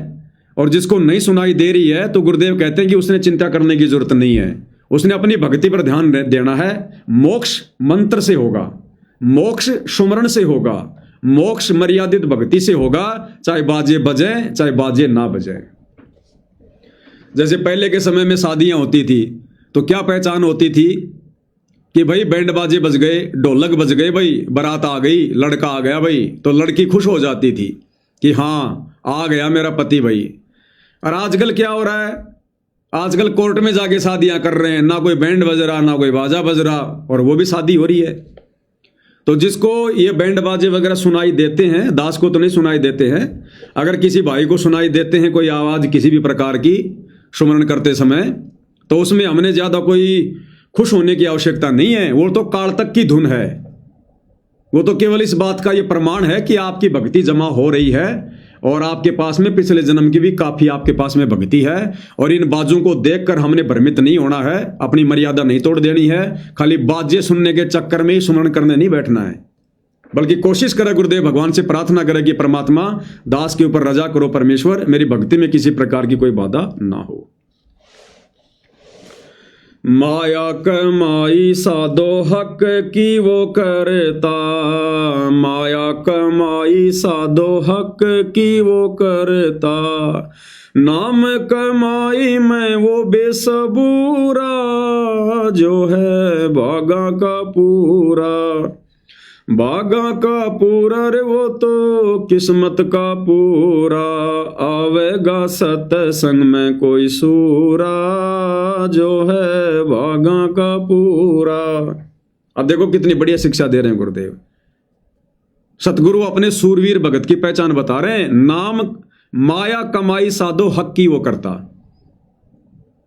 और जिसको नहीं सुनाई दे रही है तो गुरुदेव कहते हैं कि उसने चिंता करने की जरूरत नहीं है, उसने अपनी भक्ति पर ध्यान देना है। मोक्ष मंत्र से होगा, मोक्ष सुमरण से होगा, मोक्ष मर्यादित भक्ति से होगा, चाहे बाजे बजे चाहे बाजे ना बजे। जैसे पहले के समय में शादियां होती थी तो क्या पहचान होती थी कि भाई बैंड बाजे बज गए, ढोलक बज गए, भाई बारात आ गई, लड़का आ गया भाई, तो लड़की खुश हो जाती थी कि हाँ आ गया मेरा पति भाई। और आजकल क्या हो रहा है, आजकल कोर्ट में जाके शादियां कर रहे हैं, ना कोई बैंड बज रहा ना कोई बाजा बज रहा, और वो भी शादी हो रही है। तो जिसको ये बैंड बाजे वगैरह सुनाई देते हैं, दास को तो नहीं सुनाई देते हैं, अगर किसी भाई को सुनाई देते हैं कोई आवाज किसी भी प्रकार की सुमरण करते समय, तो उसमें हमने ज्यादा कोई खुश होने की आवश्यकता नहीं है। वो तो काल तक की धुन है, वो तो केवल इस बात का ये प्रमाण है कि आपकी भक्ति जमा हो रही है और आपके पास में पिछले जन्म की भी काफी आपके पास में भक्ति है। और इन बाजों को देखकर हमने भ्रमित नहीं होना है, अपनी मर्यादा नहीं तोड़ देनी है, खाली बाजे सुनने के चक्कर में ही सुमरण करने नहीं बैठना है, बल्कि कोशिश करे गुरुदेव भगवान से प्रार्थना करे कि परमात्मा दास के ऊपर रजा करो परमेश्वर, मेरी भक्ति में किसी प्रकार की कोई बाधा ना हो। माया कमाई साधो हक की वो करता, माया कमाई साधो हक की वो करता, नाम कमाई में वो बेसबूरा, जो है भागा का पूरा, भागा का पूरा रे वो तो किस्मत का पूरा, आवेगा सत्संग में कोई सूरा, जो है भागा का पूरा। अब देखो कितनी बढ़िया शिक्षा दे रहे हैं गुरुदेव। सतगुरु अपने सूरवीर भगत की पहचान बता रहे हैं। नाम माया कमाई साधो हक की वो करता,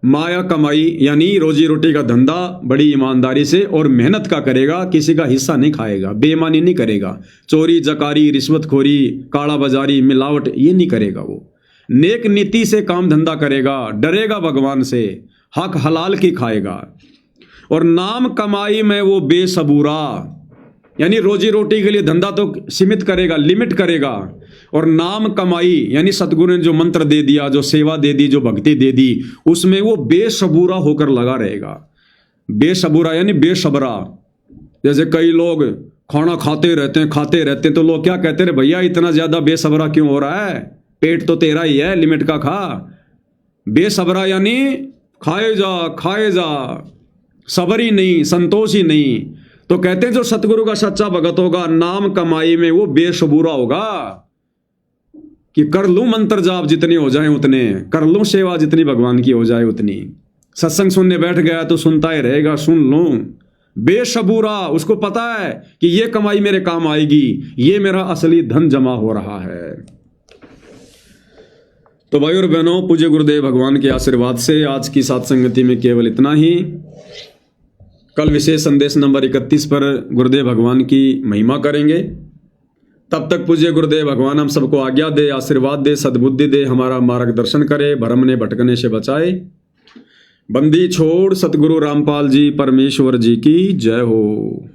माया कमाई यानी रोजी रोटी का धंधा बड़ी ईमानदारी से और मेहनत का करेगा, किसी का हिस्सा नहीं खाएगा, बेईमानी नहीं करेगा, चोरी जकारी रिश्वतखोरी काला बाजारी मिलावट ये नहीं करेगा। वो नेक नीति से काम धंधा करेगा, डरेगा भगवान से, हक हलाल की खाएगा। और नाम कमाई में वो बेसबूरा यानी रोजी रोटी के लिए धंधा तो सीमित करेगा, लिमिट करेगा। और नाम कमाई यानी सतगुरु ने जो मंत्र दे दिया, जो सेवा दे दी, जो भक्ति दे दी, उसमें वो बेसबूरा होकर लगा रहेगा। बेसबूरा यानी बेसबरा। जैसे कई लोग खाना खाते रहते हैं तो लोग क्या कहते हैं, भैया इतना ज्यादा बेसबरा क्यों हो रहा है, पेट तो तेरा ही है, लिमिट का खा। बेसबरा यानी खाए जा, सबर ही नहीं, संतोष ही नहीं। तो कहते हैं जो सतगुरु का सच्चा भगत होगा नाम कमाई में वो बेसबूरा होगा कि कर लूं मंत्र जाप जितने हो जाए उतने, कर लूं सेवा जितनी भगवान की हो जाए उतनी, सत्संग सुनने बैठ गया तो सुनता ही रहेगा, सुन लूं। बेसबूरा, उसको पता है कि ये कमाई मेरे काम आएगी, ये मेरा असली धन जमा हो रहा है। तो भाई और बहनों, पूज्य गुरुदेव भगवान के आशीर्वाद से आज की सत्संगति में केवल इतना ही। कल विशेष संदेश नंबर 31 पर गुरुदेव भगवान की महिमा करेंगे। तब तक पूज्य गुरुदेव भगवान हम सबको आज्ञा दे, आशीर्वाद दे, सद्बुद्धि दे, हमारा मार्गदर्शन करे, भ्रम ने भटकने से बचाए। बंदी छोड़ सतगुरु रामपाल जी परमेश्वर जी की जय हो।